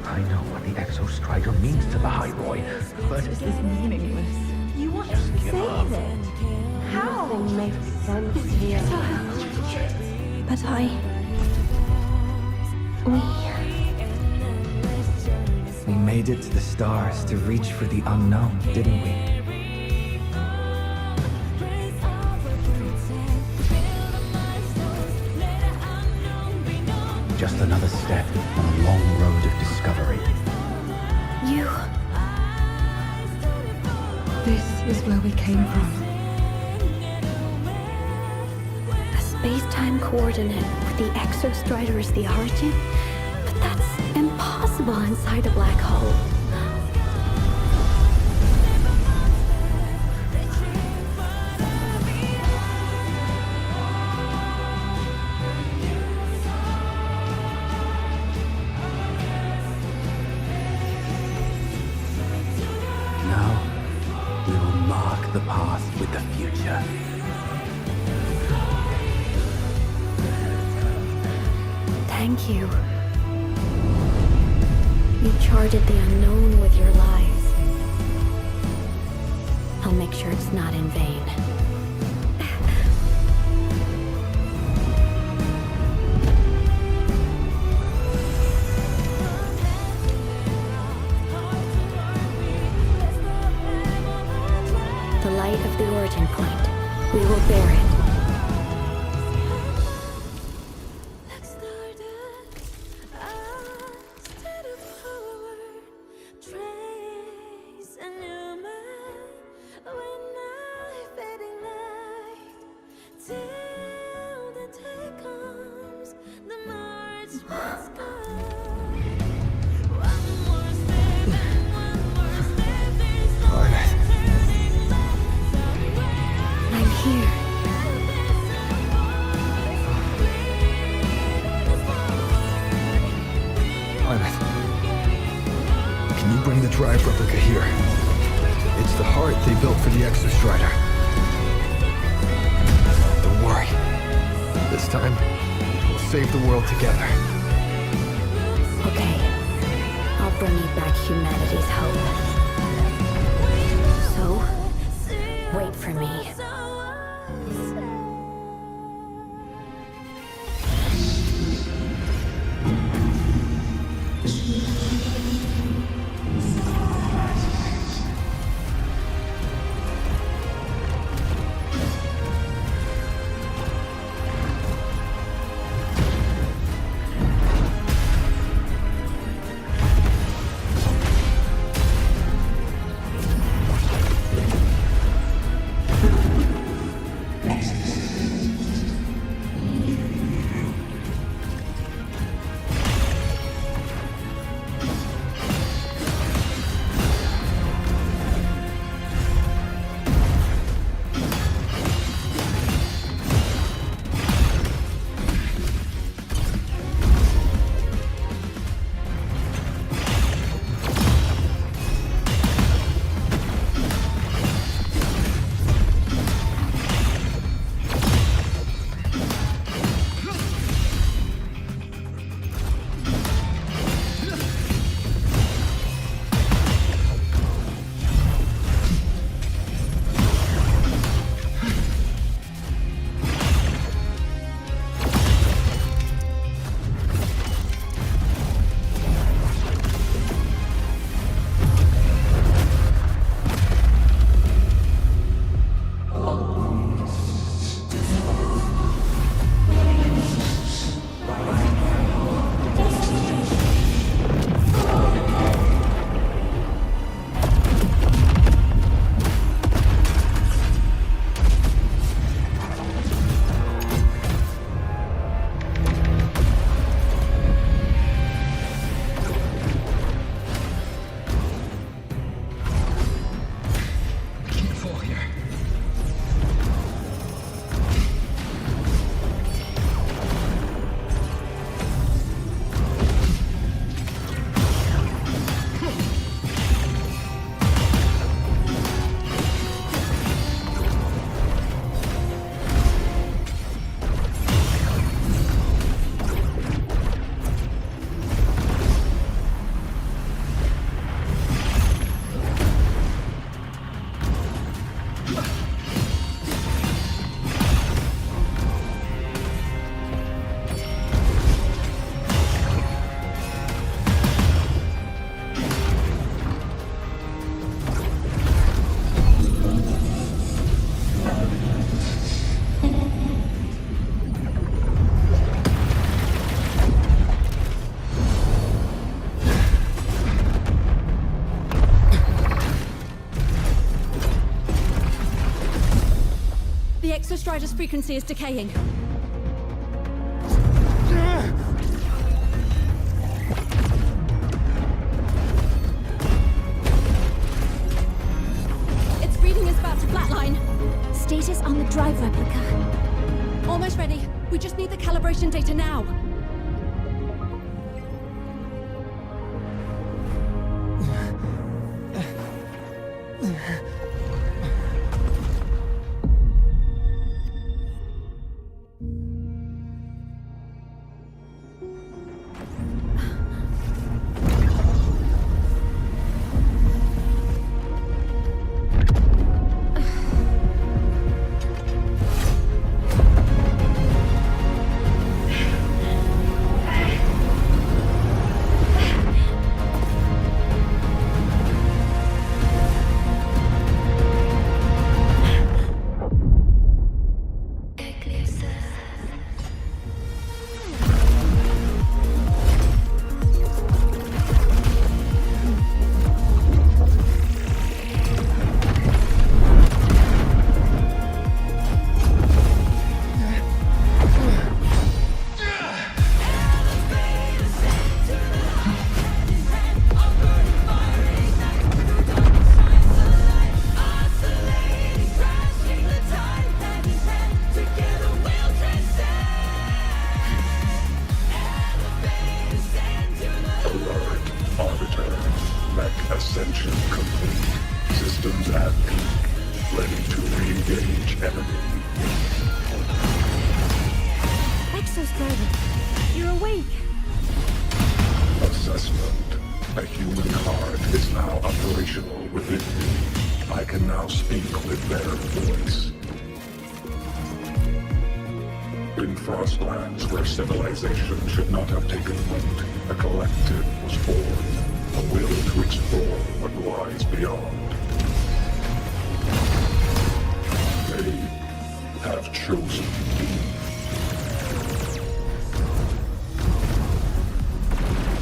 I know what the Exostrider means to the High Roy, but This is meaningless. You want Just to give save up. it? How? Nothing makes sense here. But we made it to the stars to reach for the unknown, didn't we? Just another step on a long road of discovery. You... This is where we came from. A space-time coordinate with the Exostrider as the origin? But that's impossible inside a black hole. Now, we will mark the path with the future. Thank you. You charted the unknown with your lives. I'll make sure it's not in vain. The light of the origin point. We will bear it. I'm here. Can you bring the drive replica here? It's the heart they built for the Exostrider. Don't worry. This time, we'll save the world together. Okay. I'll bring you back humanity's hope. So, wait for me. Exostrider's frequency is decaying. Its reading is about to flatline. Status on the drive replica. Almost ready. We just need the calibration data now. Ascension complete. Systems at peak. Ready to re-engage enemy. Exostrider, you're awake. Assessment. A human heart is now operational within me. I can now speak with their voice. In Frostlands, where civilization should not have taken root, a collective was born. A will to explore what lies beyond. They have chosen me.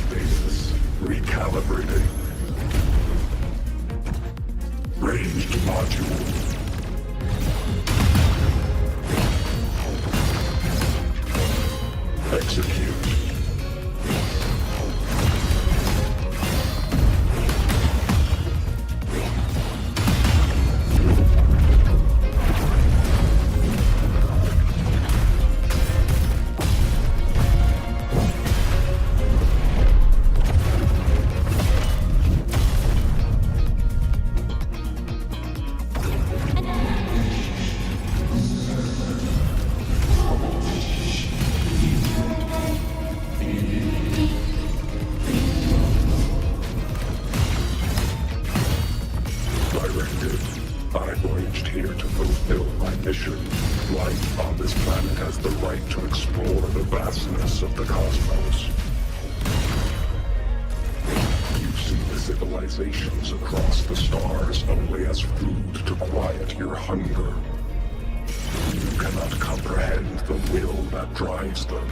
Status recalibrating. Ranged module. Execute. Across the stars only as food to quiet your hunger. You cannot comprehend the will that drives them.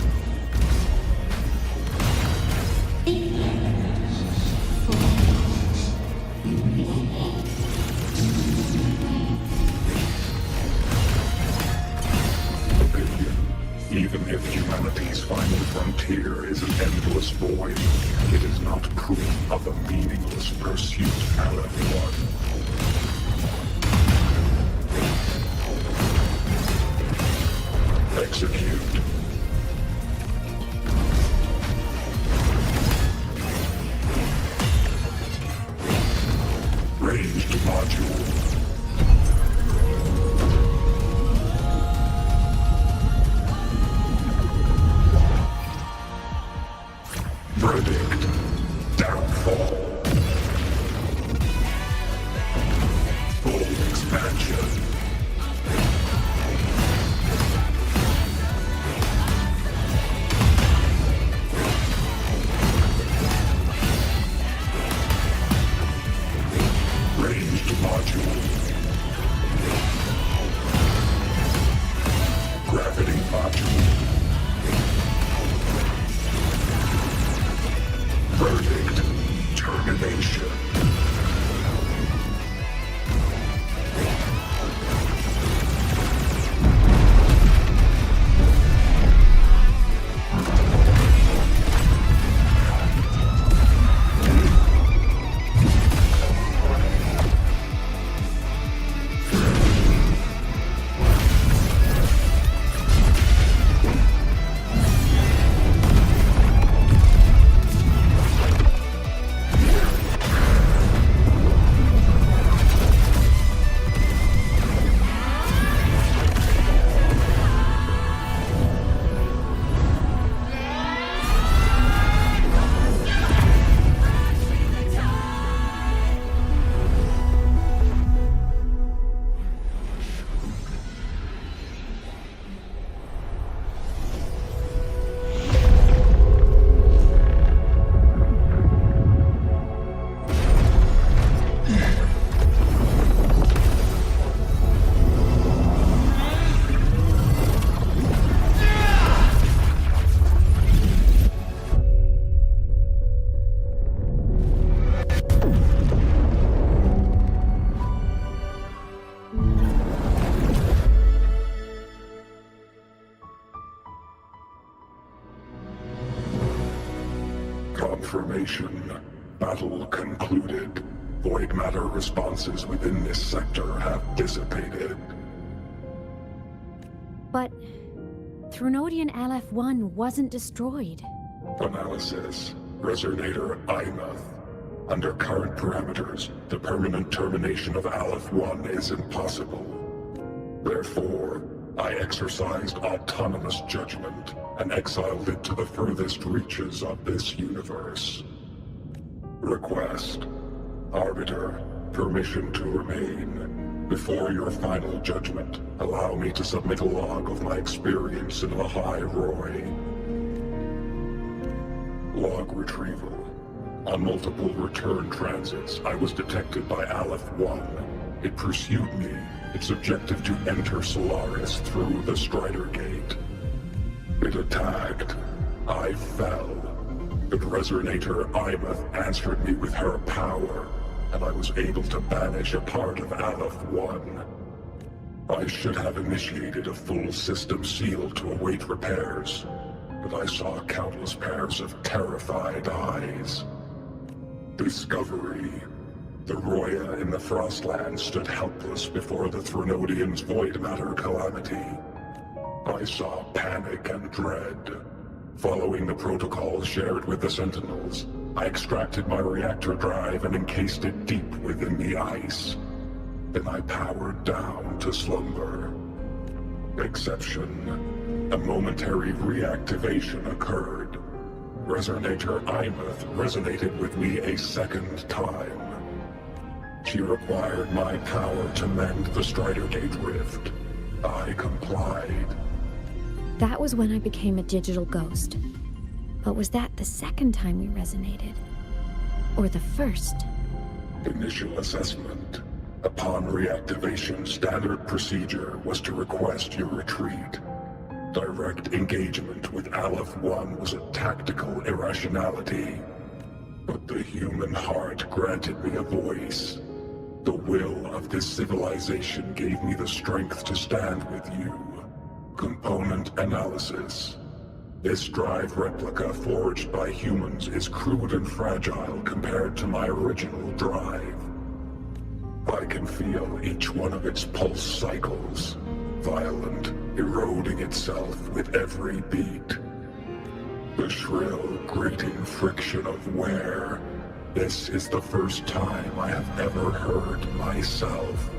Opinion. Even if humanity's final frontier is an endless void, it is not proof of a meaningless pursuit, LF1. Execute. Ranged module. Verdict. Downfall. Full expansion. Ranged module. Gravity module. Verdict. Termination. Confirmation. Battle concluded. Void matter responses within this sector have dissipated. But Threnodian LF-1 wasn't destroyed. Analysis. Resonator Imuth. Under current parameters, the permanent termination of Aleph-1 is impossible. Therefore, I exercised autonomous judgment and exiled it to the furthest reaches of this universe. Request. Arbiter, permission to remain. Before your final judgment, allow me to submit a log of my experience in Lahai Roy. Log retrieval. On multiple return transits, I was detected by Aleph-1. It pursued me, its objective to enter Solaris through the Strider Gate. It attacked. I fell. But Resonator Imuth answered me with her power, and I was able to banish a part of Aleph-1. I should have initiated a full system seal to await repairs, but I saw countless pairs of terrified eyes. Discovery. The Roya in the Frostland stood helpless before the Threnodians' void matter calamity. I saw panic and dread. Following the protocols shared with the Sentinels, I extracted my reactor drive and encased it deep within the ice. Then I powered down to slumber. Exception. A momentary reactivation occurred. Resonator Imuth resonated with me a second time. She required my power to mend the Strider Gate rift. I complied. That was when I became a digital ghost. But was that the second time we resonated? Or the first? Initial assessment. Upon reactivation, standard procedure was to request your retreat. Direct engagement with Aleph-1 was a tactical irrationality. But the human heart granted me a voice. The will of this civilization gave me the strength to stand with you. Component analysis. This drive replica forged by humans is crude and fragile compared to my original drive. I can feel each one of its pulse cycles, violent, eroding itself with every beat. The shrill, grating friction of wear. This is the first time I have ever heard myself.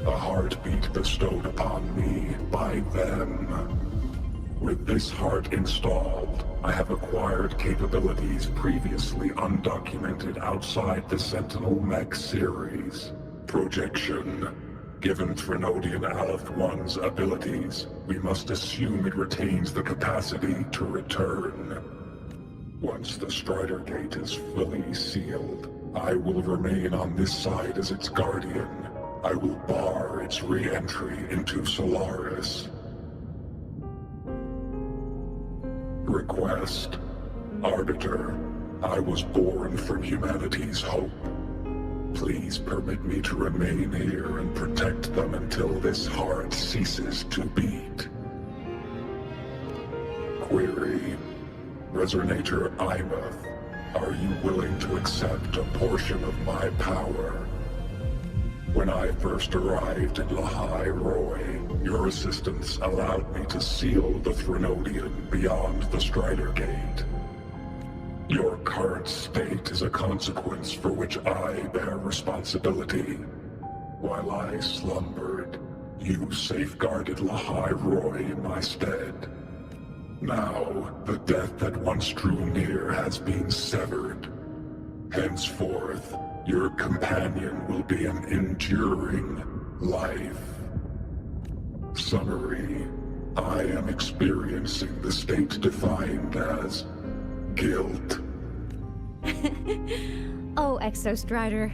A heartbeat bestowed upon me by them. With this heart installed, I have acquired capabilities previously undocumented outside the Sentinel Mech series. Projection. Given Threnodian Aleph-1's abilities, we must assume it retains the capacity to return. Once the Strider Gate is fully sealed, I will remain on this side as its guardian. I will bar its re-entry into Solaris. Request. Arbiter, I was born from humanity's hope. Please permit me to remain here and protect them until this heart ceases to beat. Query. Resonator Imuth, are you willing to accept a portion of my power? When I first arrived in Lahai Roy, your assistance allowed me to seal the Threnodian beyond the Strider Gate. Your current state is a consequence for which I bear responsibility. While I slumbered, you safeguarded Lahai Roy in my stead. Now, the death that once drew near has been severed. Henceforth, your companion will be an enduring life. Summary. I am experiencing the state defined as guilt. Oh, Exostrider,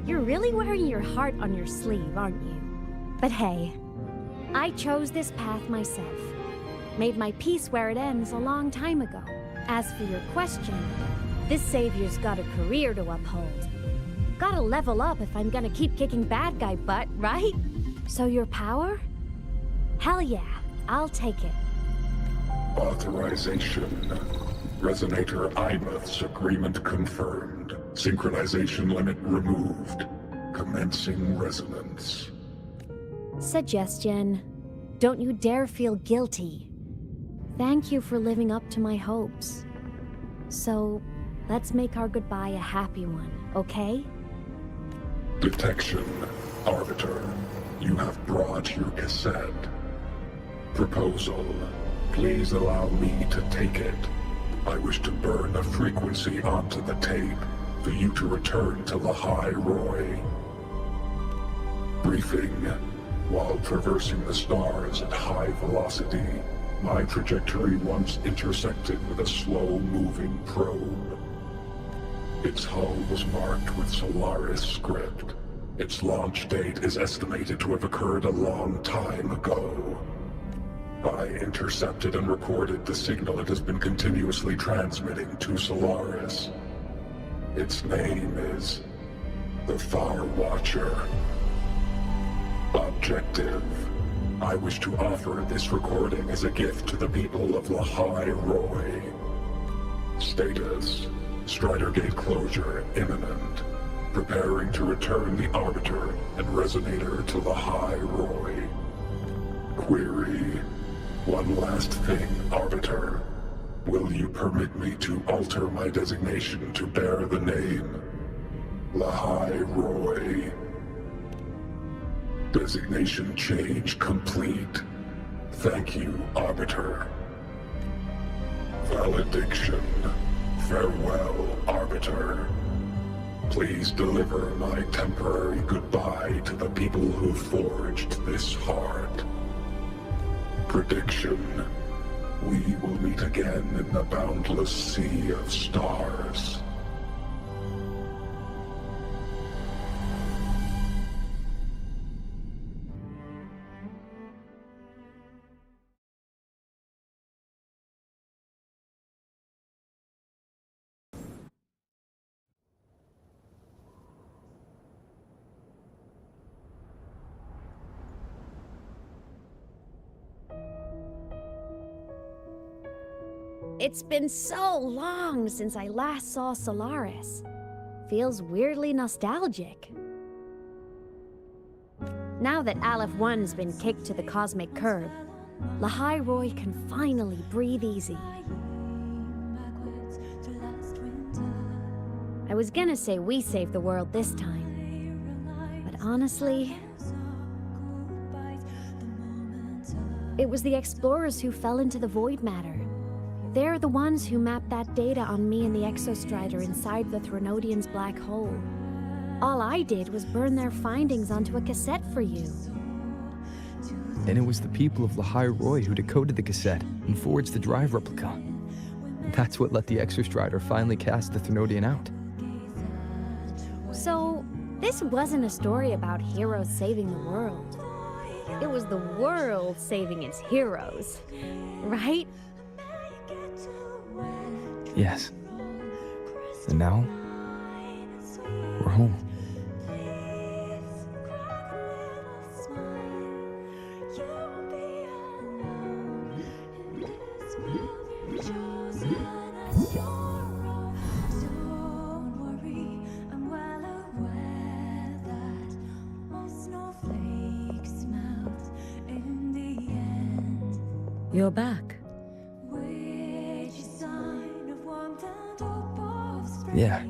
you're really wearing your heart on your sleeve, aren't you? But hey, I chose this path myself. Made my peace where it ends a long time ago. As for your question, this savior's got a career to uphold. Gotta level up if I'm gonna keep kicking bad guy butt, right? So your power? Hell yeah, I'll take it. Authorization. Resonator Ibeth's agreement confirmed. Synchronization limit removed. Commencing resonance. Suggestion. Don't you dare feel guilty. Thank you for living up to my hopes. So, let's make our goodbye a happy one, okay? Detection. Arbiter, you have brought your cassette. Proposal. Please allow me to take it. I wish to burn a frequency onto the tape for you to return to Lahai Roy. Briefing. While traversing the stars at high velocity, my trajectory once intersected with a slow-moving probe. Its hull was marked with Solaris script. Its launch date is estimated to have occurred a long time ago. I intercepted and recorded the signal it has been continuously transmitting to Solaris. Its name is the Far Watcher. Objective. I wish to offer this recording as a gift to the people of Lahai Roy. Status. Strider Gate closure imminent. Preparing to return the Arbiter and Resonator to Lahai Roy. Query. One last thing, Arbiter. Will you permit me to alter my designation to bear the name Lahai Roy? Designation change complete. Thank you, Arbiter. Valediction. Farewell, Arbiter. Please deliver my temporary goodbye to the people who forged this heart. Prediction. We will meet again in the boundless sea of stars. It's been so long since I last saw Solaris. Feels weirdly nostalgic. Now that Aleph 1's been kicked to the cosmic curb, Lahai Roy can finally breathe easy. I was gonna say we saved the world this time, but honestly, it was the explorers who fell into the void matter. They're the ones who mapped that data on me and the Exostrider inside the Threnodian's black hole. All I did was burn their findings onto a cassette for you. And it was the people of Lahai Roy who decoded the cassette and forged the drive replica. And that's what let the Exostrider finally cast the Threnodian out. So, this wasn't a story about heroes saving the world. It was the world saving its heroes, right? Yes. And now, we're home. You're back. Yeah.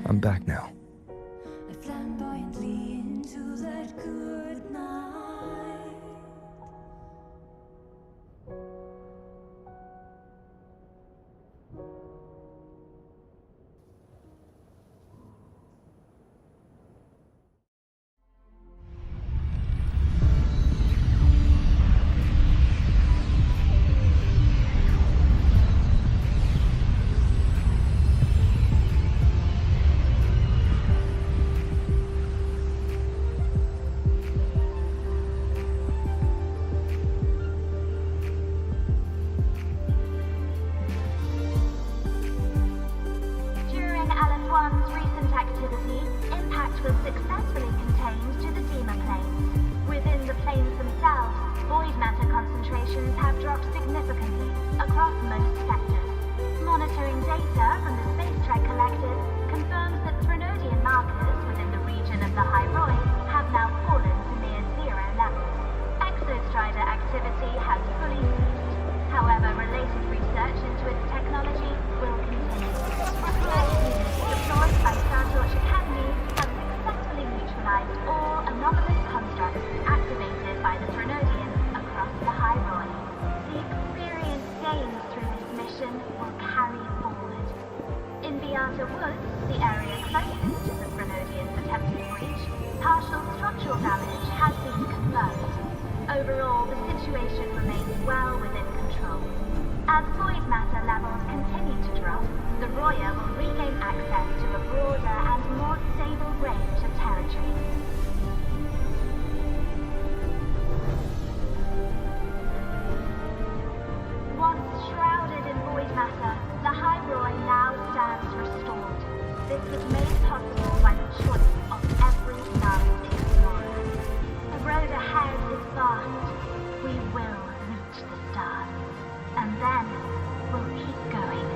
I'm back now. Concentrations have dropped significantly, across most sectors. Monitoring data from the space track collected confirms that Threnodian markers within the region of the High Roy have now fallen to near zero levels. Exostrider activity has fully ceased. However, related research into its technology will continue. Research units deployed by Startorch Academy have successfully neutralized all anomalous constructs activated by the Threnodians across the High Roy. The experience gained through this mission will carry forward. In Beata Woods, the area closest to the Threnodians' attempted breach, partial structural damage has been confirmed. Overall, the situation remains well within control. As void matter levels continue to drop, the Roya will regain access to a broader and more stable range of territory. Once shrouded in void matter, the High Roy now stands restored. This was made possible by the choice of every last explorer. The road ahead is vast. We will reach the stars. And then we'll keep going.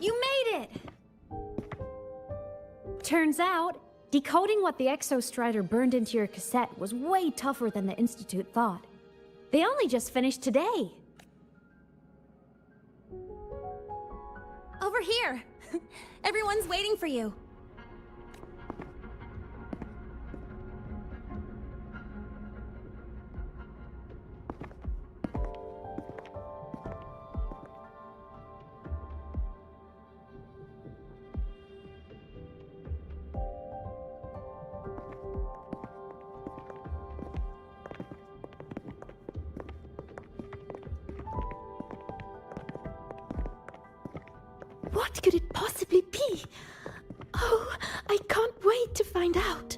You made it! Turns out, decoding what the Exostrider burned into your cassette was way tougher than the Institute thought. They only just finished today. Over here! Everyone's waiting for you. What could it possibly be? Oh, I can't wait to find out.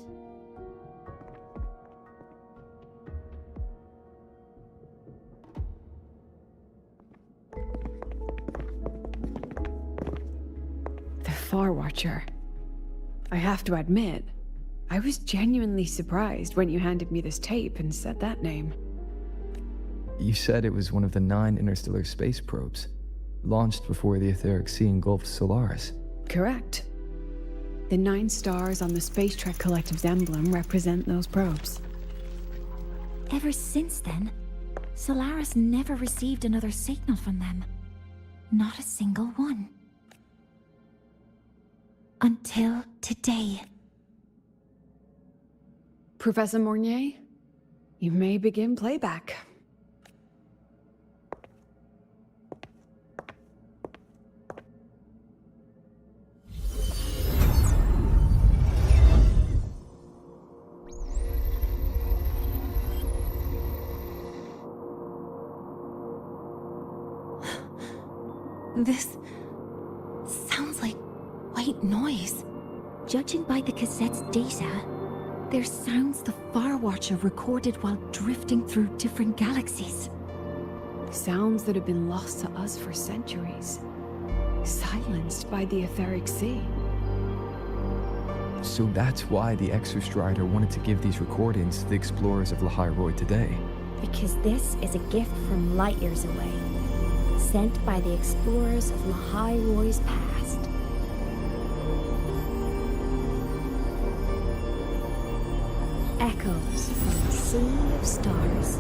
The Far Watcher. I have to admit, I was genuinely surprised when you handed me this tape and said that name. You said it was one of the 9 interstellar space probes, launched before the etheric sea engulfed Solaris. Correct. The 9 stars on the Space Trek Collective's emblem represent those probes. Ever since then, Solaris never received another signal from them. Not a single one. Until today. Professor Mornier, you may begin playback. This sounds like white noise. Judging by the cassette's data, they're sounds the Far Watcher recorded while drifting through different galaxies. Sounds that have been lost to us for centuries. Silenced by the etheric sea. So that's why the Exostrider wanted to give these recordings to the explorers of Lahai today. Because this is a gift from light years away, sent by the explorers of Lahai Roy's past. Echoes from the sea of stars.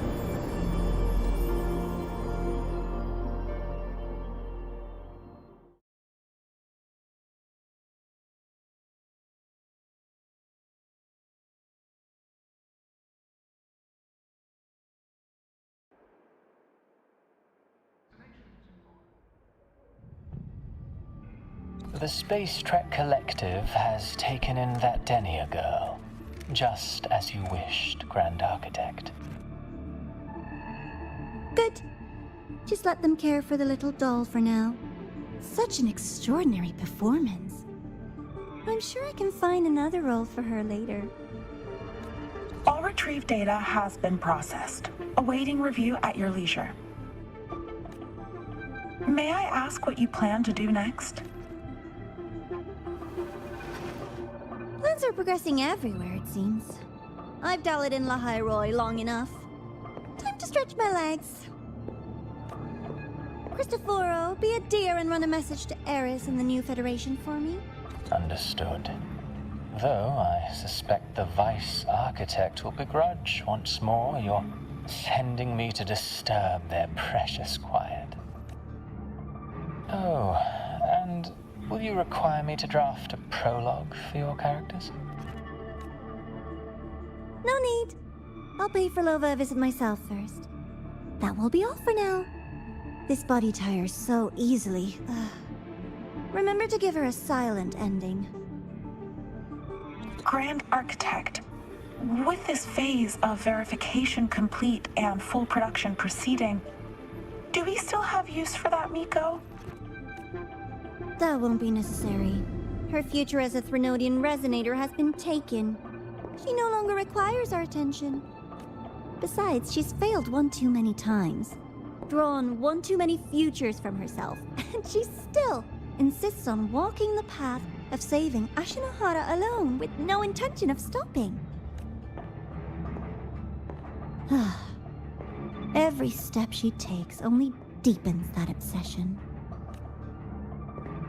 The Space Trek Collective has taken in that Denia girl, just as you wished, Grand Architect. Good. Just let them care for the little doll for now. Such an extraordinary performance. I'm sure I can find another role for her later. All retrieved data has been processed, awaiting review at your leisure. May I ask what you plan to do next? Plans are progressing everywhere, it seems. I've dallied in La Roy long enough. Time to stretch my legs. Cristoforo, be a dear and run a message to Eris and the new Federation for me. Understood. Though I suspect the Vice Architect will begrudge once more your sending me to disturb their precious quiet. Oh, and will you require me to draft a prologue for your characters? No need. I'll pay for Lova a visit myself first. That will be all for now. This body tires so easily. Remember to give her a silent ending. Grand Architect, with this phase of verification complete and full production proceeding, do we still have use for that Miko? That won't be necessary. Her future as a Threnodian Resonator has been taken. She no longer requires our attention. Besides, she's failed one too many times. Drawn one too many futures from herself. And she still insists on walking the path of saving Ashinohara alone with no intention of stopping. Every step she takes only deepens that obsession.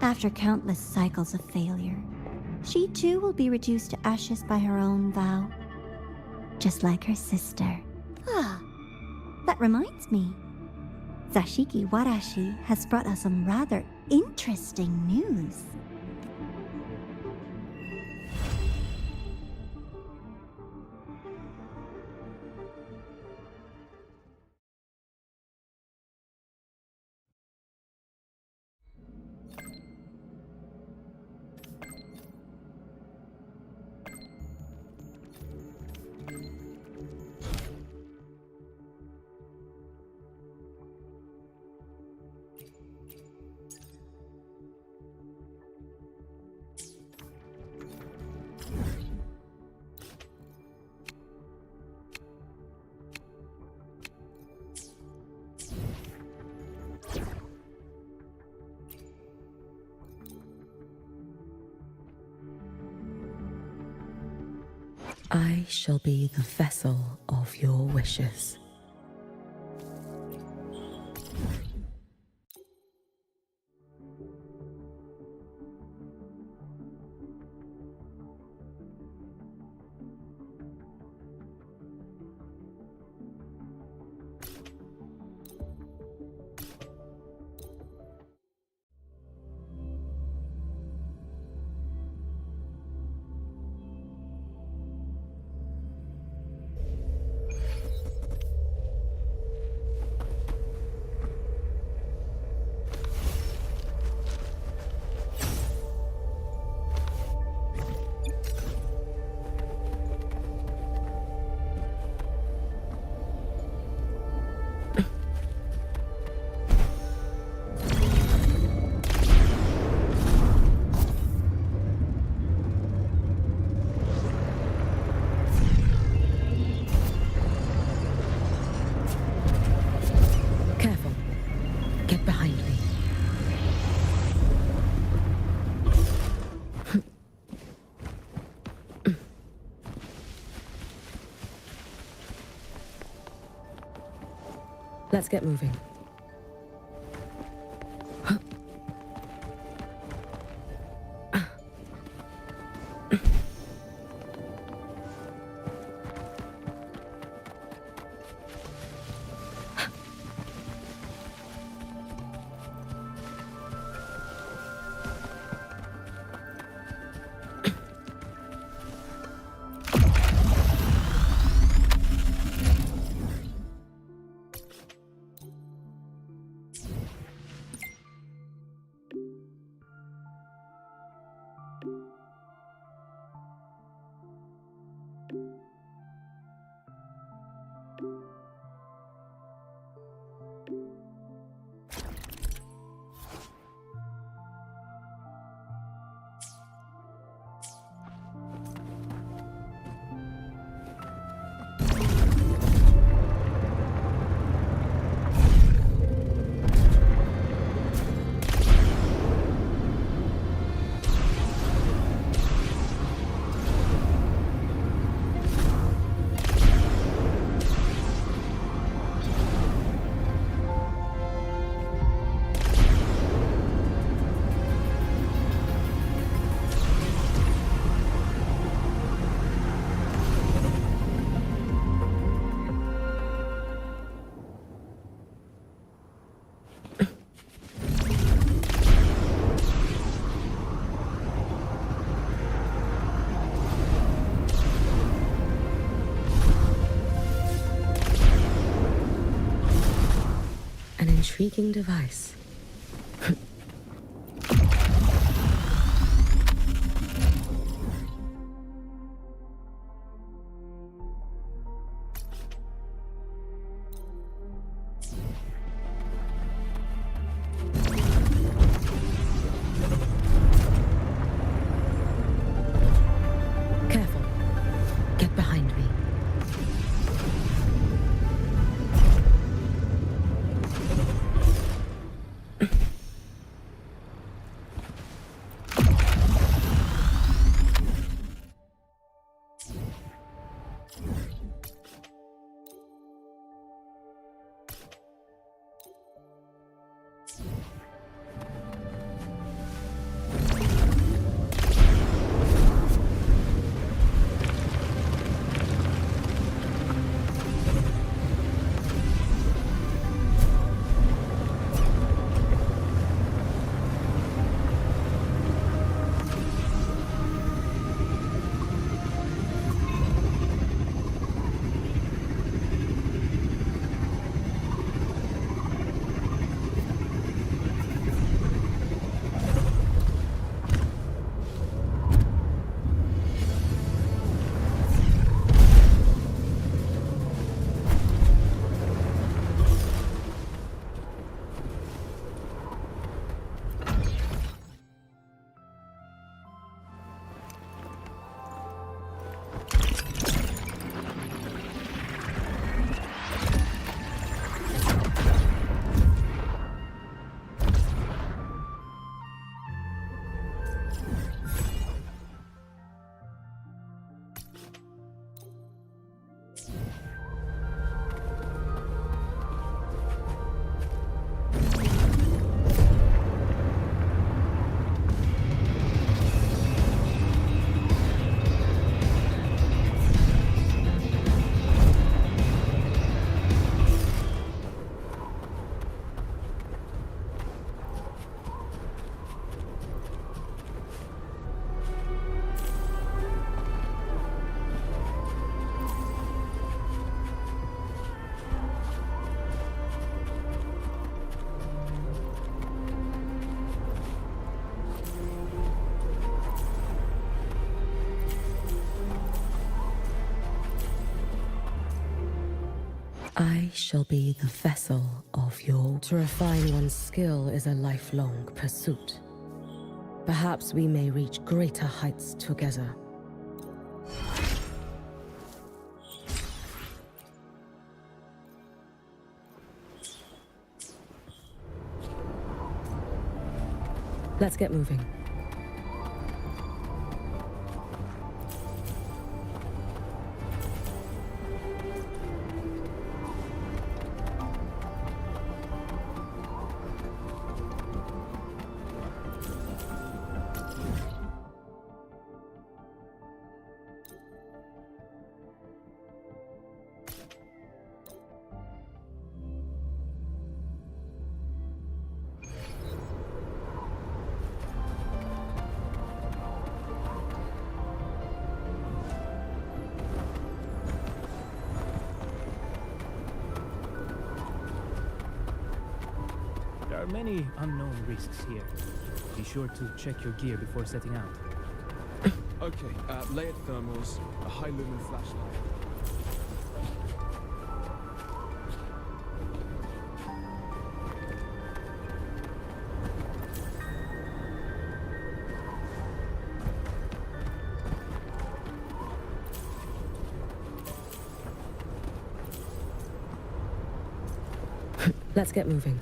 After countless cycles of failure, she too will be reduced to ashes by her own vow. Just like her sister. That reminds me. Zashiki Warashi has brought us some rather interesting news. I shall be the vessel of your wishes. Let's get moving. intriguing device. Careful. Get behind me. I shall be the vessel of your... To refine one's skill is a lifelong pursuit. Perhaps we may reach greater heights together. Let's get moving. There are many unknown risks here. Be sure to check your gear before setting out. Okay, layered thermals, a high lumen flashlight. Let's get moving.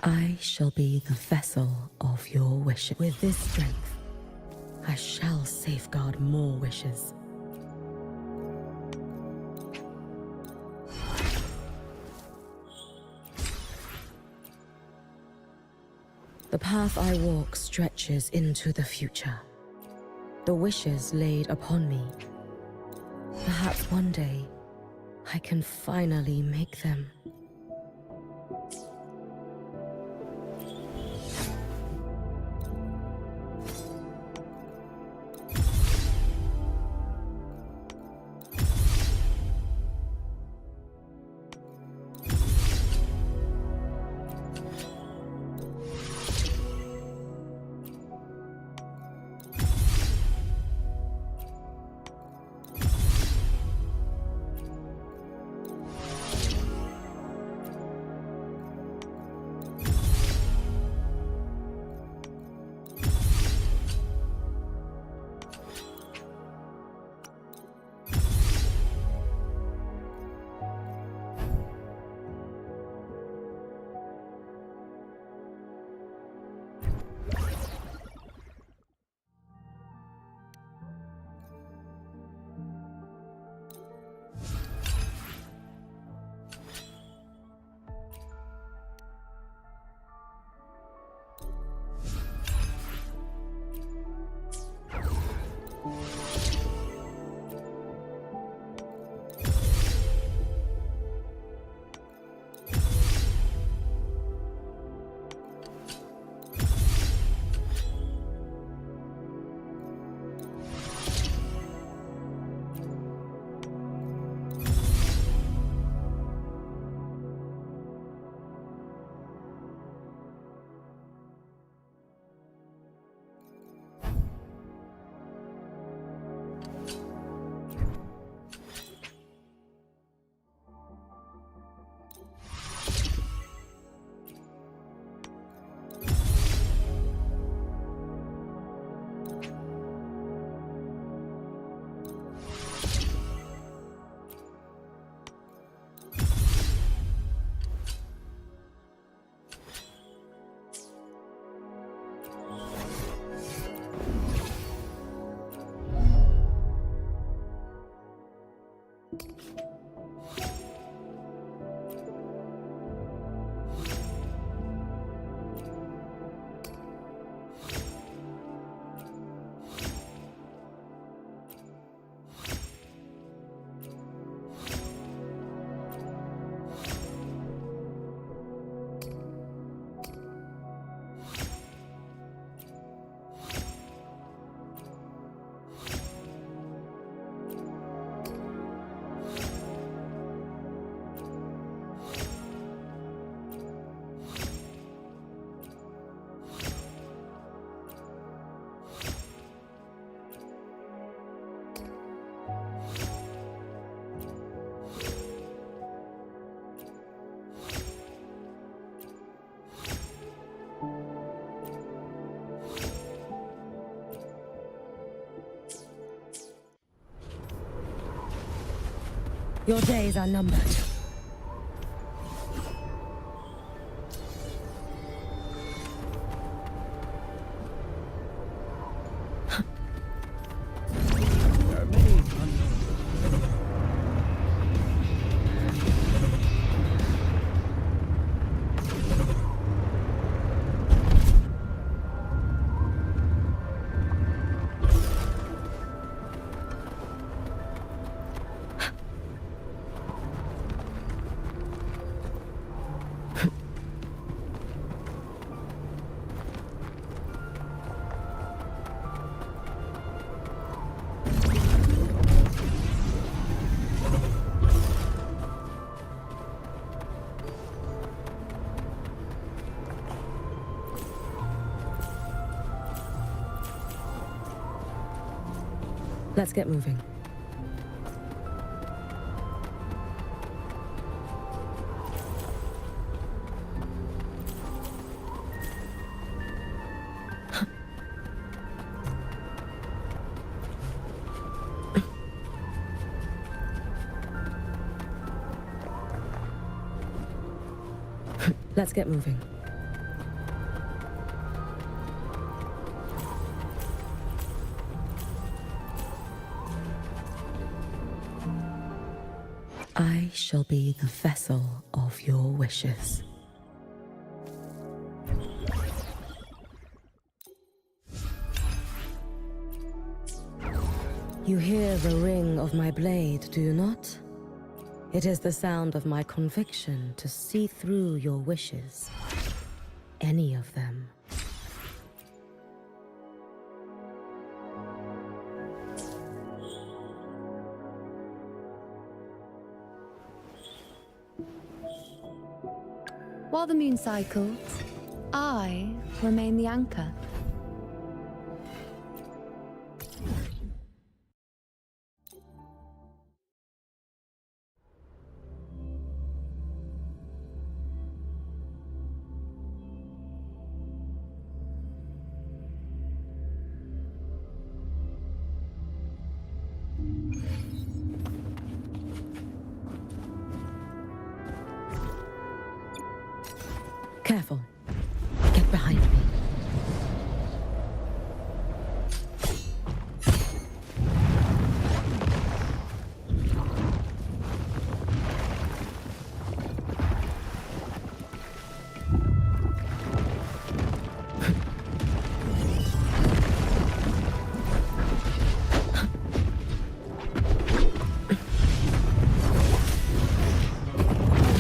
I shall be the vessel of your wishes. With this strength, I shall safeguard more wishes. The path I walk stretches into the future. The wishes laid upon me. Perhaps one day, I can finally make them. Your days are numbered. There are many unknown. Let's get moving. Let's get moving. I shall be the vessel of your wishes. You hear the ring of my blade, do you not? It is the sound of my conviction to see through your wishes. Any of them. While the moon cycles, I remain the anchor. Careful. Get behind me.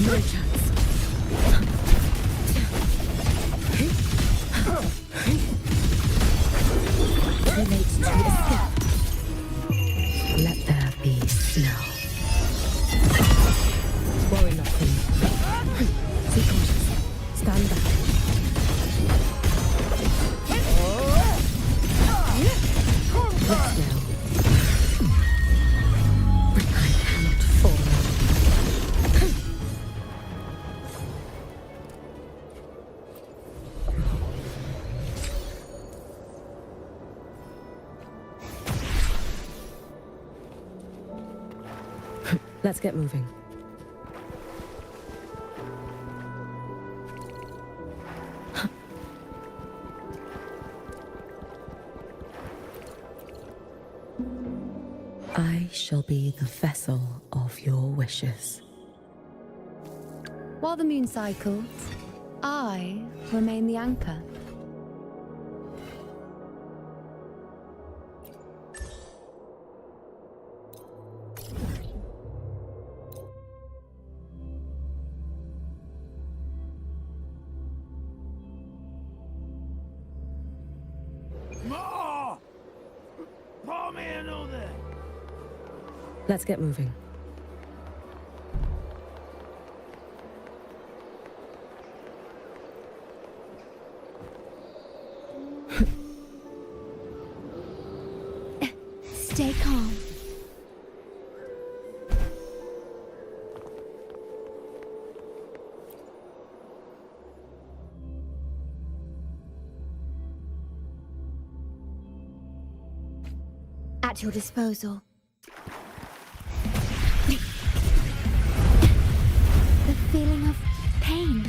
No chance. Relates to escape. Let there be snow. Worry not, Queen. Be cautious. Stand back. Rest now. I cannot fall. Let's get moving. I shall be the vessel of your wishes. While the moon cycles, I remain the anchor. More! Pour me another! Let's get moving. Stay calm. At your disposal. The feeling of pain.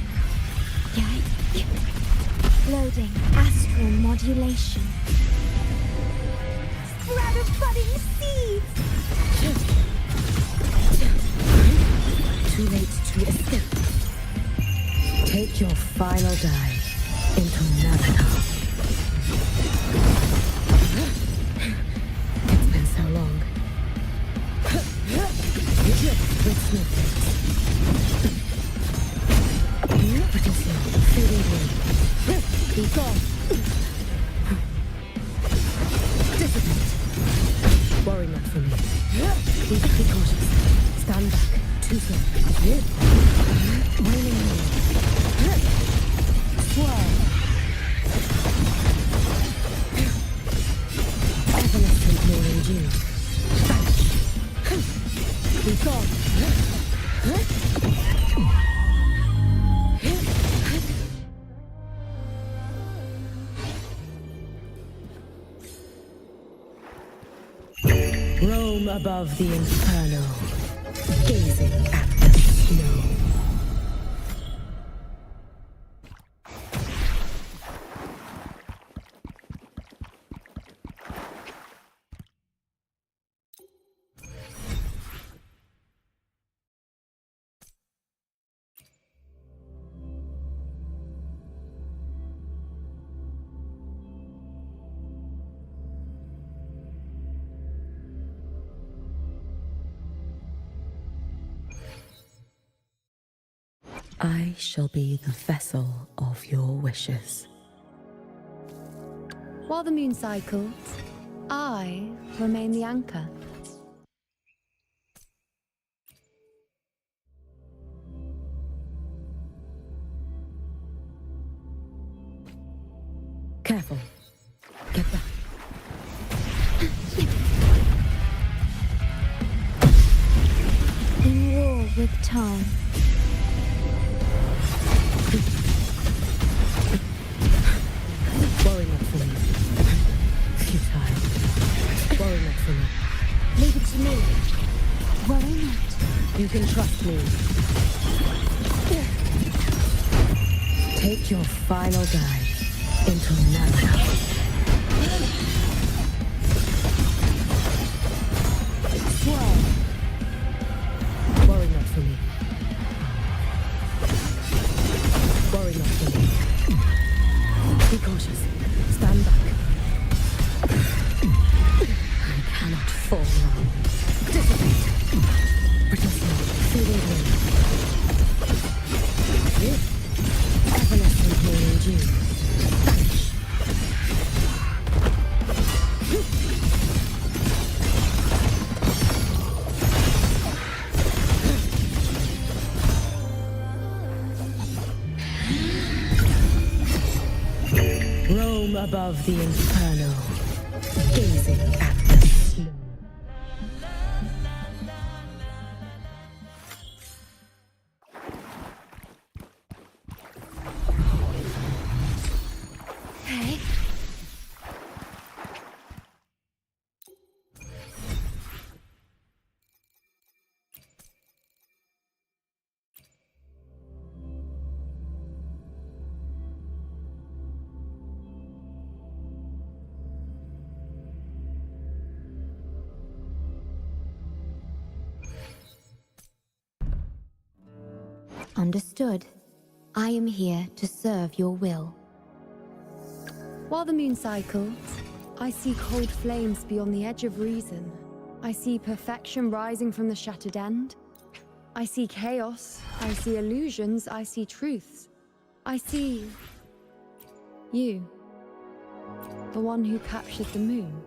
Loading astral modulation. Sprout of budding seeds! Too late to escape. Take your final dive into Navidad. It's been so long. With snowflakes. Potential fading wind. Be gone. Dissipate. Worry not for me. Be cautious. Stand back. Too slow. Waning wind. Swirl. Evanescent morning dew. Vanish. Be gone. Roam above the inferno, gazing at the snow. I shall be the vessel of your wishes. While the moon cycles, I remain the anchor. Careful. Get back. In war with time. Worry not for me. Futile. Worry not for me. Leave it to me. Worry not. You can trust me. Take your final dive into Navidad. Swirl. Worry not for me. Worry not for me. Be cautious. Stand back. I cannot fall wrong. Dissipate. Protesting. Feeling wind. Evanescent morning dew. Vanish. Roam above the inferno, gazing at the snow. Hey. Understood. I am here to serve your will. While the moon cycles, I see cold flames beyond the edge of reason. I see perfection rising from the shattered end. I see chaos. I see illusions. I see truths. I see... you. The one who captured the moon.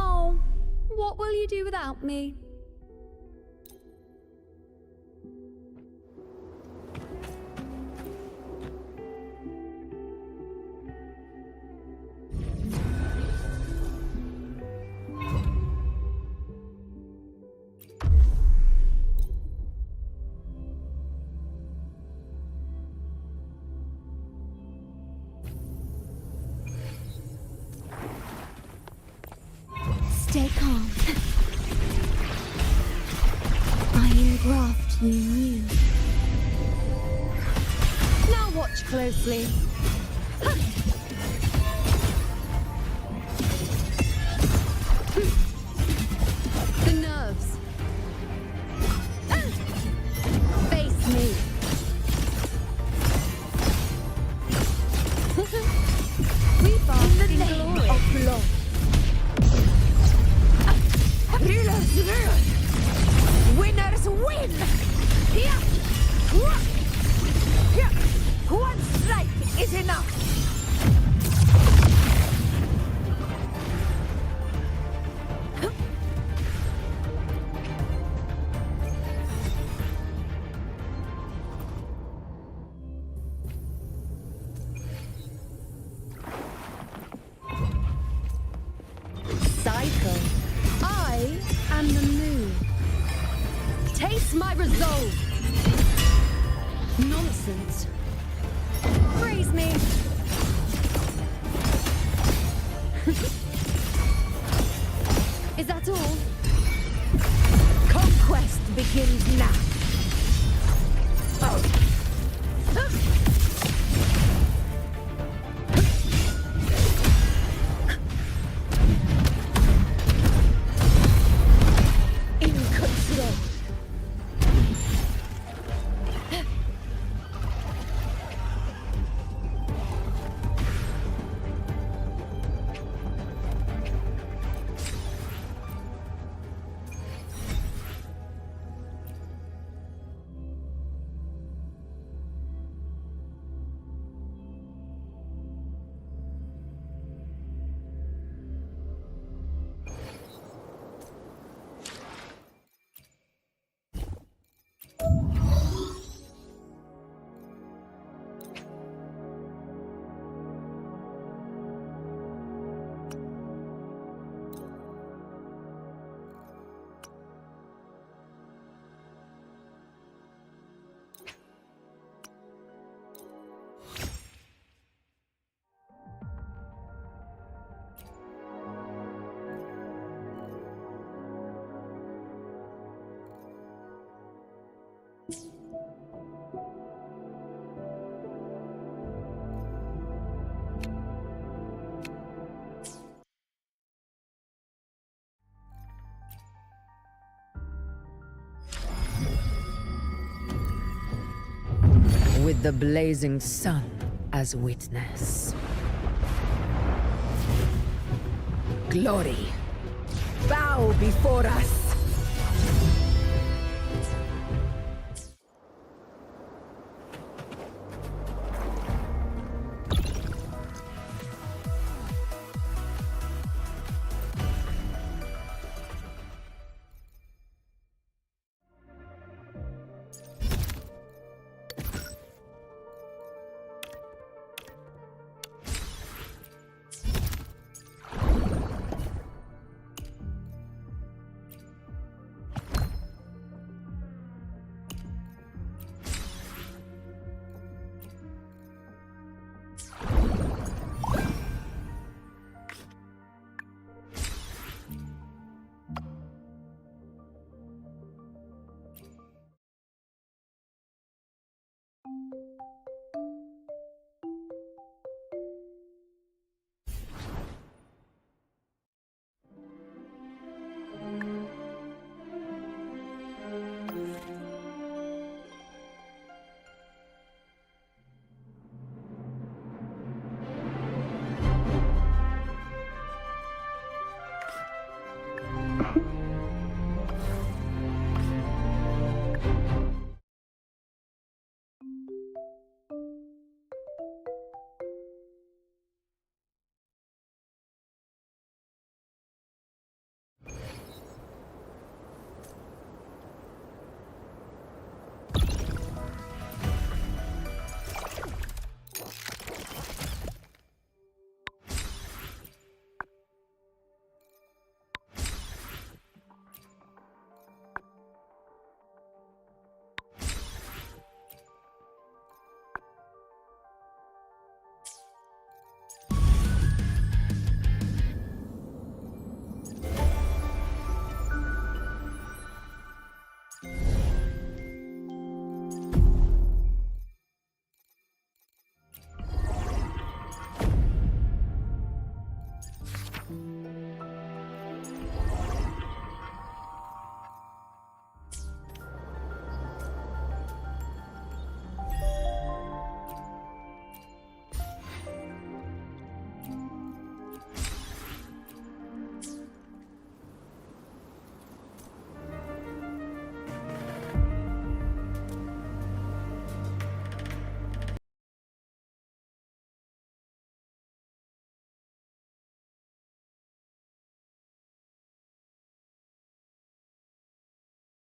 Oh, what will you do without me? Stay calm. I engraft you new. Now watch closely. The nerves. Face me. We bask in the glory of blood. Winners win! Yeah. One strike is enough! Cycle. I am the moon. Taste my resolve. Nonsense. Praise me. Is that all? Conquest begins now. Oh. In control. With the blazing sun as witness. Glory, bow before us.